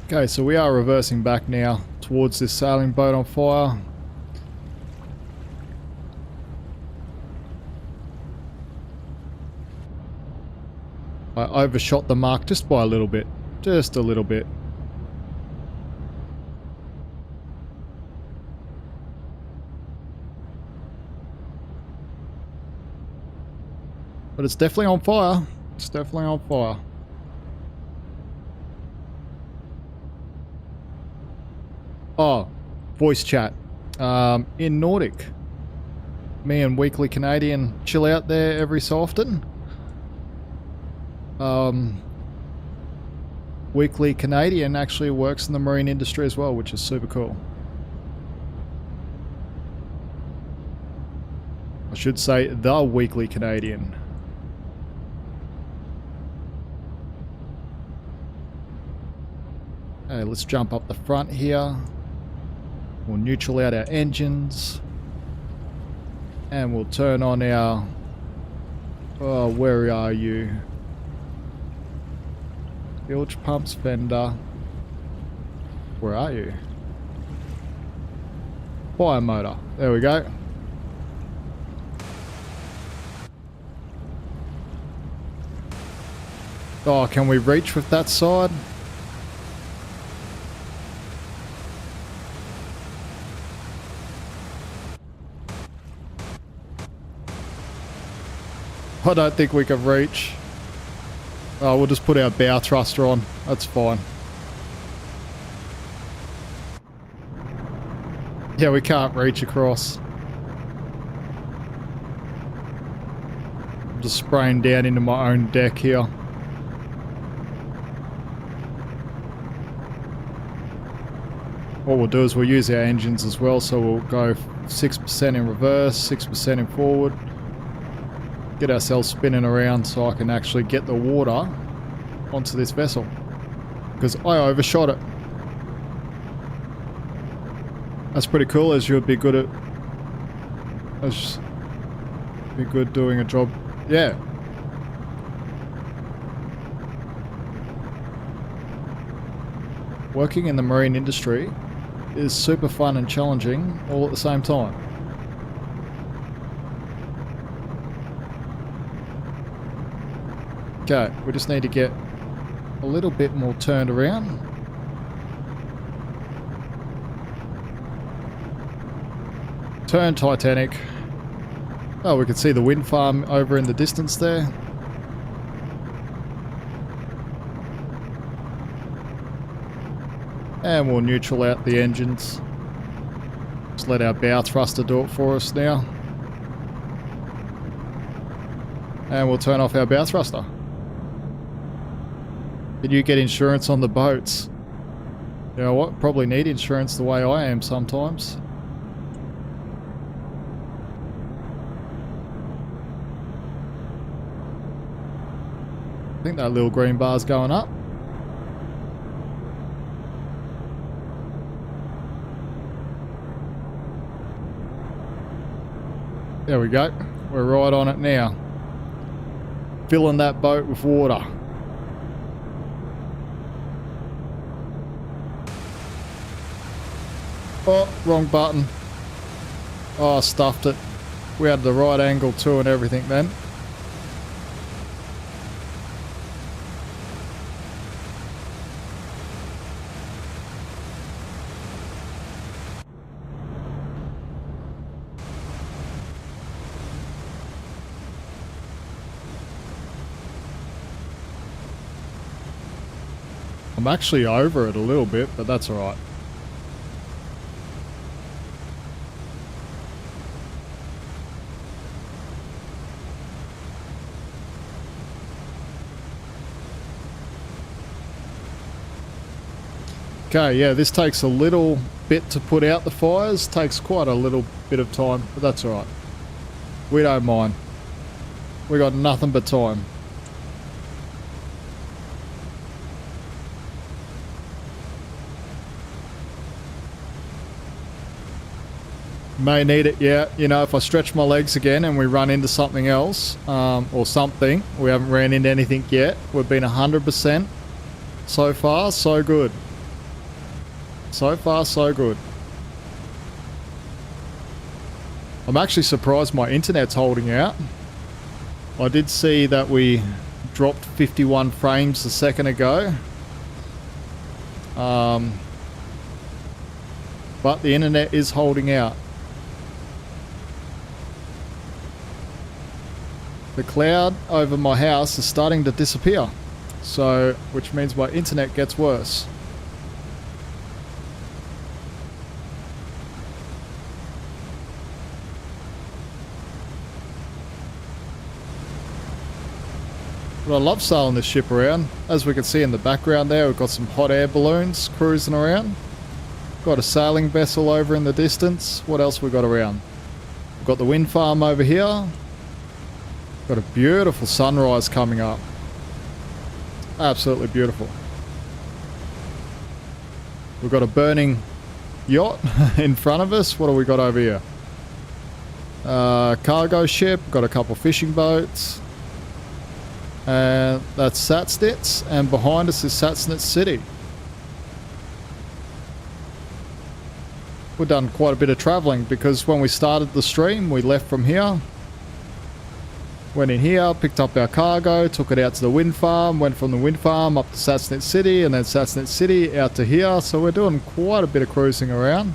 Okay, so we are reversing back now towards this sailing boat on fire. I overshot the mark just by a little bit. Just a little bit. But it's definitely on fire. It's definitely on fire. Oh, voice chat. In Nautic. Me and Weekly Canadian chill out there every so often. Weekly Canadian actually works in the marine industry as well, which is super cool. I should say the Weekly Canadian. Okay, let's jump up the front here. We'll neutral out our engines. And we'll turn on our... Oh, where are you? Bilge pumps, fender. Where are you? Fire motor. There we go. Oh, can we reach with that side? I don't think we can reach. Oh, we'll just put our bow thruster on. That's fine. Yeah, we can't reach across. I'm just spraying down into my own deck here. What we'll do is we'll use our engines as well, so we'll go 6% in reverse, 6% in forward. Get ourselves spinning around so I can actually get the water onto this vessel. Because I overshot it. That's pretty cool, as you'd be good at... Be good doing a job. Yeah. Working in the marine industry is super fun and challenging all at the same time. Okay, we just need to get a little bit more turned around. Turn Titanic. Oh, we can see the wind farm over in the distance there. And we'll neutral out the engines. Just let our bow thruster do it for us now. And we'll turn off our bow thruster. Did you get insurance on the boats? You know what? Probably need insurance the way I am sometimes. I think that little green bar's going up. There we go. We're right on it now. Filling that boat with water. Oh, wrong button. Oh, I stuffed it. We had the right angle too and everything then. I'm actually over it a little bit, but that's alright. Okay, yeah, this takes a little bit to put out the fires. Takes quite a little bit of time, but that's alright. We don't mind. We got nothing but time. May need it, yeah. You know, if I stretch my legs again and we run into something else, or something, we haven't ran into anything yet. We've been 100%. So far, so good. So far, so good. I'm actually surprised my internet's holding out. I did see that we dropped 51 frames a second ago. But the internet is holding out. The cloud over my house is starting to disappear. So, which means my internet gets worse. But I love sailing this ship around. As we can see in the background there, we've got some hot air balloons cruising around. Got a sailing vessel over in the distance. What else we got around? We've got the wind farm over here. Got a beautiful sunrise coming up. Absolutely beautiful. We've got a burning yacht in front of us. What do we got over here? Cargo ship. Got a couple fishing boats. And that's Satsnitz. And behind us is Satsnitz City. We've done quite a bit of travelling because when we started the stream, we left from here. Went in here, picked up our cargo, took it out to the wind farm, went from the wind farm up to Satsnitz City, and then Satsnitz City out to here. So we're doing quite a bit of cruising around.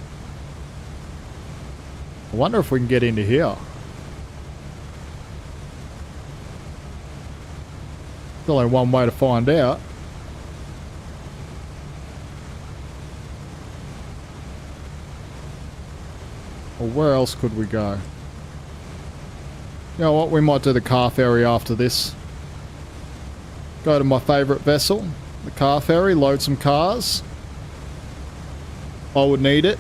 I wonder if we can get into here. There's only one way to find out. Well, where else could we go? You know what, we might do the car ferry after this. Go to my favourite vessel, the car ferry, load some cars. I would need it.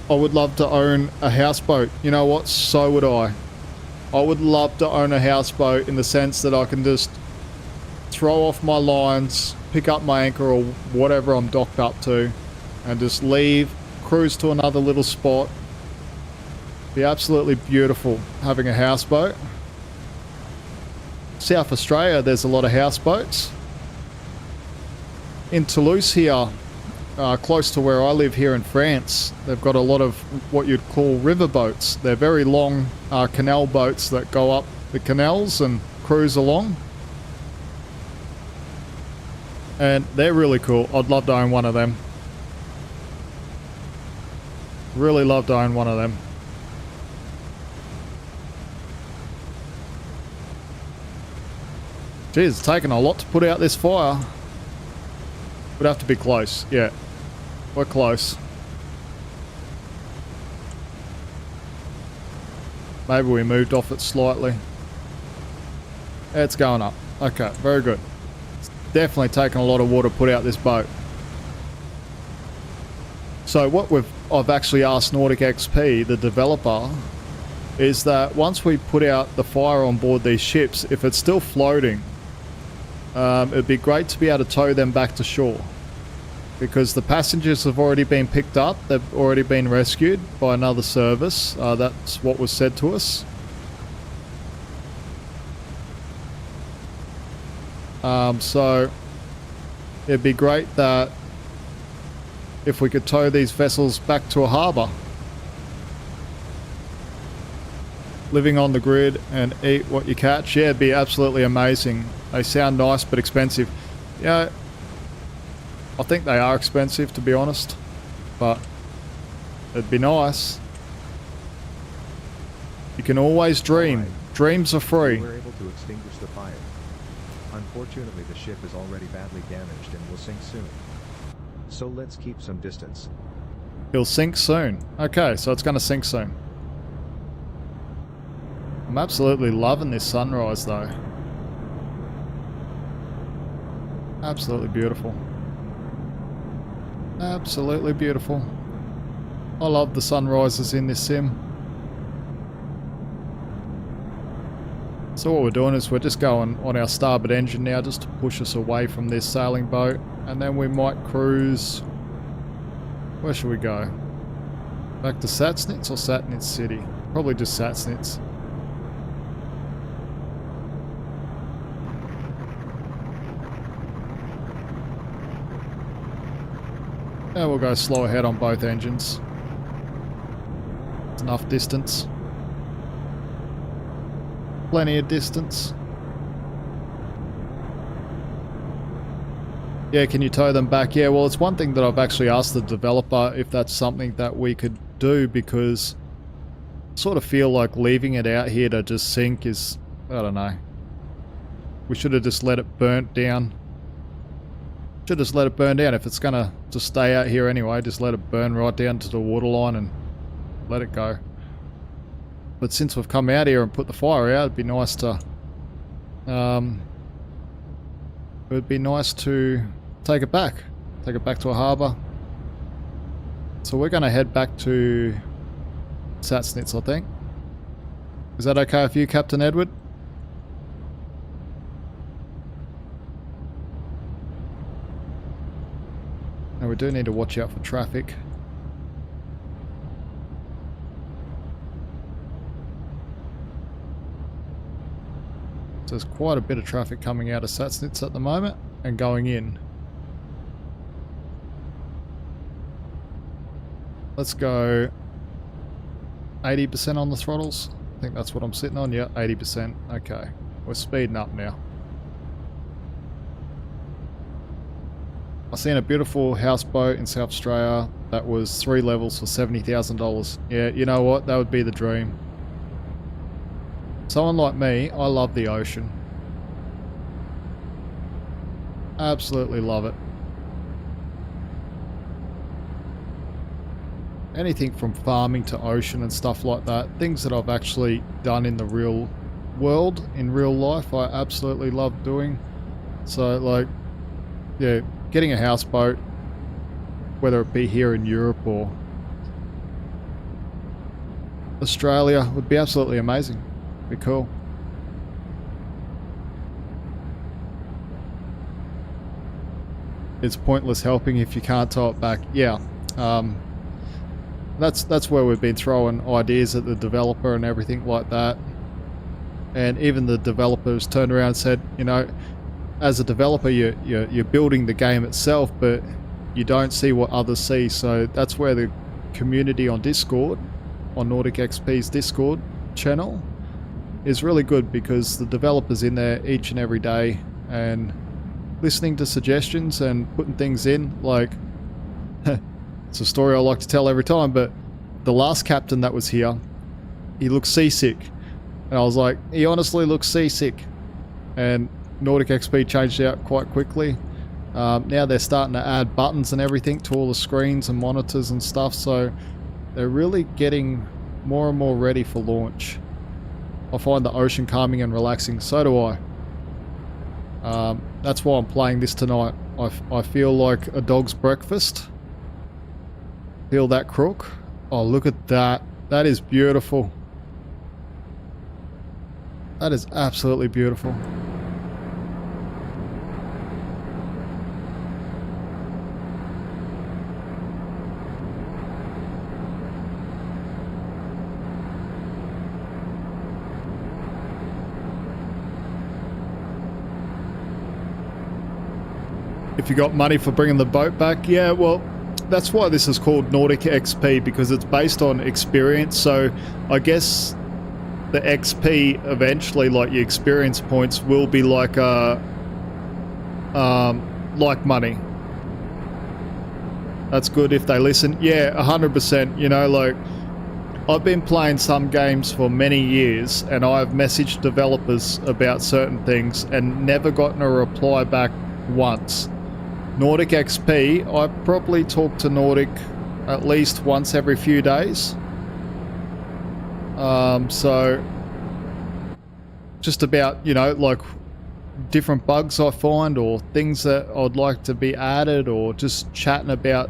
I would love to own a houseboat. You know what, so would I. I would love to own a houseboat in the sense that I can just throw off my lines, pick up my anchor or whatever I'm docked up to, and just leave, cruise to another little spot. Be absolutely beautiful having a houseboat. South Australia, there's a lot of houseboats. In Toulouse here, close to where I live here in France, they've got a lot of what you'd call river boats. They're very long canal boats that go up the canals and cruise along. And they're really cool. I'd love to own one of them. Really love to own one of them. Geez, it's taken a lot to put out this fire. We'd have to be close. Yeah, we're close. Maybe we moved off it slightly. It's going up. Okay, very good. It's definitely taken a lot of water to put out this boat. So what I've actually asked Nautic XP, the developer, is that once we put out the fire on board these ships, if it's still floating, it'd be great to be able to tow them back to shore, because the passengers have already been picked up. They've already been rescued by another service. That's what was said to us. So it'd be great that if we could tow these vessels back to a harbour. Living on the grid and eat what you catch. Yeah, it'd be absolutely amazing. They sound nice but expensive. Yeah, I think they are expensive, to be honest. But it'd be nice. You can always dream. Alright. Dreams are free. We were able to extinguish the fire. Unfortunately, the ship is already badly damaged and will sink soon. So let's keep some distance. It'll sink soon. Okay, so it's going to sink soon. I'm absolutely loving this sunrise though. Absolutely beautiful. Absolutely beautiful. I love the sunrises in this sim. So what we're doing is we're just going on our starboard engine now just to push us away from this sailing boat, and then we might cruise. Where should we go? Back to Satsnitz or Satsnitz City? Probably just Satsnitz. And we'll go slow ahead on both engines. It's enough distance. Plenty of distance. Yeah, can you tow them back? Yeah, well, it's one thing that I've actually asked the developer if that's something that we could do, because I sort of feel like leaving it out here to just sink is, I don't know. We should have just let it burn down. Should just let it burn down. If it's gonna just stay out here anyway, just let it burn right down to the waterline and let it go. But since we've come out here and put the fire out, it'd be nice to take it back to a harbour. So we're gonna head back to Satsnitz, I think. Is that okay with you, Captain Edward? Now we do need to watch out for traffic. So there's quite a bit of traffic coming out of Satsnitz at the moment and going in. Let's go 80% on the throttles. I think that's what I'm sitting on. Yeah, 80%. Okay. We're speeding up now. I seen a beautiful houseboat in South Australia that was 3 levels for $70,000. Yeah, you know what? That would be the dream. Someone like me, I love the ocean. Absolutely love it. Anything from farming to ocean and stuff like that. Things that I've actually done in the real world, in real life, I absolutely love doing. So, like, yeah, getting a houseboat, whether it be here in Europe or Australia, would be absolutely amazing. Be cool. It's pointless helping if you can't tow it back. Yeah, that's where we've been throwing ideas at the developer and everything like that. And even the developers turned around and said, you know, as a developer, you're building the game itself, but you don't see what others see. So that's where the community on Discord, on Nautic XP's Discord channel, is really good, because the developers in there each and every day and listening to suggestions and putting things in. Like, it's a story I like to tell every time, but the last captain that was here, he looked seasick. And I was like, he honestly looks seasick. And Nautic XP changed out quite quickly. Now they're starting to add buttons and everything to all the screens and monitors and stuff, so they're really getting more and more ready for launch. I find the ocean calming and relaxing. So do I. That's why I'm playing this tonight. I feel like a dog's breakfast. Feel that crook? Oh, look at that. That is beautiful. That is absolutely beautiful. If you got money for bringing the boat back, yeah, well, that's why this is called Nautic XP, because it's based on experience. So I guess the XP eventually, like your experience points, will be like money. That's good if they listen. Yeah, 100%. You know, like, I've been playing some games for many years, and I've messaged developers about certain things and never gotten a reply back once. Nautic XP, I probably talk to Nautic at least once every few days. So just about, you know, like different bugs I find or things that I'd like to be added, or just chatting about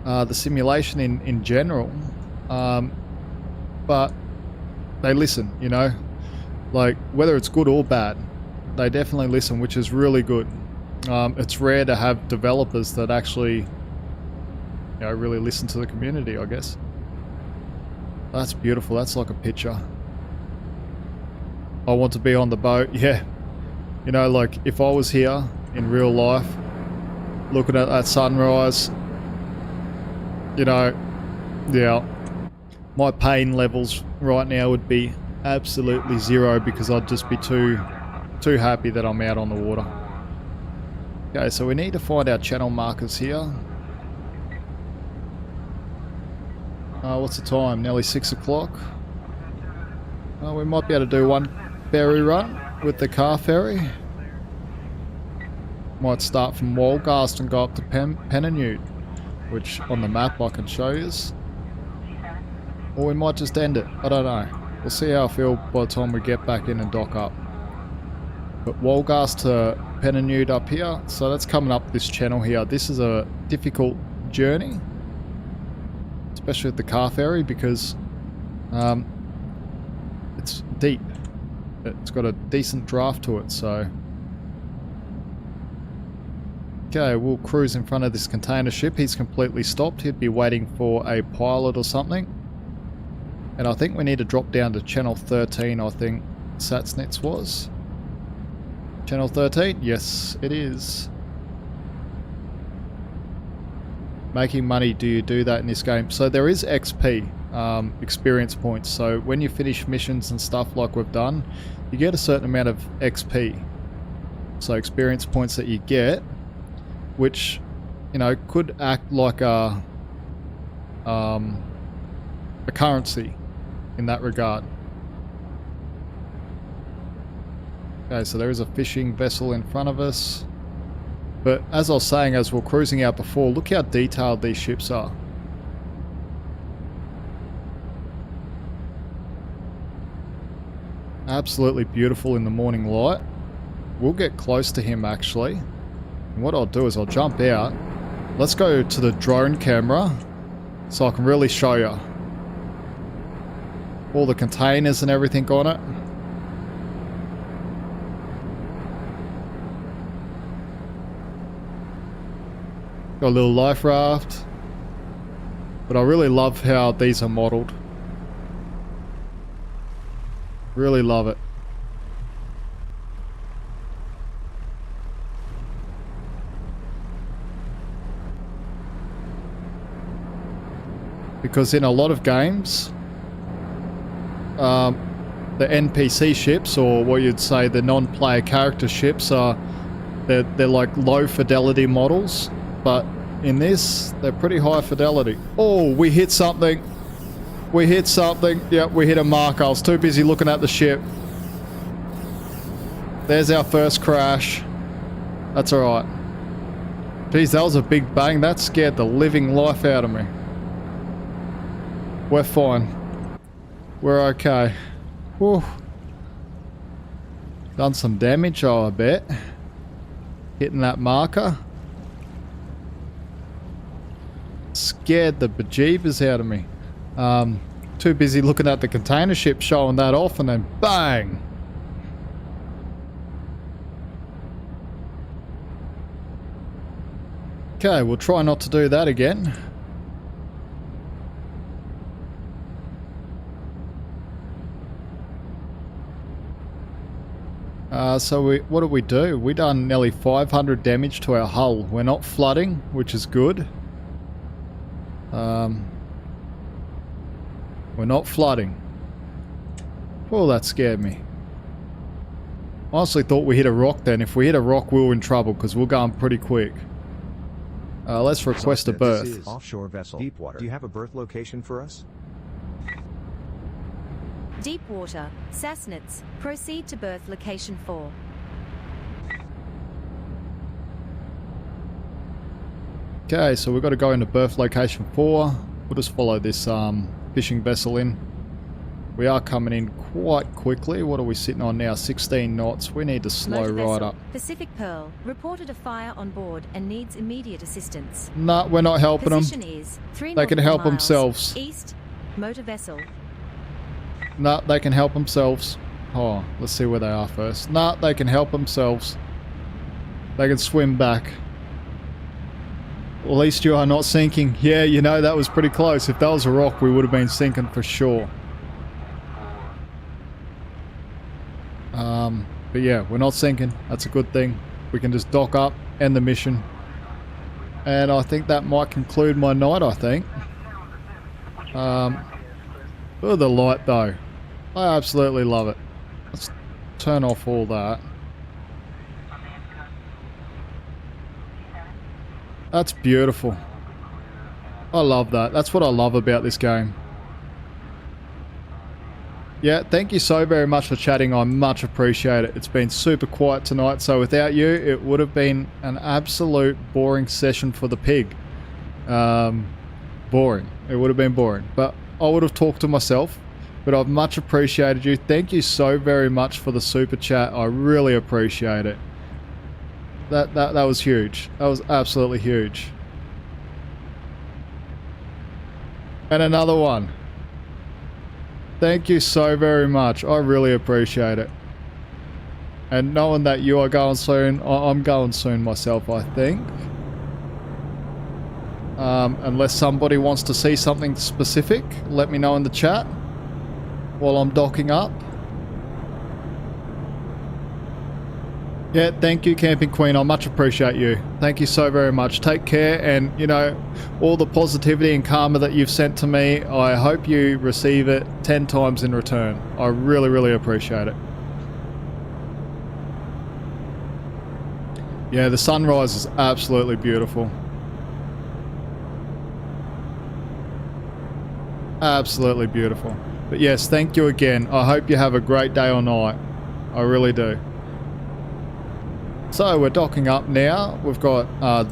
the simulation in general. But they listen, you know, like whether it's good or bad, they definitely listen, which is really good. It's rare to have developers that actually, you know, really listen to the community, I guess. That's beautiful. That's like a picture. I want to be on the boat. Yeah. You know, like if I was here in real life, looking at that sunrise, you know, yeah, my pain levels right now would be absolutely zero, because I'd just be too happy that I'm out on the water. Okay, so we need to find our channel markers here. What's the time? Nearly 6 o'clock. We might be able to do one ferry run with the car ferry. Might start from Walgast and go up to Penanute, which on the map I can show you. Or we might just end it. I don't know. We'll see how I feel by the time we get back in and dock up. But Walgast to Penanute up here. So that's coming up this channel here. This is a difficult journey, especially with the car ferry, because it's deep. It's got a decent draft to it, so... Okay, we'll cruise in front of this container ship. He's completely stopped. He'd be waiting for a pilot or something. And I think we need to drop down to channel 13, I think Satsnitz was. Channel 13? Yes, it is. Making money, do you do that in this game? So there is XP, experience points. So when you finish missions and stuff like we've done, you get a certain amount of XP. So experience points that you get, which, you know, could act like a currency in that regard. Okay, so there is a fishing vessel in front of us. But as I was saying, as we're cruising out before, look how detailed these ships are. Absolutely beautiful in the morning light. We'll get close to him actually. And what I'll do is I'll jump out. Let's go to the drone camera so I can really show you all the containers and everything on it. Got a little life raft. But I really love how these are modeled. Really love it. Because in a lot of games, the NPC ships, or what you'd say the non-player character ships, are they're like low fidelity models, but in this they're pretty high fidelity. Oh, we hit something. We hit something. Yep, we hit a mark. I was too busy looking at the ship. There's our first crash. That's alright. Geez, that was a big bang. That scared the living life out of me. We're fine. We're okay. Whew. Done some damage, oh, I bet. Hitting that marker. Scared the bejeebers out of me. Too busy looking at the container ship showing that off, and then bang! Okay, we'll try not to do that again. So what did we do? We done nearly 500 damage to our hull. We're not flooding, which is good. We're not flooding. Oh, that scared me. Honestly thought we hit a rock then. If we hit a rock, we were in trouble because we're going pretty quick. Let's request a berth. This is offshore vessel, Deepwater. Do you have a berth location for us? Deepwater, Sassnitz, proceed to berth location 4. Okay, so we've got to go into berth location 4. We'll just follow this fishing vessel in. We are coming in quite quickly. What are we sitting on now? 16 knots. We need to slow Motor right vessel, up. Pacific Pearl reported a fire on board and needs immediate assistance. No, we're not helping them. Position is 3 They can nautical help miles themselves. East, motor vessel. No, they can help themselves. Oh, let's see where they are first. No, they can help themselves. They can swim back. At least you are not sinking. Yeah, you know, that was pretty close. If that was a rock, we would have been sinking for sure. But yeah, we're not sinking. That's a good thing. We can just dock up, end the mission. And I think that might conclude my night, I think. Look at the light though. I absolutely love it. Let's turn off all that. That's beautiful. I love that. That's what I love about this game. Yeah, thank you so very much for chatting. I much appreciate it. It's been super quiet tonight, so without you, it would have been an absolute boring session for the pig. Boring. It would have been boring. But I would have talked to myself. But I've much appreciated you. Thank you so very much for the super chat. I really appreciate it. That was huge. That was absolutely huge. And another one. Thank you so very much. I really appreciate it. And knowing that you are going soon, I'm going soon myself, I think. Unless somebody wants to see something specific, let me know in the chat while I'm docking up. Yeah, thank you, Camping Queen. I much appreciate you. Thank you so very much. Take care, and, you know, all the positivity and karma that you've sent to me, I hope you receive it 10 times in return. I really, really appreciate it. Yeah, the sunrise is absolutely beautiful. Absolutely beautiful. But yes, thank you again. I hope you have a great day or night. I really do. So we're docking up now. We've got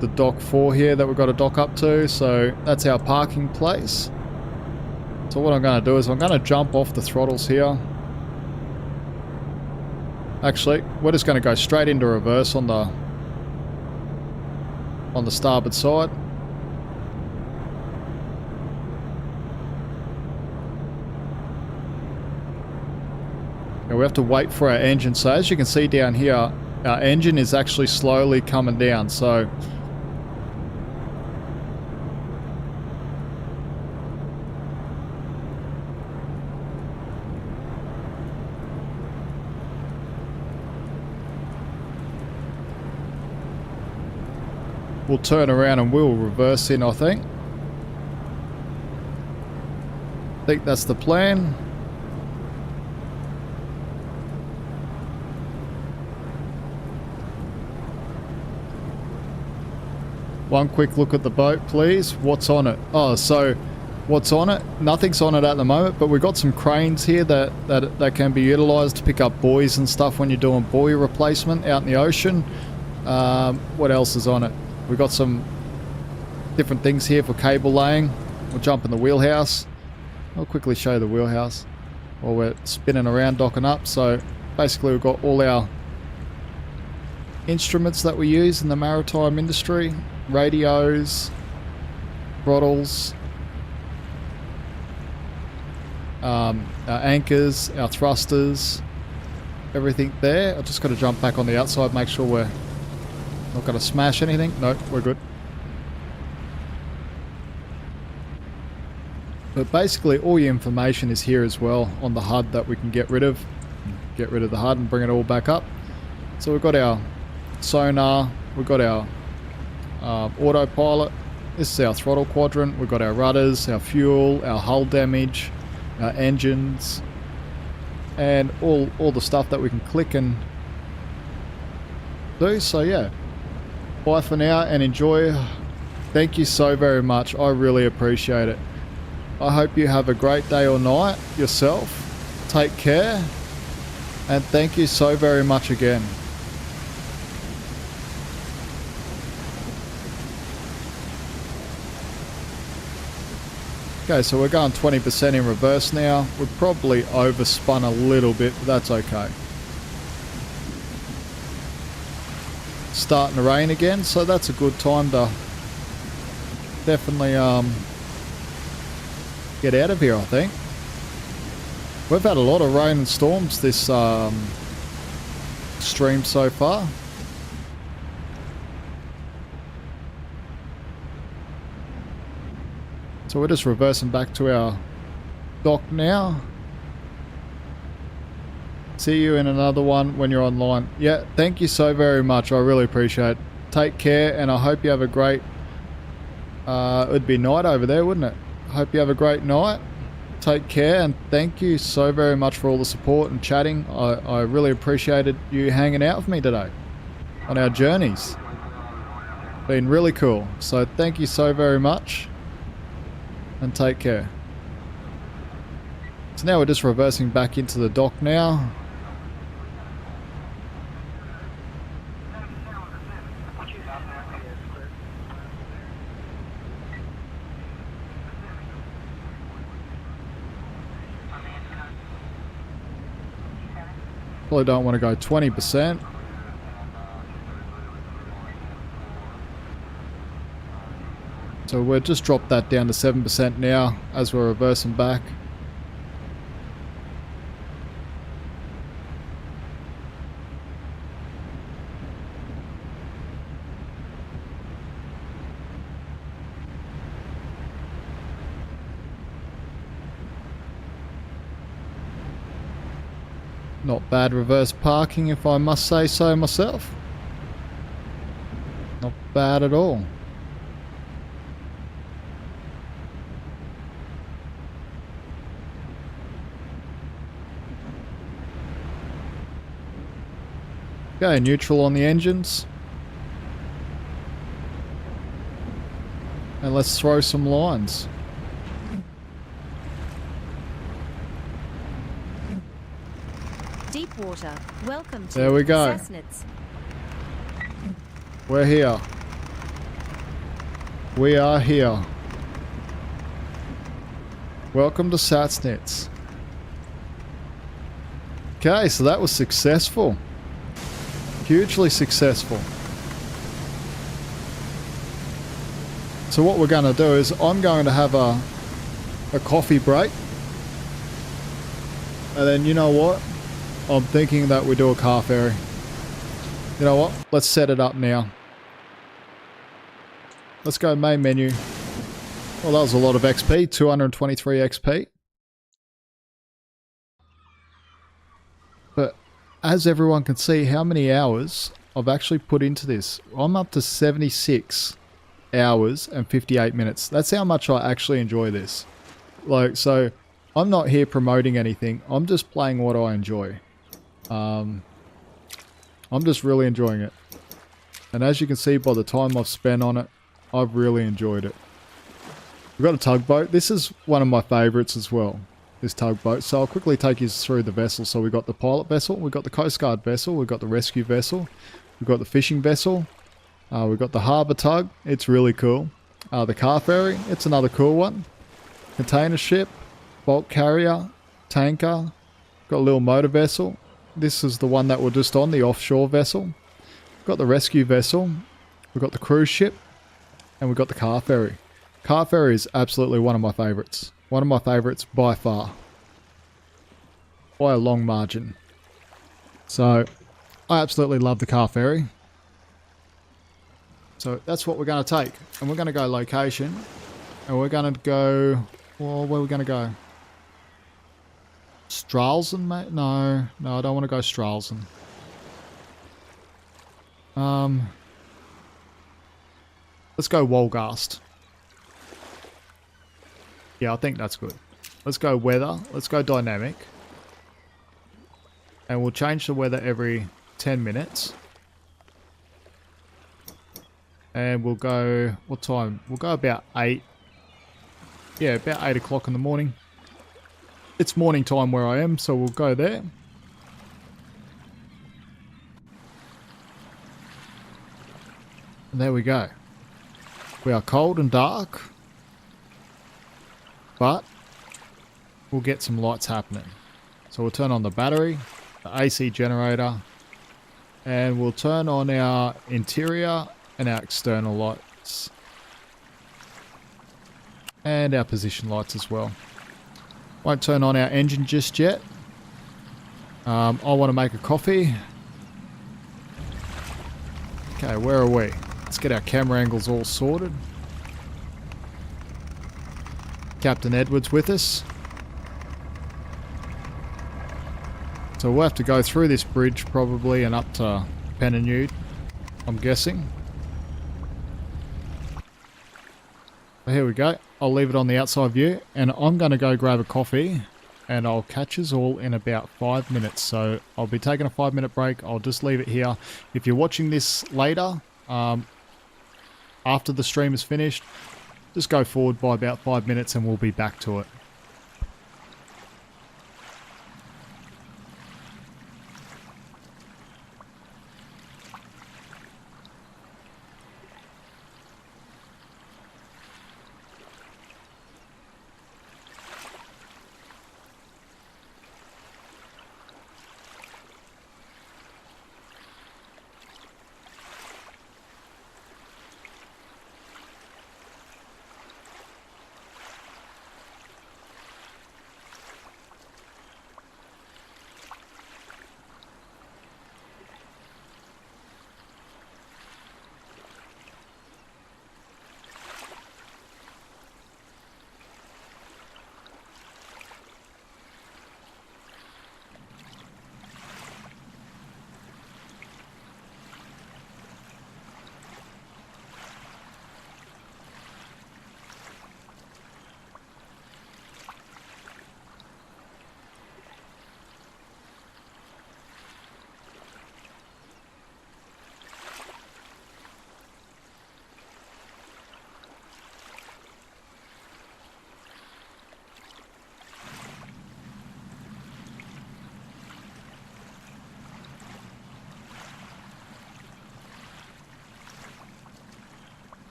the dock 4 here that we've got to dock up to. So that's our parking place. So what I'm going to do is I'm going to jump off the throttles here. Actually, we're just going to go straight into reverse on the starboard side. And we have to wait for our engine. So as you can see down here, our engine is actually slowly coming down. So we'll turn around and we'll reverse in, I think. I think that's the plan. One quick look at the boat, please. What's on it? Oh, so what's on it? Nothing's on it at the moment, but we've got some cranes here that can be utilised to pick up buoys and stuff when you're doing buoy replacement out in the ocean. What else is on it? We've got some different things here for cable laying. We'll jump in the wheelhouse. I'll quickly show you the wheelhouse while we're spinning around docking up. So basically we've got all our instruments that we use in the maritime industry. Radios, throttles, our anchors, our thrusters, everything there. I've just got to jump back on the outside, make sure we're not going to smash anything. No, we're good. But basically all your information is here as well on the HUD that we can get rid of. Get rid of the HUD and bring it all back up. So we've got our sonar, we've got our autopilot, this is our throttle quadrant, we've got our rudders, our fuel, our hull damage, our engines, and all the stuff that we can click and do. So yeah, bye for now and enjoy. Thank you so very much, I really appreciate it. I hope you have a great day or night yourself. Take care, and thank you so very much again. Okay, so we're going 20% in reverse now. We're probably overspun a little bit, but that's okay. Starting to rain again, so that's a good time to definitely get out of here, I think. We've had a lot of rain and storms this stream so far. So we're just reversing back to our dock now. See you in another one when you're online. Yeah, thank you so very much. I really appreciate it. Take care, and I hope you have a great... it'd be night over there, wouldn't it? I hope you have a great night. Take care, and thank you so very much for all the support and chatting. I really appreciated you hanging out with me today on our journeys. Been really cool. So thank you so very much. And take care. So now we're just reversing back into the dock now. Probably don't want to go 20%. So we'll just drop that down to 7% now as we're reversing back. Not bad reverse parking, if I must say so myself. Not bad at all. Okay, neutral on the engines. And let's throw some lines. Deep water. Welcome to There we go. Sassnitz. We're here. We are here. Welcome to Sassnitz. Okay, so that was successful. Hugely successful. So what we're going to do is I'm going to have a coffee break. And then you know what? I'm thinking that we do a car ferry. You know what? Let's set it up now. Let's go main menu. Well, that was a lot of XP. 223 XP. But as everyone can see how many hours I've actually put into this. I'm up to 76 hours and 58 minutes. That's how much I actually enjoy this. Like, so I'm not here promoting anything. I'm just playing what I enjoy. I'm just really enjoying it. And as you can see by the time I've spent on it, I've really enjoyed it. We've got a tugboat. This is one of my favorites as well, this tugboat. So I'll quickly take you through the vessel. So we've got the pilot vessel, we've got the Coast Guard vessel, we've got the rescue vessel, we've got the fishing vessel, we've got the harbour tug. It's really cool. The car ferry, it's another cool one. Container ship, bulk carrier, tanker, got a little motor vessel. This is the one that we're just on, the offshore vessel. We've got the rescue vessel, we've got the cruise ship, and we've got the car ferry. Car ferry is absolutely one of my favourites. One of my favourites by far. By a long margin. So, I absolutely love the car ferry. So, that's what we're going to take. And we're going to go location. And we're going to go... Well, where are we going to go? Stralsund, mate? No, I don't want to go Stralsund. Let's go Wolgast. Yeah, I think that's good. Let's go weather. Let's go dynamic. And we'll change the weather every 10 minutes. And we'll go... What time? We'll go about 8. Yeah, about 8 o'clock in the morning. It's morning time where I am, so we'll go there. And there we go. We are cold and dark. But we'll get some lights happening. So we'll turn on the battery, the AC generator, and we'll turn on our interior and our external lights. And our position lights as well. Won't turn on our engine just yet. I want to make a coffee. Okay, where are we? Let's get our camera angles all sorted. Captain Edward's with us. So we'll have to go through this bridge probably and up to Pennude, I'm guessing. But here we go. I'll leave it on the outside view and I'm going to go grab a coffee and I'll catch us all in about 5 minutes. So I'll be taking a 5-minute break. I'll just leave it here. If you're watching this later, after the stream is finished, just go forward by about 5 minutes and we'll be back to it.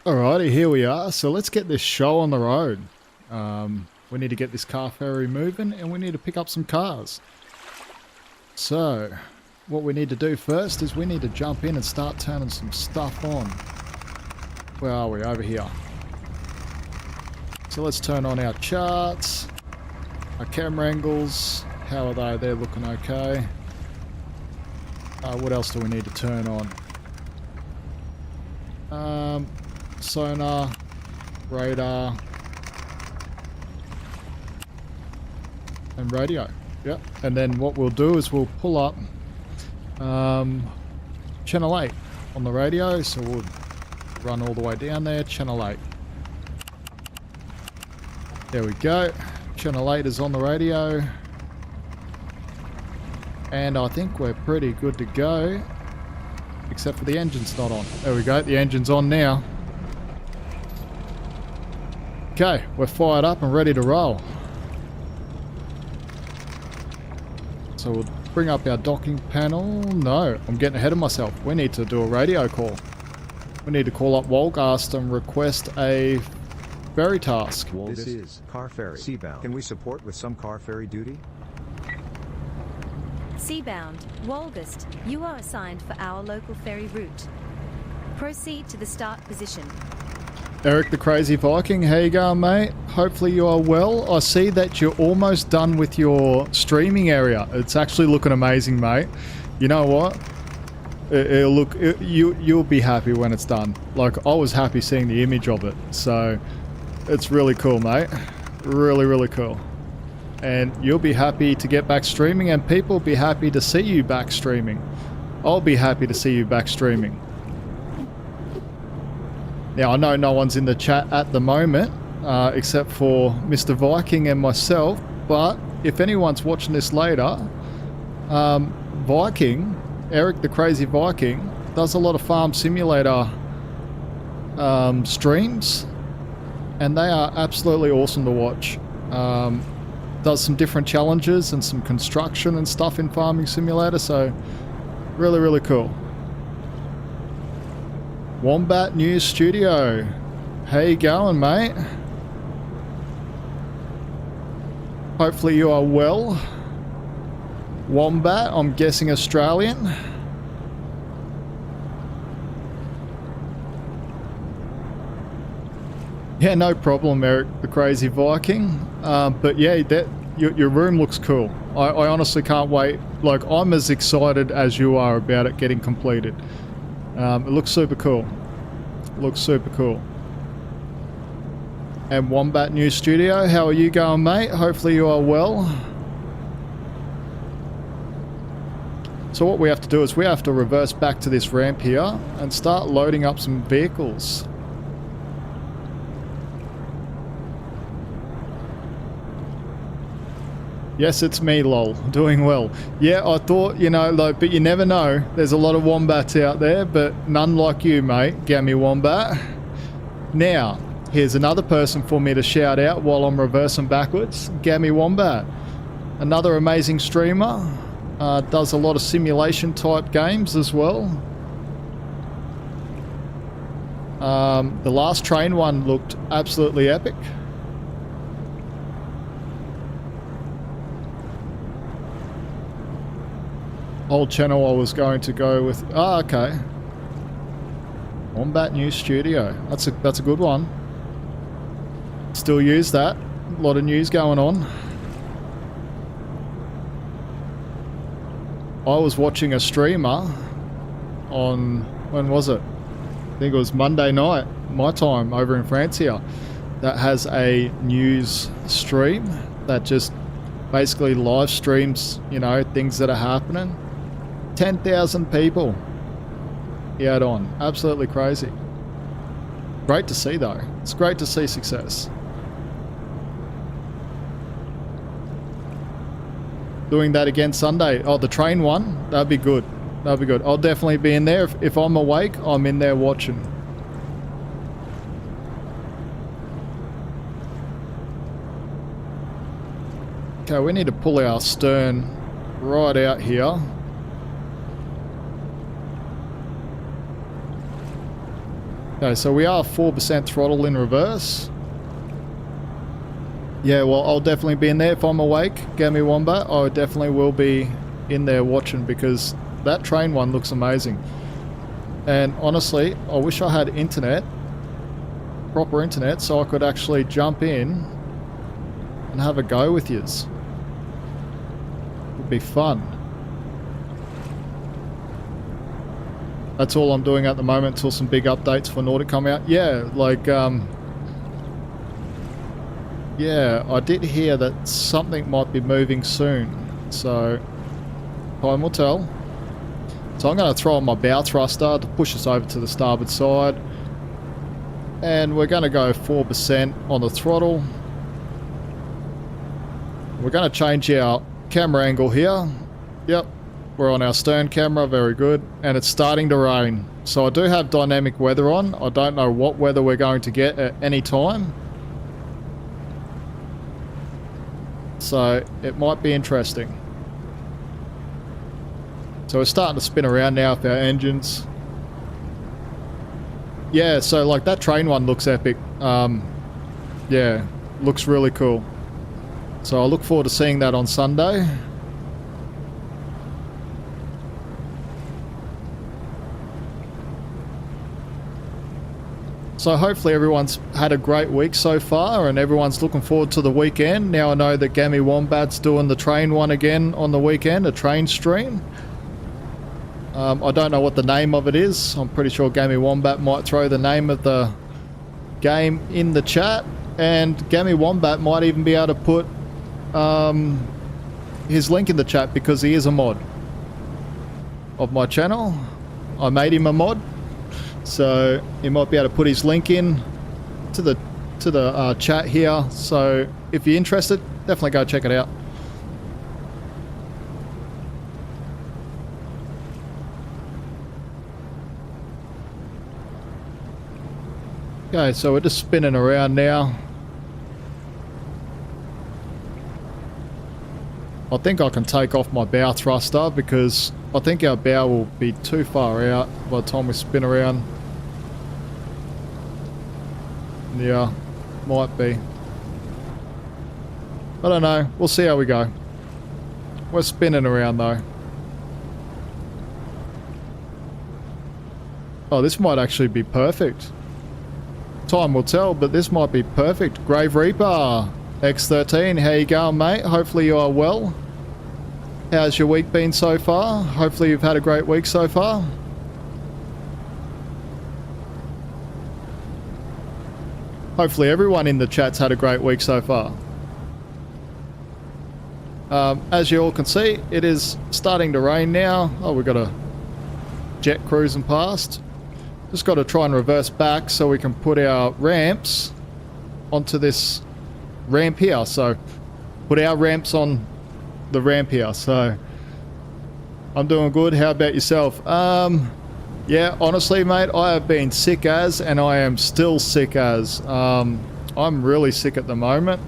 Alrighty, here we are. So let's get this show on the road. We need to get this car ferry moving and we need to pick up some cars. So what we need to do first is we need to jump in and start turning some stuff on. Where are we? Over here. So let's turn on our charts, our camera angles. How are they? They're looking okay. What else do we need to turn on? Sonar, radar, and radio. Yep. And then what we'll do is we'll pull up channel 8 on the radio. So we'll run all the way down there, channel 8. There we go. Channel 8 is on the radio. And I think we're pretty good to go. Except for the engine's not on. There we go. The engine's on now. Okay, we're fired up and ready to roll. So we'll bring up our docking panel. No, I'm getting ahead of myself. We need to do a radio call. We need to call up Wolgast and request a ferry task. This is car ferry. Seabound. Can we support with some car ferry duty? Seabound, Wolgast, you are assigned for our local ferry route. Proceed to the start position. Eric the Crazy Viking, how you going, mate? Hopefully you are well. I see that you're almost done with your streaming area. It's actually looking amazing, mate. You know what? You'll be happy when it's done. Like, I was happy seeing the image of it. So, it's really cool, mate. Really, really cool. And you'll be happy to get back streaming, and people will be happy to see you back streaming. I'll be happy to see you back streaming. Now, I know no one's in the chat at the moment, except for Mr. Viking and myself, but if anyone's watching this later, Viking, Eric the Crazy Viking, does a lot of farm simulator streams, and they are absolutely awesome to watch. Does some different challenges and some construction and stuff in Farming Simulator, so really, really cool. Wombat News Studio. How you going, mate? Hopefully you are well. Wombat, I'm guessing Australian. Yeah, no problem, Eric the Crazy Viking. But yeah, your room looks cool. I honestly can't wait. Like, I'm as excited as you are about it getting completed. It looks super cool. Looks super cool. And Wombat News Studio, how are you going, mate? Hopefully you are well. So what we have to do is we have to reverse back to this ramp here and start loading up some vehicles. Yes, it's me, lol. Doing well. Yeah, I thought, you know, like, but you never know. There's a lot of wombats out there, but none like you, mate. Gammy Wombat. Now, here's another person for me to shout out while I'm reversing backwards. Gammy Wombat. Another amazing streamer. Does a lot of simulation type games as well. The last train one looked absolutely epic. Old channel I was going to go with. Ah, okay. Wombat News Studio. That's a good one. Still use that. A lot of news going on. I was watching a streamer on, when was it? I think it was Monday night, my time, over in France here, that has a news stream that just basically live streams, you know, things that are happening. 10,000 people he had on. Absolutely crazy. Great to see though. It's great to see success. Doing that again Sunday. Oh, the train one? That'd be good. That'd be good. I'll definitely be in there. If I'm awake, I'm in there watching. Okay, we need to pull our stern right out here. Okay, so we are 4% throttle in reverse. Yeah, well, I'll definitely be in there if I'm awake, Gammy Wombat. I definitely will be in there watching because that train one looks amazing. And honestly, I wish I had internet, proper internet, so I could actually jump in and have a go with yous. Would be fun. That's all I'm doing at the moment until some big updates for Nautic come out. Yeah, like, yeah, I did hear that something might be moving soon, so time will tell. So I'm going to throw on my bow thruster to push us over to the starboard side, and we're going to go 4% on the throttle. We're going to change our camera angle here. Yep, we're on our stern camera, very good, and it's starting to rain. So I do have dynamic weather on. I don't know what weather we're going to get at any time. So it might be interesting. So we're starting to spin around now with our engines. Yeah, so like that train one looks epic. Yeah, looks really cool. So I look forward to seeing that on Sunday. So hopefully everyone's had a great week so far and everyone's looking forward to the weekend. Now I know that Gammy Wombat's doing the train one again on the weekend, a train stream. I don't know what the name of it is. I'm pretty sure Gammy Wombat might throw the name of the game in the chat, and Gammy Wombat might even be able to put his link in the chat because he is a mod of my channel. I made him a mod. So he might be able to put his link in to the chat here. So if you're interested, definitely go check it out. Okay, so we're just spinning around now. I think I can take off my bow thruster because I think our bow will be too far out by the time we spin around. Yeah, might be. I don't know. We'll see how we go. We're spinning around though. Oh, this might actually be perfect. Time will tell, but this might be perfect. Grave Reaper, X13, how you going, mate? Hopefully you are well. How's your week been so far? Hopefully you've had a great week so far. Hopefully everyone in the chat's had a great week so far. As you all can see, it is starting to rain now. Oh, we've got a jet cruising past. Just got to try and reverse back so we can put our ramps onto this ramp here. So put our ramps on the ramp here. So I'm doing good. How about yourself? Yeah, honestly, mate, I have been sick as, and I am still sick as. I'm really sick at the moment.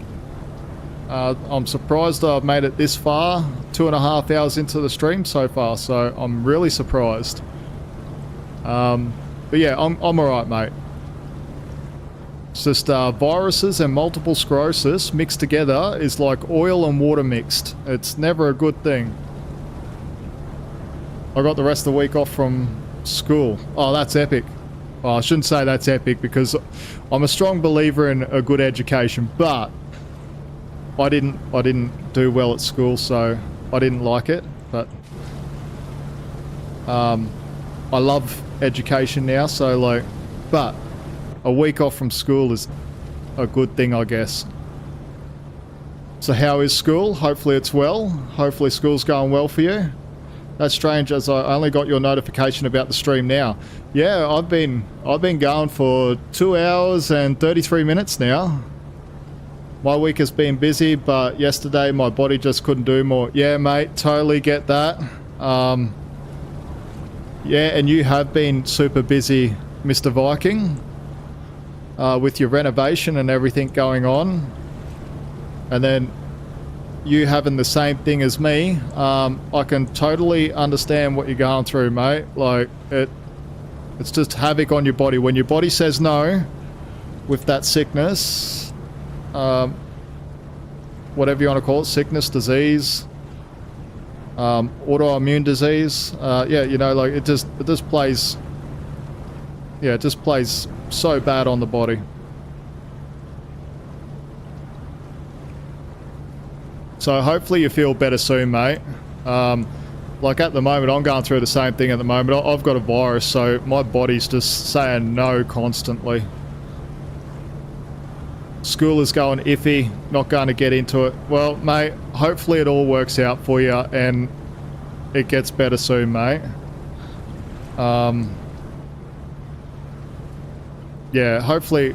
I'm surprised I've made it this far, 2.5 hours into the stream so far, so I'm really surprised. But yeah, I'm alright, mate. It's just viruses and multiple sclerosis mixed together is like oil and water mixed. It's never a good thing. I got the rest of the week off from school. Oh, that's epic. Well, I shouldn't say that's epic because I'm a strong believer in a good education, but I didn't do well at school, so I didn't like it. But I love education now, so like, but a week off from school is a good thing, I guess. So how is school? Hopefully it's well. Hopefully school's going well for you. That's strange, as I only got your notification about the stream now. Yeah, I've been going for 2 hours and 33 minutes now. My week has been busy, but yesterday my body just couldn't do more. Yeah, mate, totally get that. Yeah, and you have been super busy, Mr. Viking, with your renovation and everything going on. And then you having the same thing as me. I can totally understand what you're going through, mate. Like, It's just havoc on your body. When your body says no with that sickness, whatever you want to call it, sickness, disease, autoimmune disease, yeah, you know, like it just plays, yeah, it just plays so bad on the body. So hopefully you feel better soon, mate. Like at the moment, I'm going through the same thing at the moment. I've got a virus, so my body's just saying no constantly. School is going iffy, not going to get into it. Well, mate, hopefully it all works out for you and it gets better soon, mate. Yeah, hopefully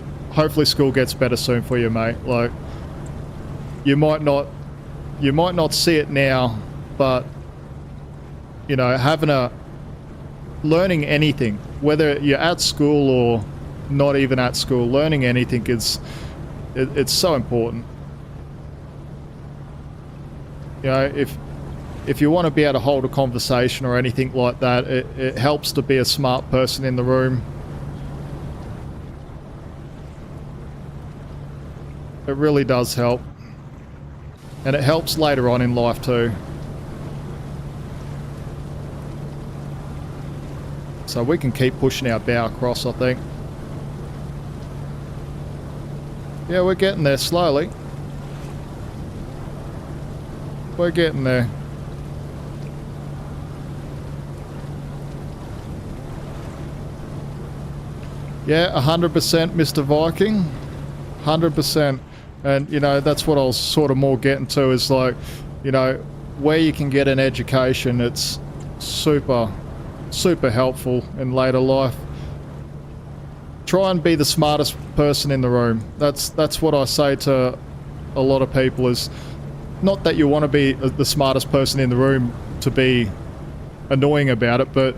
school gets better soon for you, mate. Like, you might not see it now, but you know, learning anything, whether you're at school or not even at school, learning anything is, it's so important. You know, if you want to be able to hold a conversation or anything like that, it helps to be a smart person in the room. It really does help. And it helps later on in life too. So we can keep pushing our bow across, I think. Yeah, we're getting there slowly. We're getting there. Yeah, 100% Mr. Viking. 100%. And, you know, that's what I was sort of more getting to is like, you know, where you can get an education, it's super helpful in later life. Try and be the smartest person in the room. That's what I say to a lot of people is not that you want to be the smartest person in the room to be annoying about it, but,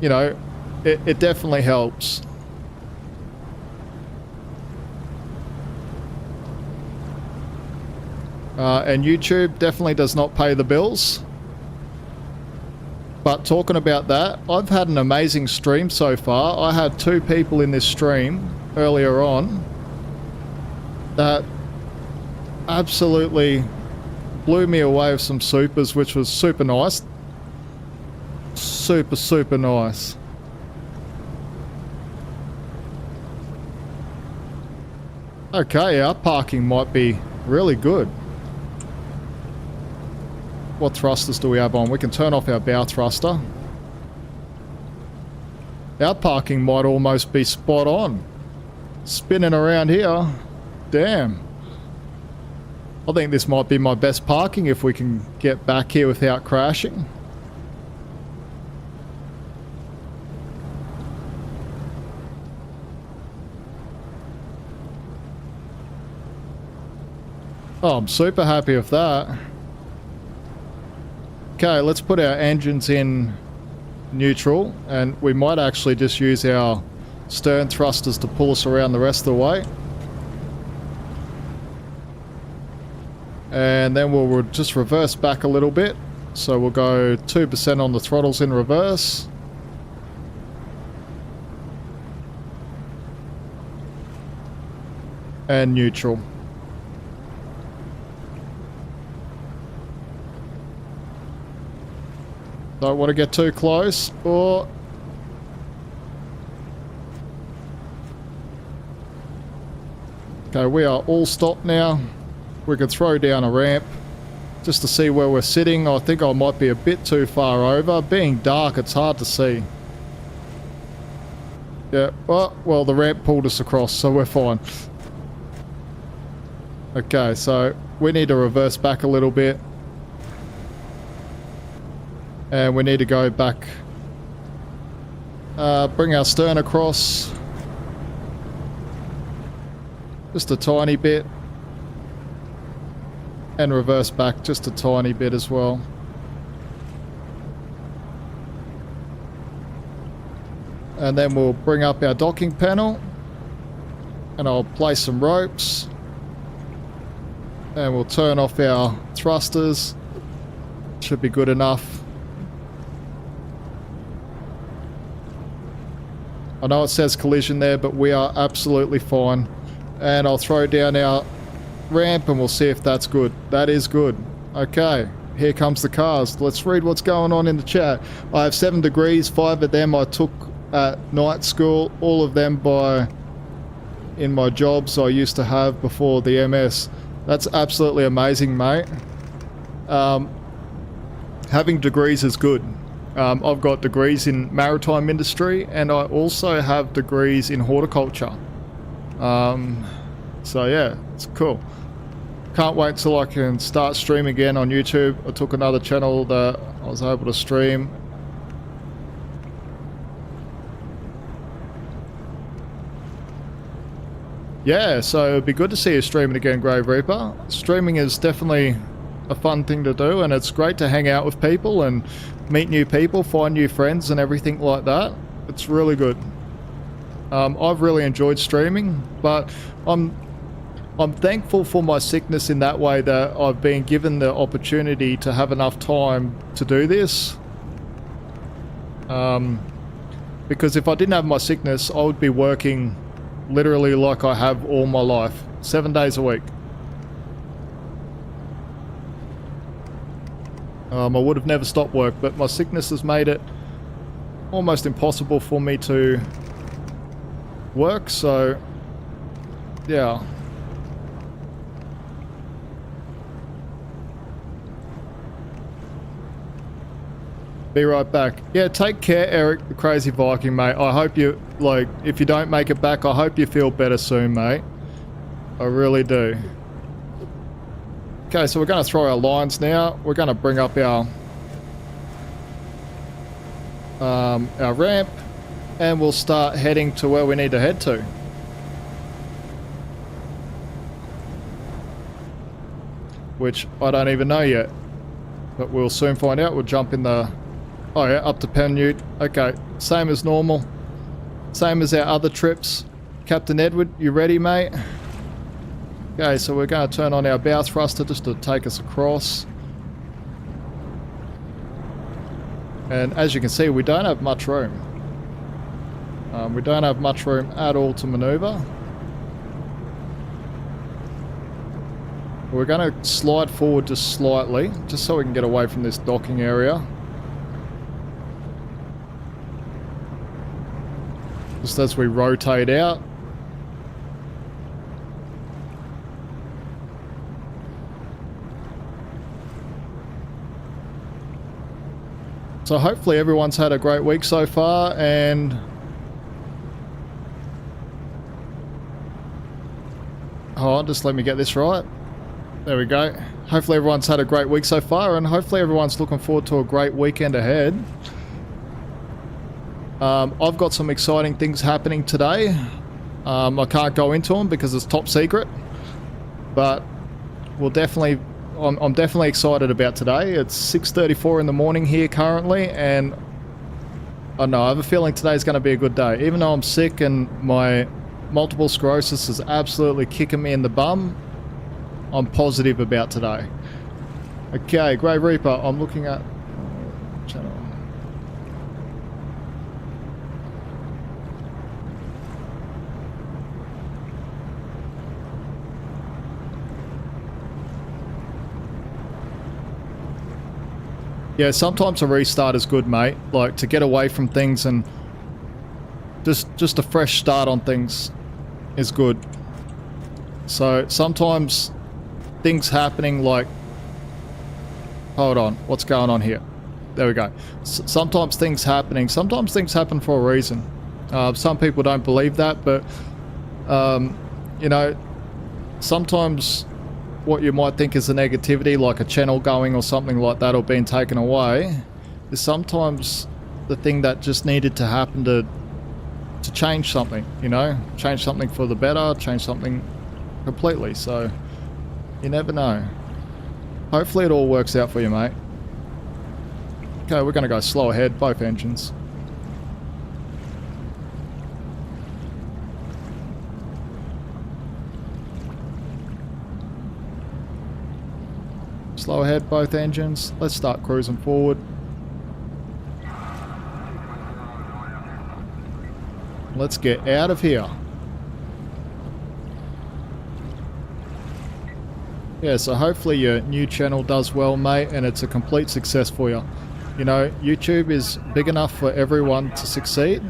you know, it definitely helps. And YouTube definitely does not pay the bills. But talking about that, I've had an amazing stream so far. I had 2 people in this stream earlier on that absolutely blew me away with some supers, which was super nice. Super nice. Okay, our parking might be really good. What thrusters do we have on? We can turn off our bow thruster. Our parking might almost be spot on. Spinning around here. Damn. I think this might be my best parking if we can get back here without crashing. Oh, I'm super happy with that. Okay, let's put our engines in neutral, and we might actually just use our stern thrusters to pull us around the rest of the way. And then we'll just reverse back a little bit. So we'll go 2% on the throttles in reverse. And neutral. Don't want to get too close, or... Okay, we are all stopped now. We can throw down a ramp just to see where we're sitting. I think I might be a bit too far over. Being dark, it's hard to see. Yeah, well, the ramp pulled us across, so we're fine. Okay, so we need to reverse back a little bit. And we need to go back, bring our stern across just a tiny bit, and reverse back just a tiny bit as well. And then we'll bring up our docking panel, and I'll place some ropes, and we'll turn off our thrusters. Should be good enough. I know it says collision there, but we are absolutely fine. And I'll throw down our ramp and we'll see if that's good. That is good. Okay, here comes the cars. Let's read what's going on in the chat. I have 7 degrees, 5 of them I took at night school, all of them in my jobs I used to have before the MS. That's absolutely amazing, mate. Having degrees is good. I've got degrees in maritime industry and I also have degrees in horticulture. So yeah, it's cool. Can't wait till I can start streaming again on YouTube. I took another channel that I was able to stream. Yeah, so it'd be good to see you streaming again, Grave Reaper. Streaming is definitely a fun thing to do, and it's great to hang out with people and meet new people, find new friends and everything like that. It's really good. I've really enjoyed streaming, but I'm thankful for my sickness in that way, that I've been given the opportunity to have enough time to do this. Because if I didn't have my sickness, I would be working literally like I have all my life, 7 days a week. I would have never stopped work, but my sickness has made it almost impossible for me to work, so yeah. Be right back. Yeah, take care, Eric the Crazy Viking, mate. I hope you, like, if you don't make it back, I hope you feel better soon, mate. I really do. Okay, so we're going to throw our lines now. We're going to bring up our ramp, and we'll start heading to where we need to head to. Which I don't even know yet, but we'll soon find out. We'll jump in the... Oh yeah, up to Penute. Okay, same as normal. Same as our other trips. Captain Edward, you ready, mate? Okay, so we're going to turn on our bow thruster just to take us across. And as you can see, we don't have much room. We don't have much room at all to maneuver. We're going to slide forward just slightly, just so we can get away from this docking area. Just as we rotate out. So hopefully everyone's had a great week so far, and hold on, just let me get this right. There we go. Hopefully everyone's had a great week so far, and hopefully everyone's looking forward to a great weekend ahead. I've got some exciting things happening today. I can't go into them because it's top secret, but we'll definitely... I'm definitely excited about today. It's 6:34 in the morning here currently, and I don't know, I have a feeling today's going to be a good day. Even though I'm sick and my multiple sclerosis is absolutely kicking me in the bum, I'm positive about today. Okay, Grey Reaper, I'm looking at channel. Yeah, sometimes a restart is good, mate. Like, to get away from things and just a fresh start on things is good. So sometimes things happening like... Hold on, what's going on here? There we go. Sometimes things happen for a reason. Some people don't believe that, but you know, sometimes what you might think is a negativity, like a channel going or something like that, or being taken away, is sometimes the thing that just needed to happen to change something, you know? Change something for the better, change something completely, so you never know. Hopefully it all works out for you, mate. Okay, we're going to go slow ahead, both engines. Slow ahead, both engines. Let's start cruising forward. Let's get out of here. Yeah, so hopefully your new channel does well, mate, and it's a complete success for you. You know, YouTube is big enough for everyone to succeed.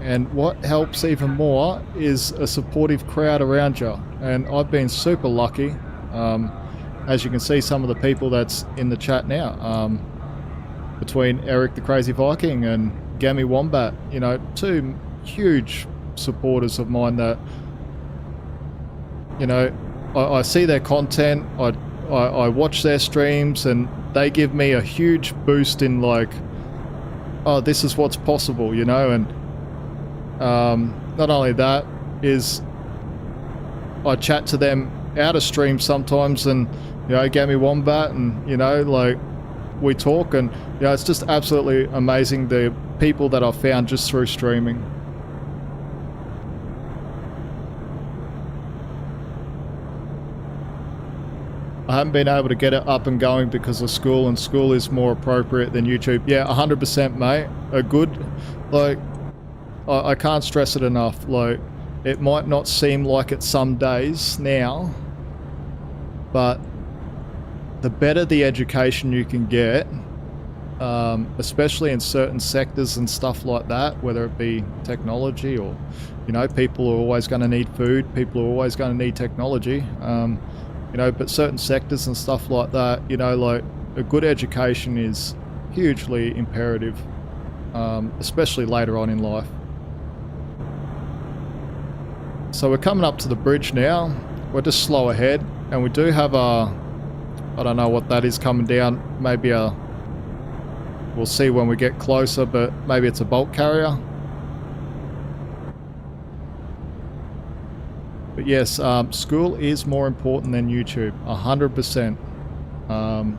And what helps even more is a supportive crowd around you. And I've been super lucky. As you can see, some of the people that's in the chat now, between Eric the Crazy Viking and Gammy Wombat, you know, two huge supporters of mine that, you know, I see their content, I watch their streams, and they give me a huge boost in like, oh, this is what's possible, you know. And not only that, is I chat to them out of stream sometimes, and you know, Gammy Wombat, and you know, like, we talk, and you know, it's just absolutely amazing the people that I've found just through streaming. I haven't been able to get it up and going because of school, and school is more appropriate than YouTube. Yeah, 100%, mate. A good, like, I can't stress it enough. Like, it might not seem like it some days now, but the better the education you can get, especially in certain sectors and stuff like that, whether it be technology or, you know, people are always going to need food, people are always going to need technology, you know, but certain sectors and stuff like that, you know, like, a good education is hugely imperative, especially later on in life. So we're coming up to the bridge now. We're just slow ahead, and we do have a, I don't know what that is coming down, maybe a, we'll see when we get closer, but maybe it's a bulk carrier. But yes, school is more important than YouTube, 100%.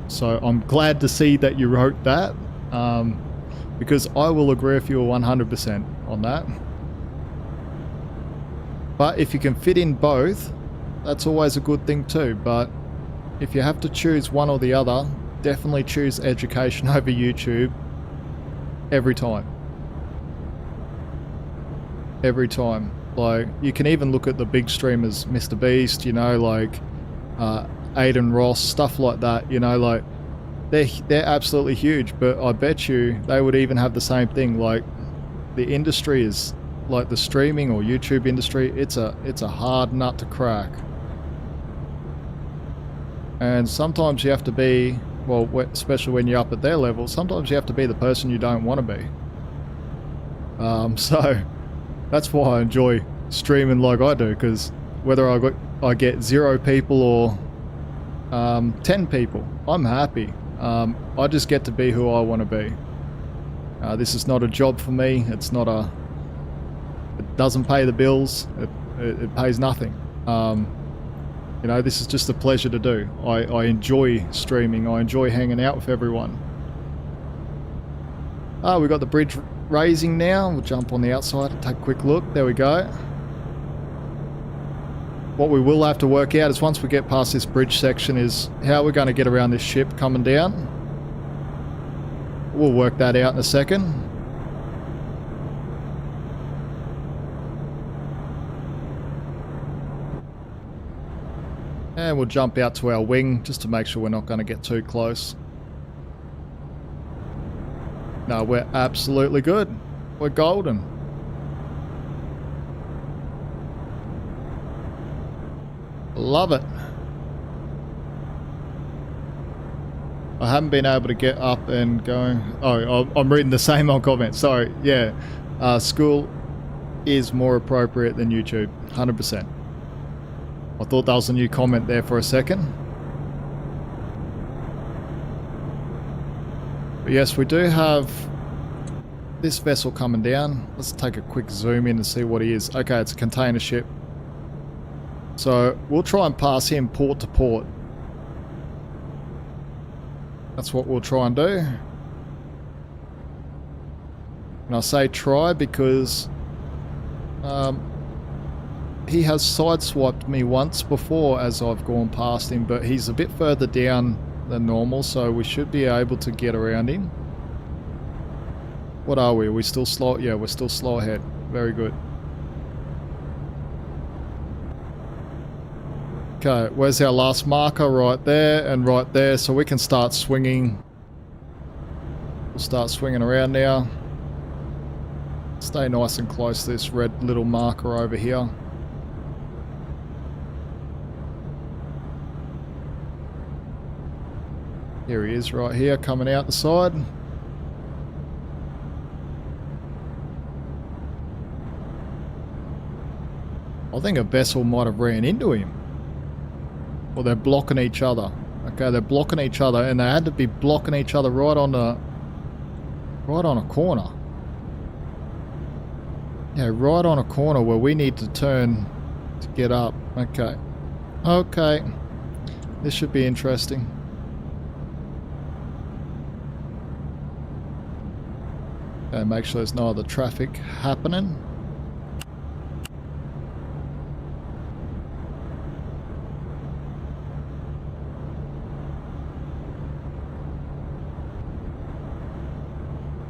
So I'm glad to see that you wrote that, because I will agree with you 100% on that. But if you can fit in both, that's always a good thing too. But if you have to choose one or the other, definitely choose education over YouTube every time. Every time. Like, you can even look at the big streamers, Mr. Beast, you know, like Aiden Ross, stuff like that, you know, like, they're absolutely huge, but I bet you they would even have the same thing. Like, the industry is, like, the streaming or YouTube industry, it's a hard nut to crack. And sometimes you have to be, well, especially when you're up at their level, sometimes you have to be the person you don't want to be. So that's why I enjoy streaming like I do, because whether I get 0 people or 10 people, I'm happy. I just get to be who I want to be. This is not a job for me. It's not a, it doesn't pay the bills. It pays nothing. You know, this is just a pleasure to do. I enjoy streaming. I enjoy hanging out with everyone. We got the bridge raising now. We'll jump on the outside and take a quick look. There we go. What we will have to work out is, once we get past this bridge section, is how we're going to get around this ship coming down. We'll work that out in a second. And we'll jump out to our wing just to make sure we're not going to get too close. No, we're absolutely good. We're golden. Love it. I haven't been able to get up and going. Oh, I'm reading the same old comment. Sorry. Yeah. School is more appropriate than YouTube. 100%. I thought that was a new comment there for a second. But yes, we do have this vessel coming down. Let's take a quick zoom in and see what he is. Okay, it's a container ship. So we'll try and pass him port to port. That's what we'll try and do. And I say try because he has sideswiped me once before as I've gone past him, but he's a bit further down than normal, so we should be able to get around him. What are we? Are we still slow? Yeah, we're still slow ahead. Very good. Okay, where's our last marker? Right there and right there, so we can start swinging. We'll start swinging around now. Stay nice and close to this red little marker over here. Here he is right here, coming out the side. I think a vessel might have ran into him. Or they're blocking each other. Okay, they're blocking each other, and they had to be blocking each other right on a corner. Yeah, right on a corner where we need to turn to get up. Okay. Okay. This should be interesting. Okay, make sure there's no other traffic happening.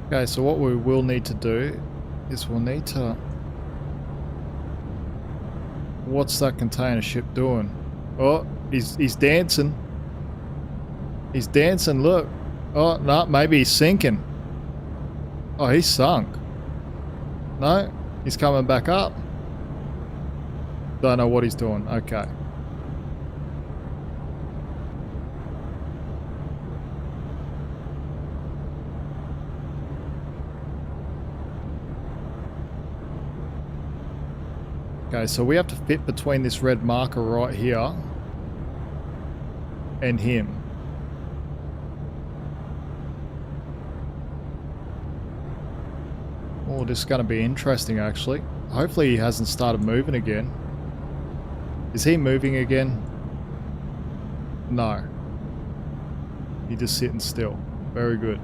Okay, so what we will need to do is we'll need to... What's that container ship doing? Oh, he's dancing. He's dancing, look. Oh, no, maybe he's sinking. Oh, he's sunk. No, he's coming back up. Don't know what he's doing. Okay. Okay, so we have to fit between this red marker right here and him. Oh, this is going to be interesting, actually. Hopefully he hasn't started moving again. Is he moving again? No. He's just sitting still. Very good.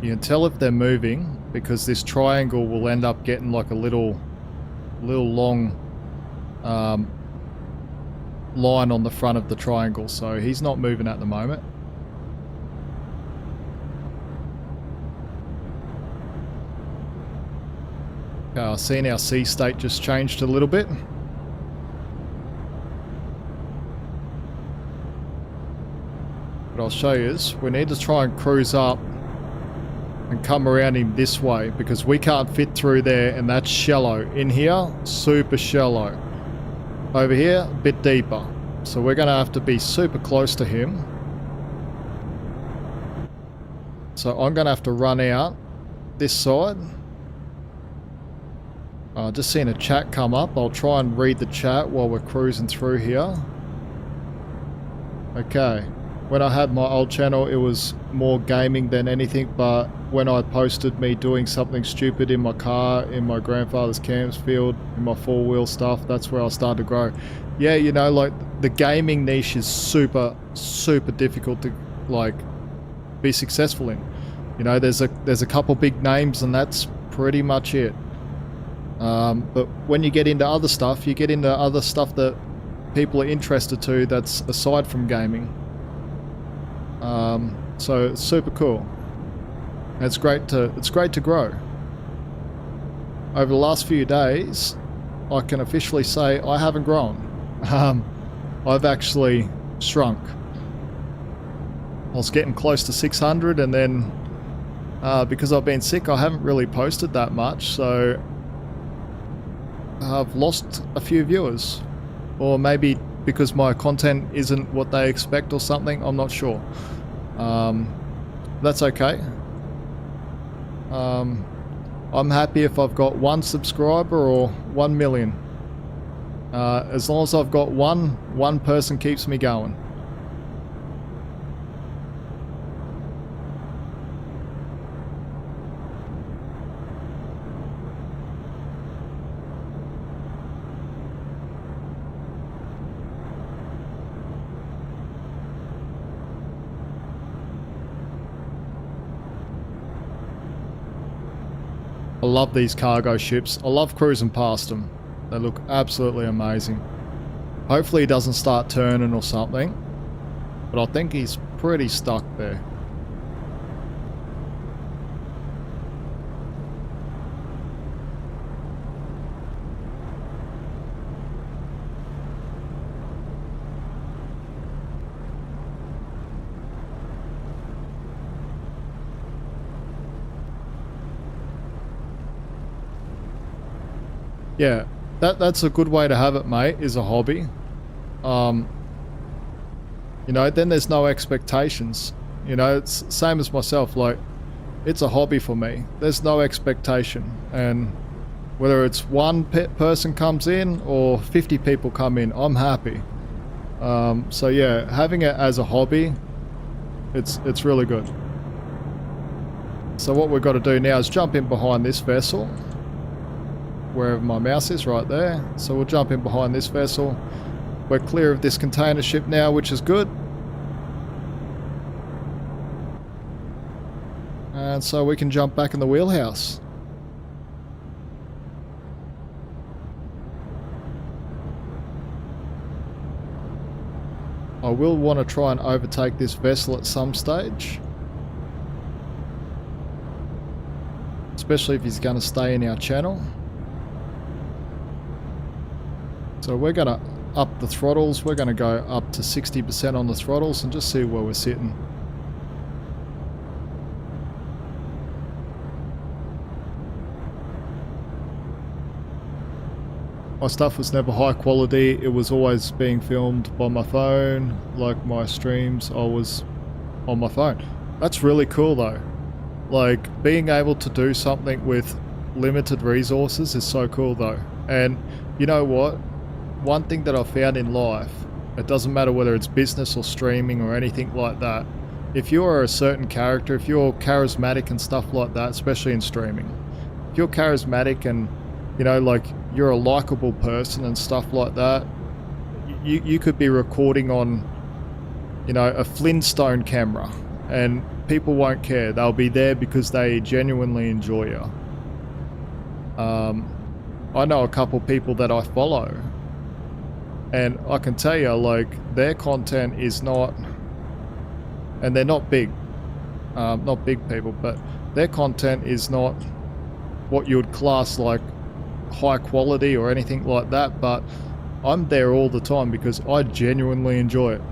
You can tell if they're moving because this triangle will end up getting like a little long line on the front of the triangle. So he's not moving at the moment. Okay, I've seen our sea state just changed a little bit. What I'll show you is we need to try and cruise up and come around him this way because we can't fit through there, and that's shallow. In here, super shallow. Over here, a bit deeper. So we're going to have to be super close to him. So I'm going to have to run out this side. Just seeing a chat come up. I'll try and read the chat while we're cruising through here. Okay. When I had my old channel, it was more gaming than anything, but when I posted me doing something stupid in my car, in my grandfather's camps field, in my four-wheel stuff, that's where I started to grow. Yeah, you know, like, the gaming niche is super, super difficult to, like, be successful in. You know, there's a couple big names, and that's pretty much it. But when you get into other stuff, you get into other stuff that people are interested to that's aside from gaming. So it's super cool. And it's great to grow. Over the last few days, I can officially say I haven't grown. I've actually shrunk. I was getting close to 600, and then because I've been sick, I haven't really posted that much, so I've lost a few viewers. Or maybe because my content isn't what they expect or something, I'm not sure. That's okay. I'm happy if I've got 1 subscriber or 1 million. As long as I've got one person keeps me going. I love these cargo ships. I love cruising past them. They look absolutely amazing. Hopefully he doesn't start turning or something. But I think he's pretty stuck there. Yeah, that's a good way to have it, mate, is a hobby. You know, then there's no expectations. You know, it's same as myself, like, it's a hobby for me. There's no expectation. And whether it's one person comes in or 50 people come in, I'm happy. So yeah, having it as a hobby, it's really good. So what we've got to do now is jump in behind this vessel. Wherever my mouse is, right there. So we'll jump in behind this vessel. We're clear of this container ship now, which is good. And so we can jump back in the wheelhouse. I will want to try and overtake this vessel at some stage. Especially if he's going to stay in our channel. So we're going to up the throttles. We're going to go up to 60% on the throttles and just see where we're sitting. My stuff was never high quality. It was always being filmed by my phone. Like my streams, I was on my phone. That's really cool though. Like being able to do something with limited resources is so cool though. And you know what? One thing that I've found in life, it doesn't matter whether it's business or streaming or anything like that, if you're a certain character, if you're charismatic and stuff like that, especially in streaming, if you're charismatic and, you know, like you're a likable person and stuff like that, you could be recording on, you know, a Flintstone camera and people won't care. They'll be there because they genuinely enjoy you. I know a couple people that I follow, and I can tell you, like, their content is not, and they're not big, not big people, but their content is not what you would class like high quality or anything like that, but I'm there all the time because I genuinely enjoy it.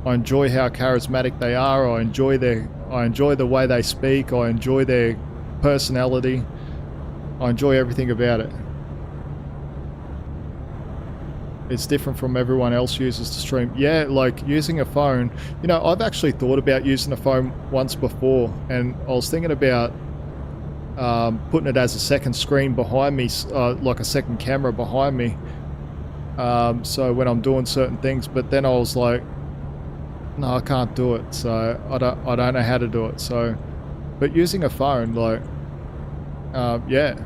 I enjoy how charismatic they are, I enjoy the way they speak, I enjoy their personality, I enjoy everything about it. It's different from everyone else uses to stream. Yeah, like using a phone. You know, I've actually thought about using a phone once before, and I was thinking about putting it as a second screen behind me, like a second camera behind me. So when I'm doing certain things, but then I was like, no, I can't do it. So I don't know how to do it. So, but using a phone, like, yeah.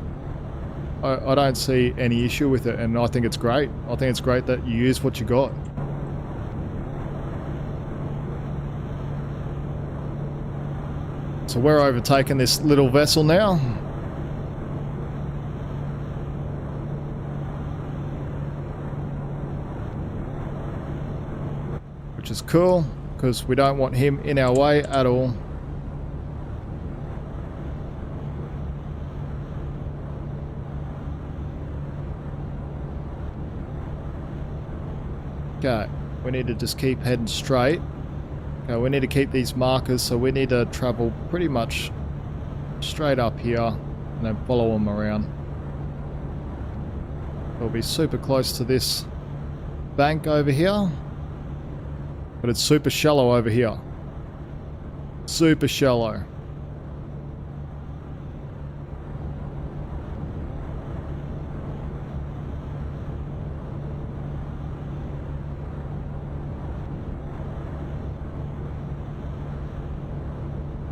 I don't see any issue with it, and I think it's great. I think it's great that you use what you got. So we're overtaking this little vessel now. Which is cool, because we don't want him in our way at all. Okay, we need to just keep heading straight. Okay, we need to keep these markers, so we need to travel pretty much straight up here and then follow them around. We'll be super close to this bank over here, but it's super shallow over here. Super shallow.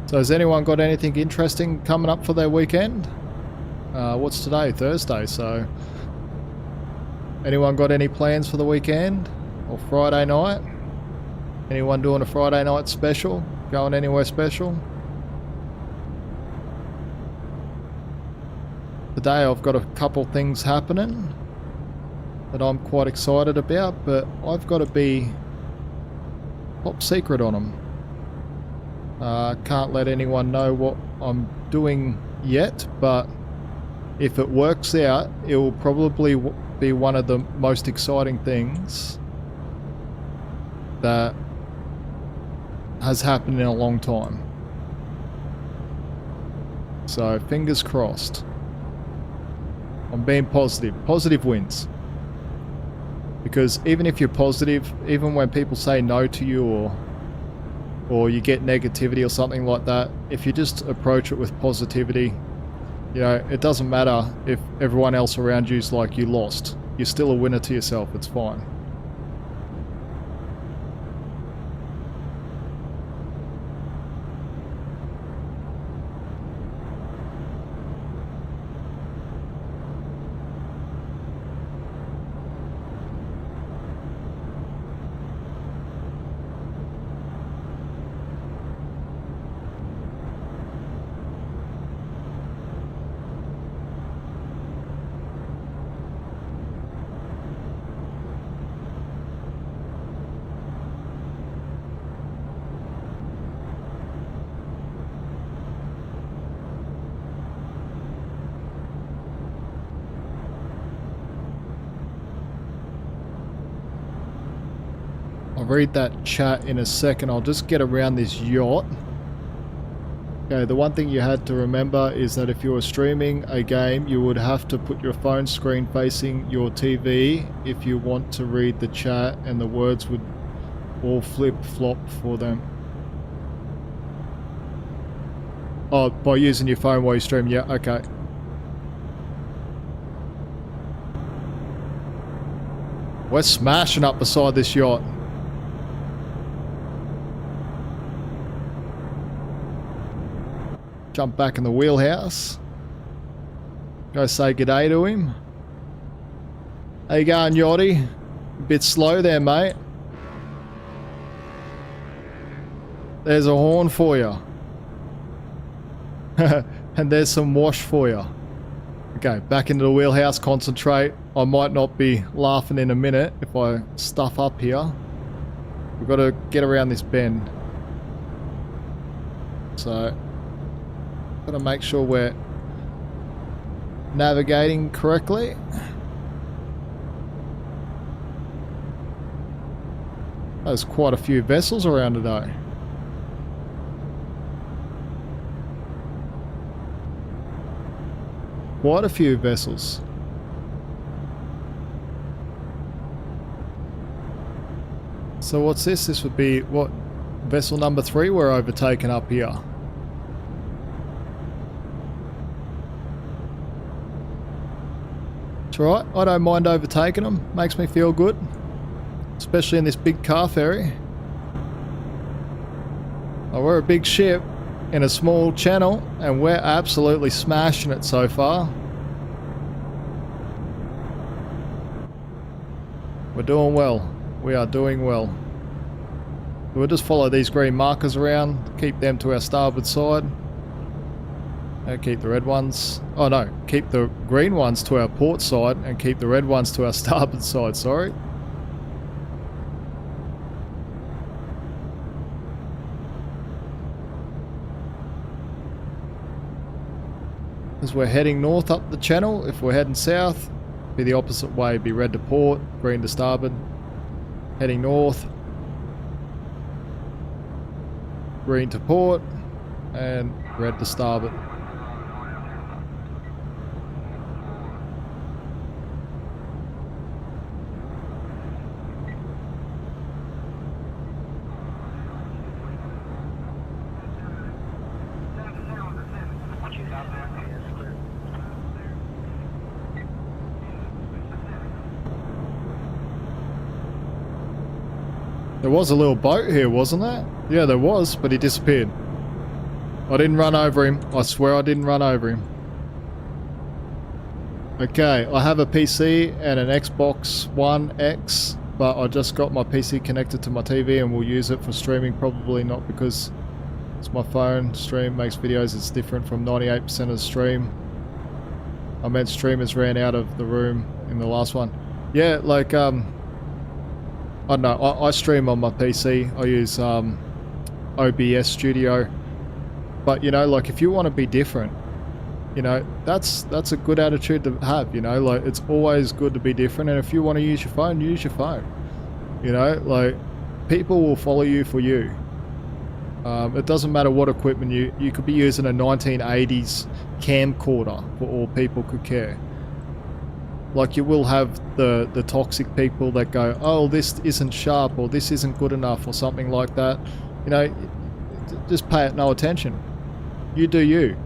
So has anyone got anything interesting coming up for their weekend? What's today? Thursday, so... Anyone got any plans for the weekend? Or Friday night? Anyone doing a Friday night special? Going anywhere special? Today I've got a couple things happening. that I'm quite excited about, but I've got to be top secret on them. Can't let anyone know what I'm doing yet, but if it works out, it will probably be one of the most exciting things that has happened in a long time. So fingers crossed. I'm being positive. Positive wins. Because even if you're positive, even when people say no to you or you get negativity or something like that, if you just approach it with positivity, you know, it doesn't matter if everyone else around you's like, you lost. You're still a winner to yourself. It's fine. I'll read that chat in a second. I'll just get around this yacht. Okay, the one thing you had to remember is that if you were streaming a game, you would have to put your phone screen facing your TV if you want to read the chat, and the words would all flip-flop for them. Oh, by using your phone while you stream, yeah, okay. We're smashing up beside this yacht. Jump back in the wheelhouse. Go say g'day to him. How you going, Yachty? A bit slow there, mate. There's a horn for you. And there's some wash for you. Okay, back into the wheelhouse, concentrate. I might not be laughing in a minute if I stuff up here. We've got to get around this bend. So, got to make sure we're navigating correctly. There's quite a few vessels around today. Quite a few vessels. So what's this? This would be, what, vessel number 3 we're overtaking up here. It's alright, I don't mind overtaking them. Makes me feel good. Especially in this big car ferry. Oh, we're a big ship in a small channel, and we're absolutely smashing it so far. We're doing well. We are doing well. We'll just follow these green markers around, keep them to our starboard side. And keep the red ones. Oh no, keep the green ones to our port side and keep the red ones to our starboard side, sorry. As we're heading north up the channel, if we're heading south, be the opposite way, be red to port, green to starboard. Heading north, green to port, and red to starboard. There was a little boat here, wasn't there? Yeah, there was, but he disappeared. I didn't run over him. I swear I didn't run over him. Okay, I have a PC and an Xbox One X, but I just got my PC connected to my TV and will use it for streaming, probably not because it's my phone. Stream makes videos, it's different from 98% of the stream. I meant streamers ran out of the room in the last one. Yeah, like, I don't know, I stream on my PC. I use OBS Studio. But, you know, like, if you want to be different, you know, that's a good attitude to have, you know? Like, it's always good to be different, and if you want to use your phone, use your phone. You know, like, people will follow you for you. It doesn't matter what equipment you could be using a 1980s camcorder for all people could care. Like, you will have the toxic people that go, oh, this isn't sharp, or this isn't good enough, or something like that. You know, just pay it no attention. You do you.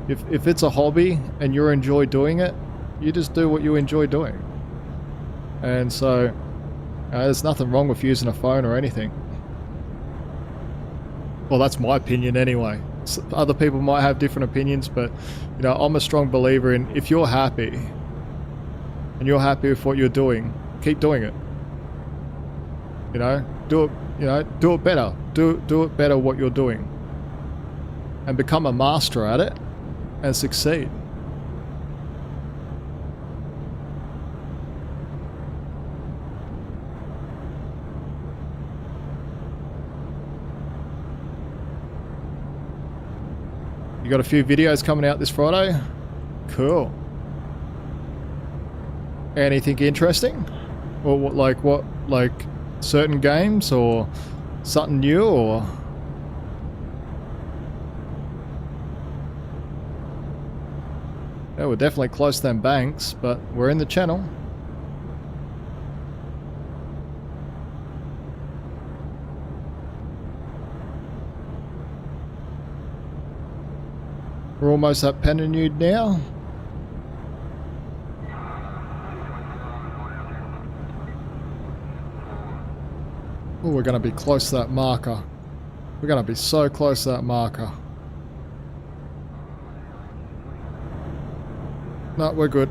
If it's a hobby and you enjoy doing it, you just do what you enjoy doing. And so, there's nothing wrong with using a phone or anything. Well, that's my opinion anyway. Other people might have different opinions, but, you know, I'm a strong believer in, if you're happy and you're happy with what you're doing, keep doing it. You know, do it. You know, do it better. Do it better what you're doing, and become a master at it, and succeed. You got a few videos coming out this Friday? Cool. Anything interesting? Or what, like certain games or something new, or? Yeah, we're definitely close to them banks, but we're in the channel. We're almost at Pennude now. Oh, we're going to be close to that marker. We're going to be so close to that marker. No, we're good.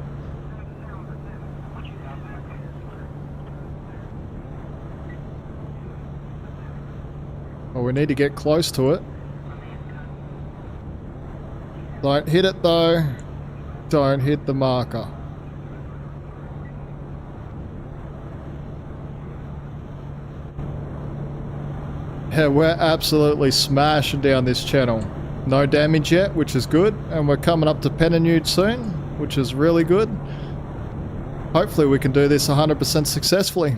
Well, we need to get close to it. Don't hit it though. Don't hit the marker. Yeah, we're absolutely smashing down this channel. No damage yet, which is good. And we're coming up to Pennude soon, which is really good. Hopefully we can do this 100% successfully.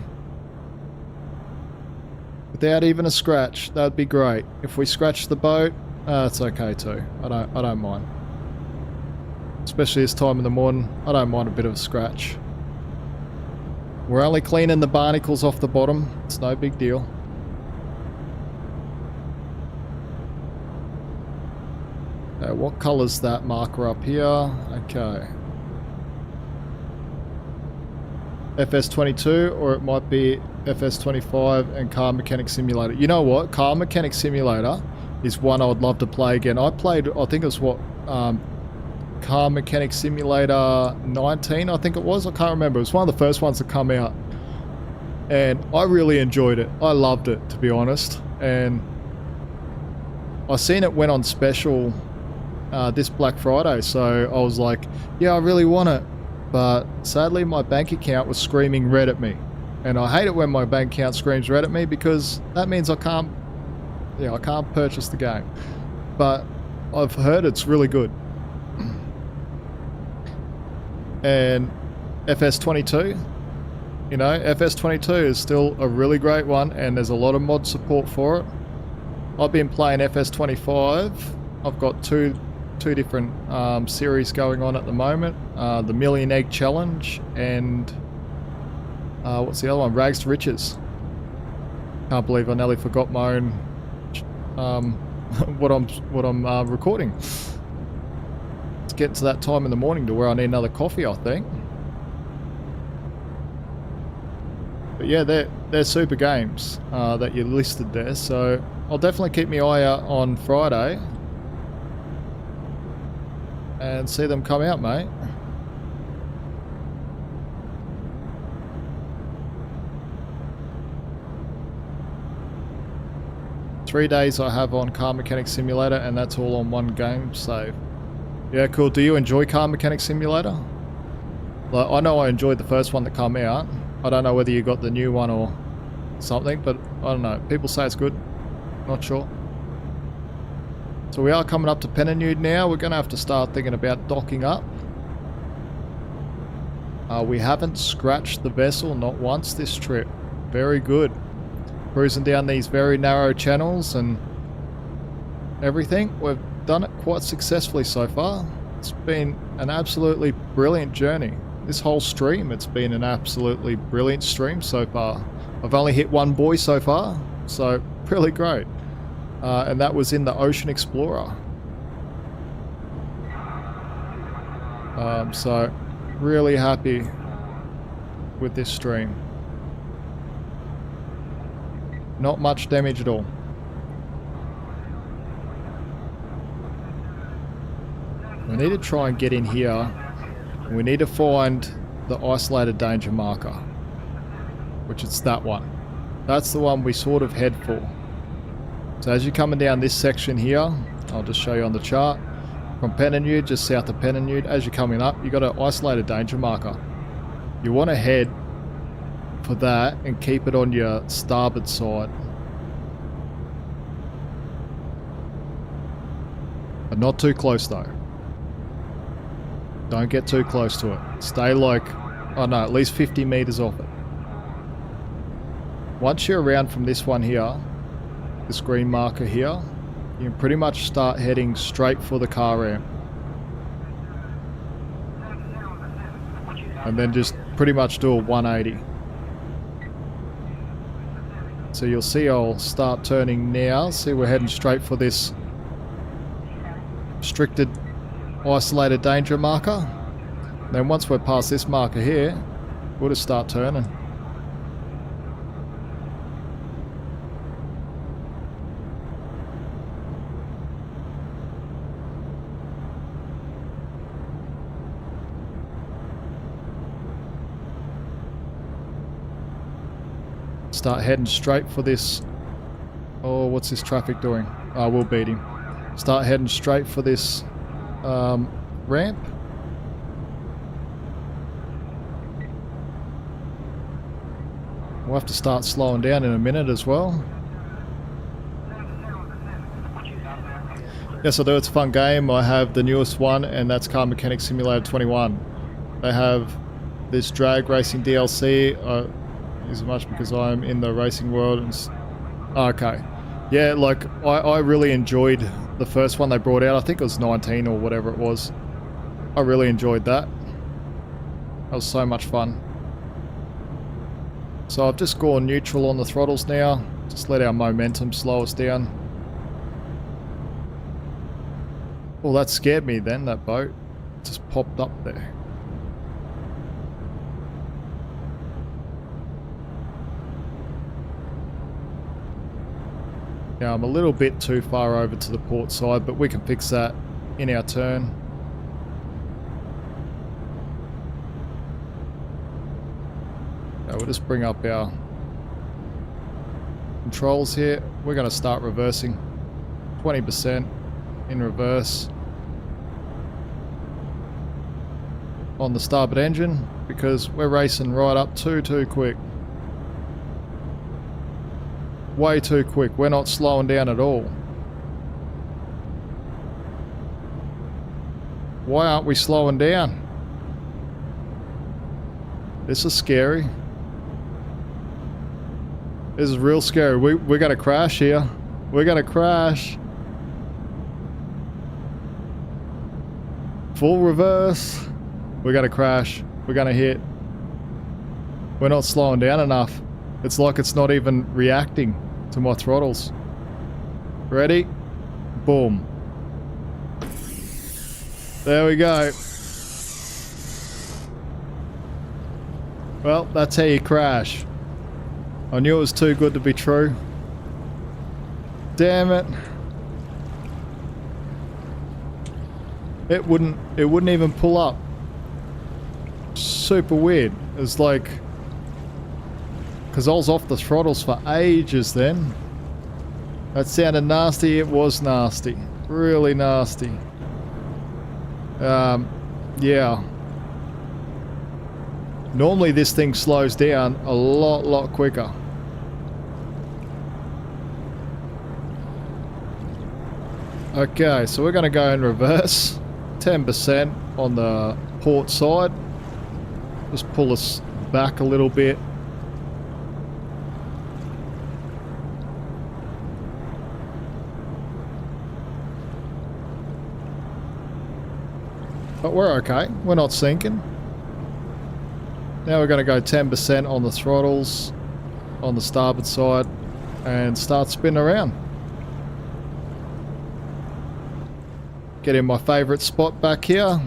Without even a scratch. That'd be great. If we scratch the boat, it's okay too. I don't mind. Especially this time in the morning, I don't mind a bit of a scratch. We're only cleaning the barnacles off the bottom. It's no big deal. What colour's that marker up here? Okay. FS22, or it might be FS25 and Car Mechanic Simulator. You know what? Car Mechanic Simulator is one I would love to play again. I played, I think it was what, Car Mechanic Simulator 19, I think it was. I can't remember. It was one of the first ones to come out. And I really enjoyed it. I loved it, to be honest. And I seen it went on special this Black Friday, so I was like, yeah, I really want it. But sadly, my bank account was screaming red at me. And I hate it when my bank account screams red at me, because that means I can't purchase the game. But I've heard it's really good. And FS22, you know, FS22 is still a really great one, and there's a lot of mod support for it. I've been playing FS25. I've got two different series going on at the moment. The Million Egg Challenge and what's the other one? Rags to Riches. Can't believe I nearly forgot my own what I'm recording. It's getting to that time in the morning to where I need another coffee, I think. But yeah, they're super games that you listed there, so I'll definitely keep my eye out on Friday and see them come out, mate. Three days I have on Car Mechanic Simulator, and that's all on one game save. Yeah, cool. Do you enjoy Car Mechanic Simulator? Like, I know I enjoyed the first one that came out. I don't know whether you got the new one or something, but I don't know. People say it's good. Not sure. So we are coming up to Pennude now. We're going to have to start thinking about docking up. We haven't scratched the vessel, not once this trip. Very good. Cruising down these very narrow channels and everything. We've done it quite successfully so far. It's been an absolutely brilliant journey. This whole stream, it's been an absolutely brilliant stream so far. I've only hit one buoy so far, so really great. And that was in the Ocean Explorer. So really happy with this stream. Not much damage at all. We need to try and get in here. We need to find the isolated danger marker, which is that one. That's the one we sort of head for. So as you're coming down this section here, I'll just show you on the chart. From Pennude, just south of Pennude, as you're coming up, you got an isolated danger marker. You want to head for that and keep it on your starboard side. But not too close though. Don't get too close to it. Stay like, oh no, at least 50 meters off it. Once you're around from this one here, this green marker here, you can pretty much start heading straight for the car ramp. And then just pretty much do a 180. So you'll see I'll start turning now. See, we're heading straight for this restricted isolated danger marker. Then once we're past this marker here, we'll just start turning. Start heading straight for this. Oh, what's this traffic doing? Oh, we'll beat him. Start heading straight for this ramp. We'll have to start slowing down in a minute as well. Yes, I do. It's a fun game. I have the newest one, and that's Car Mechanic Simulator 21. They have this drag racing DLC. As much because I'm in the racing world. And okay. Yeah, like, I really enjoyed the first one they brought out. I think it was 19 or whatever it was. I really enjoyed that. That was so much fun. So I've just gone neutral on the throttles now. Just let our momentum slow us down. Well, that scared me then, that boat. Just popped up there. Now I'm a little bit too far over to the port side, but we can fix that in our turn. Now we'll just bring up our controls here. We're going to start reversing. 20% in reverse on the starboard engine because we're racing right up too quick. Way too quick. We're not slowing down at all. Why aren't we slowing down? This is scary. This is real scary. We're going to crash here. We're going to crash. Full reverse. We're going to crash. We're going to hit. We're not slowing down enough. It's like it's not even reacting to my throttles. Ready? Boom. There we go. Well, that's how you crash. I knew it was too good to be true. Damn it. It wouldn't even pull up. Super weird. It was like, because I was off the throttles for ages then. That sounded nasty. It was nasty. Really nasty. Yeah. Normally this thing slows down a lot quicker. Okay, so we're going to go in reverse. 10% on the port side. Just pull us back a little bit. But we're okay. We're not sinking. Now we're going to go 10% on the throttles on the starboard side and start spinning around. Get in my favourite spot back here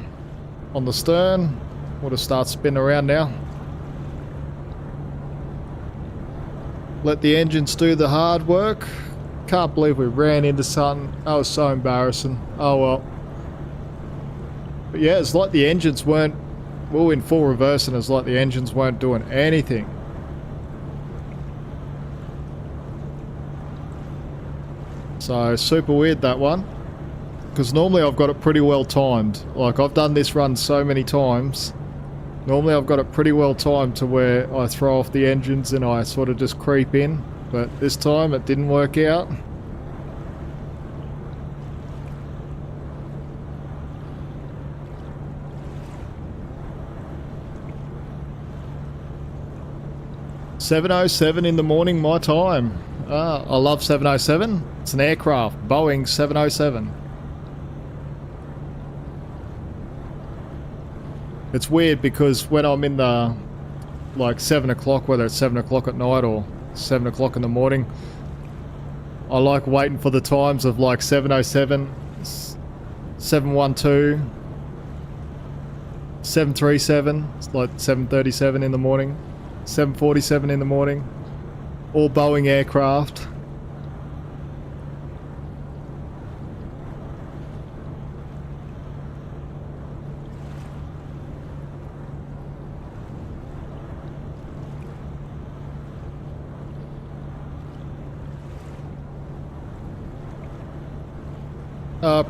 on the stern. We'll just start spinning around now. Let the engines do the hard work. Can't believe we ran into something. That was so embarrassing. Oh well. But yeah, it's like the engines weren't... We were in full reverse and it's like the engines weren't doing anything. So, super weird that one. Because normally I've got it pretty well timed. Like, I've done this run so many times. Normally I've got it pretty well timed to where I throw off the engines and I sort of just creep in. But this time it didn't work out. "7:07 in the morning, my time." I love 707. It's an aircraft, Boeing 707. It's weird because when I'm in the, like 7 o'clock, whether it's 7 o'clock at night or 7 o'clock in the morning, I like waiting for the times of like 707, 712, 737, it's like 7:37 in the morning. 7:47 in the morning. All Boeing aircraft.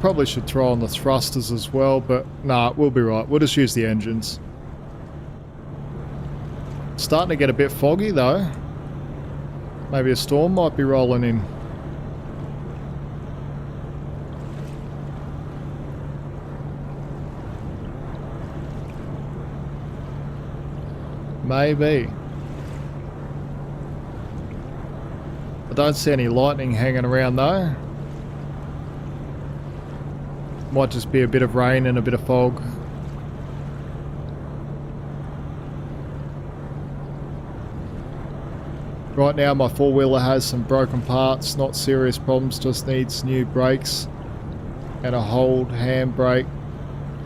Probably should throw on the thrusters as well, but nah, we'll be right. We'll just use the engines. Starting to get a bit foggy though. Maybe a storm might be rolling in. Maybe. I don't see any lightning hanging around though. Might just be a bit of rain and a bit of fog. Right now my four-wheeler has some broken parts, not serious problems, just needs new brakes and a hold handbrake,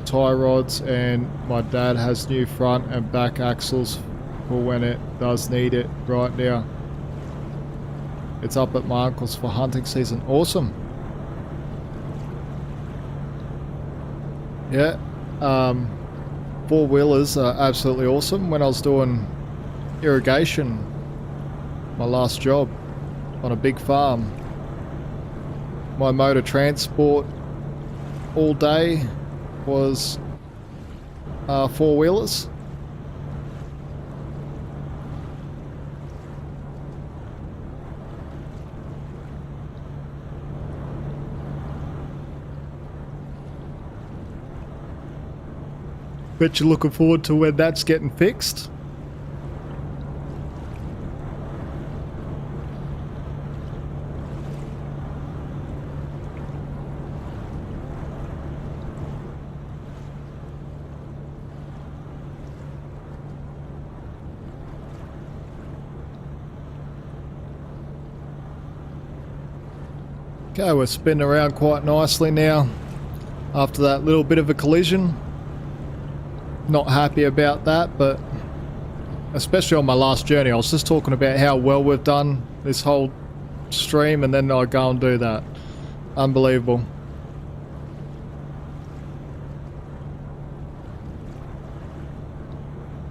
tie rods, and my dad has new front and back axles for when it does need it. Right now it's up at my uncle's for hunting season. Awesome. Yeah, four-wheelers are absolutely awesome. When I was doing irrigation, my last job on a big farm, my mode of transport all day was four-wheelers. Bet you're looking forward to when that's getting fixed. Okay, we're spinning around quite nicely now after that little bit of a collision. Not happy about that, but especially on my last journey, I was just talking about how well we've done this whole stream, and then I go and do that. Unbelievable.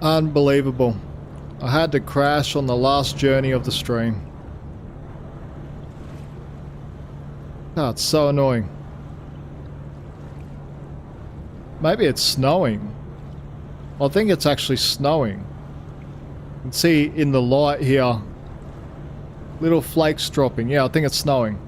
Unbelievable. I had to crash on the last journey of the stream. Oh, it's so annoying. Maybe it's snowing. I think it's actually snowing. can see in the light here, little flakes dropping. Yeah, I think it's snowing.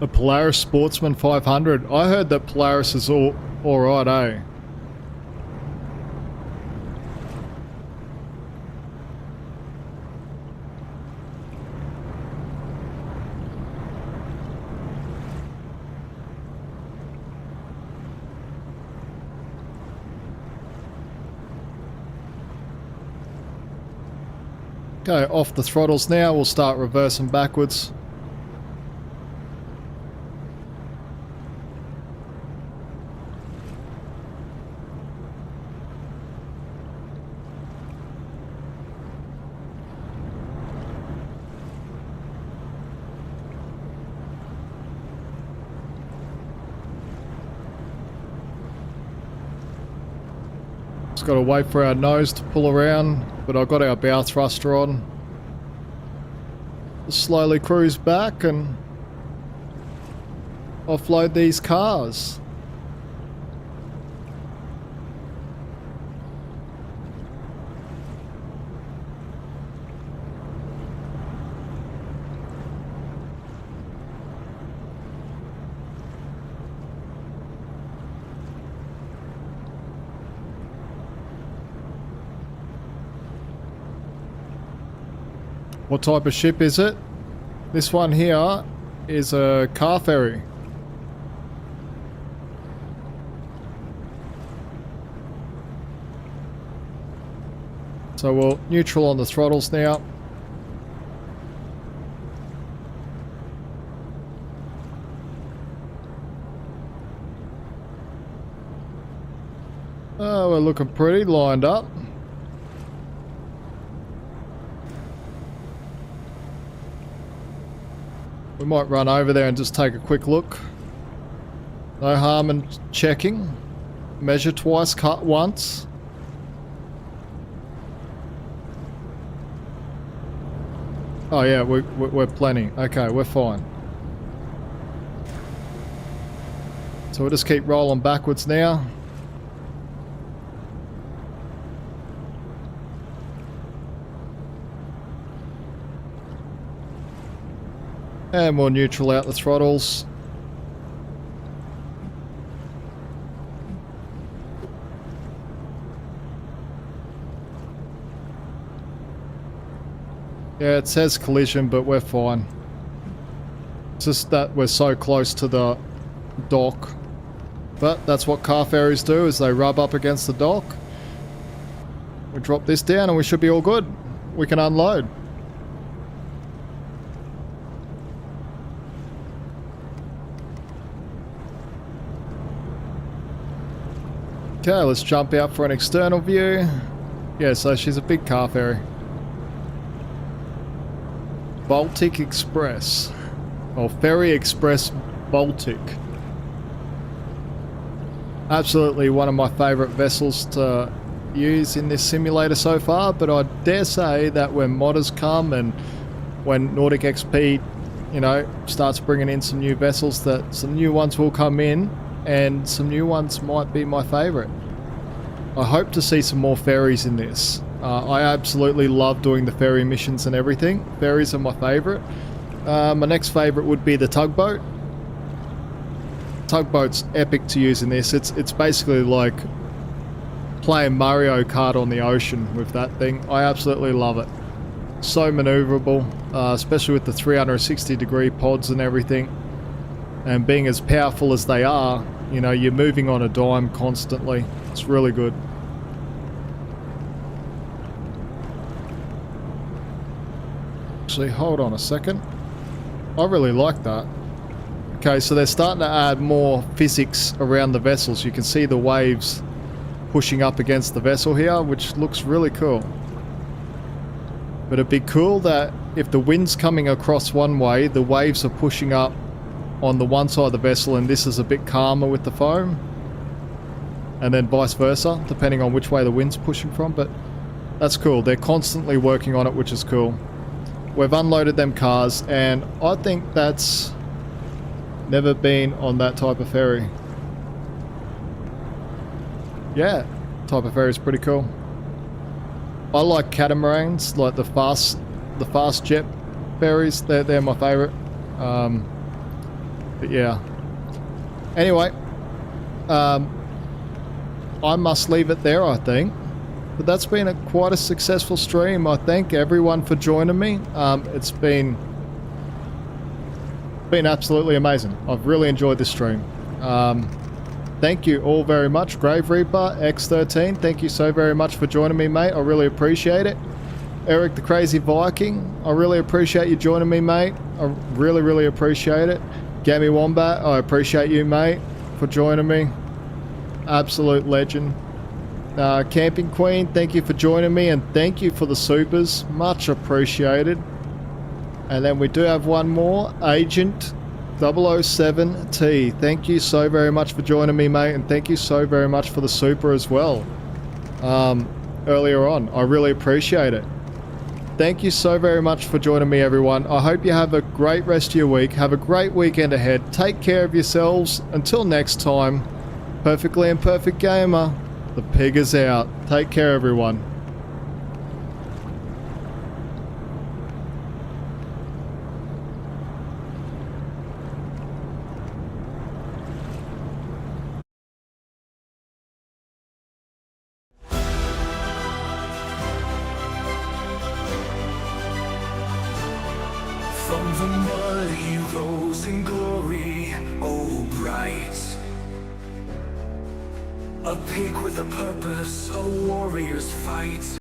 A Polaris Sportsman 500. I heard that Polaris is alright, eh? Okay, off the throttles now. We'll start reversing backwards. Just got to wait for our nose to pull around, but I've got our bow thruster on. Just slowly cruise back and offload these cars. What type of ship is it? This one here is a car ferry. So we'll neutral on the throttles now. Oh, we're looking pretty lined up. We might run over there and just take a quick look. No harm in checking. Measure twice, cut once. Oh yeah, we're plenty. Okay, we're fine. So we'll just keep rolling backwards now. And we'll neutral out the throttles. Yeah, it says collision, but we're fine. It's just that we're so close to the dock. But that's what car ferries do, is they rub up against the dock. We drop this down and we should be all good. We can unload. Okay, let's jump out for an external view. Yeah, so she's a big car ferry. Baltic Express. Or Ferry Express Baltic. Absolutely one of my favourite vessels to use in this simulator so far, but I dare say that when modders come and when Nautic XP, you know, starts bringing in some new vessels, that some new ones will come in. And some new ones might be my favourite. I hope to see some more ferries in this. I absolutely love doing the ferry missions and everything. Ferries are my favourite. My next favourite would be the tugboat. Tugboat's epic to use in this. It's basically like playing Mario Kart on the ocean with that thing. I absolutely love it. So manoeuvrable, especially with the 360-degree pods and everything. And being as powerful as they are, you know, you're moving on a dime constantly. It's really good. Actually, hold on a second. I really like that. Okay, so they're starting to add more physics around the vessels. You can see the waves pushing up against the vessel here, which looks really cool. But it'd be cool that if the wind's coming across one way, the waves are pushing up on the one side of the vessel and this is a bit calmer with the foam. And then vice versa, depending on which way the wind's pushing from. But that's cool. They're constantly working on it, which is cool. We've unloaded them cars, and I think that's never been on that type of ferry. Yeah, type of ferry is pretty cool. I like catamarans, like the fast jet ferries. They're my favorite. But yeah. Anyway, I must leave it there, I think. But that's been quite a successful stream. I thank everyone for joining me. It's been absolutely amazing. I've really enjoyed this stream. Thank you all very much. Grave Reaper X13, thank you so very much for joining me, mate. I really appreciate it. Eric the Crazy Viking, I really appreciate you joining me, mate. I really, really appreciate it. Gammy Wombat, I appreciate you, mate, for joining me. Absolute legend. Camping Queen, thank you for joining me, and thank you for the supers. Much appreciated. And then we do have one more. Agent 007T, thank you so very much for joining me, mate, and thank you so very much for the super as well. Earlier on, I really appreciate it. Thank you so very much for joining me, everyone. I hope you have a great rest of your week. Have a great weekend ahead. Take care of yourselves. Until next time, Perfectly Imperfect Gamer, the pig is out. Take care, everyone. From the mud he rose in glory, oh bright. A pig with a purpose, a warrior's fight.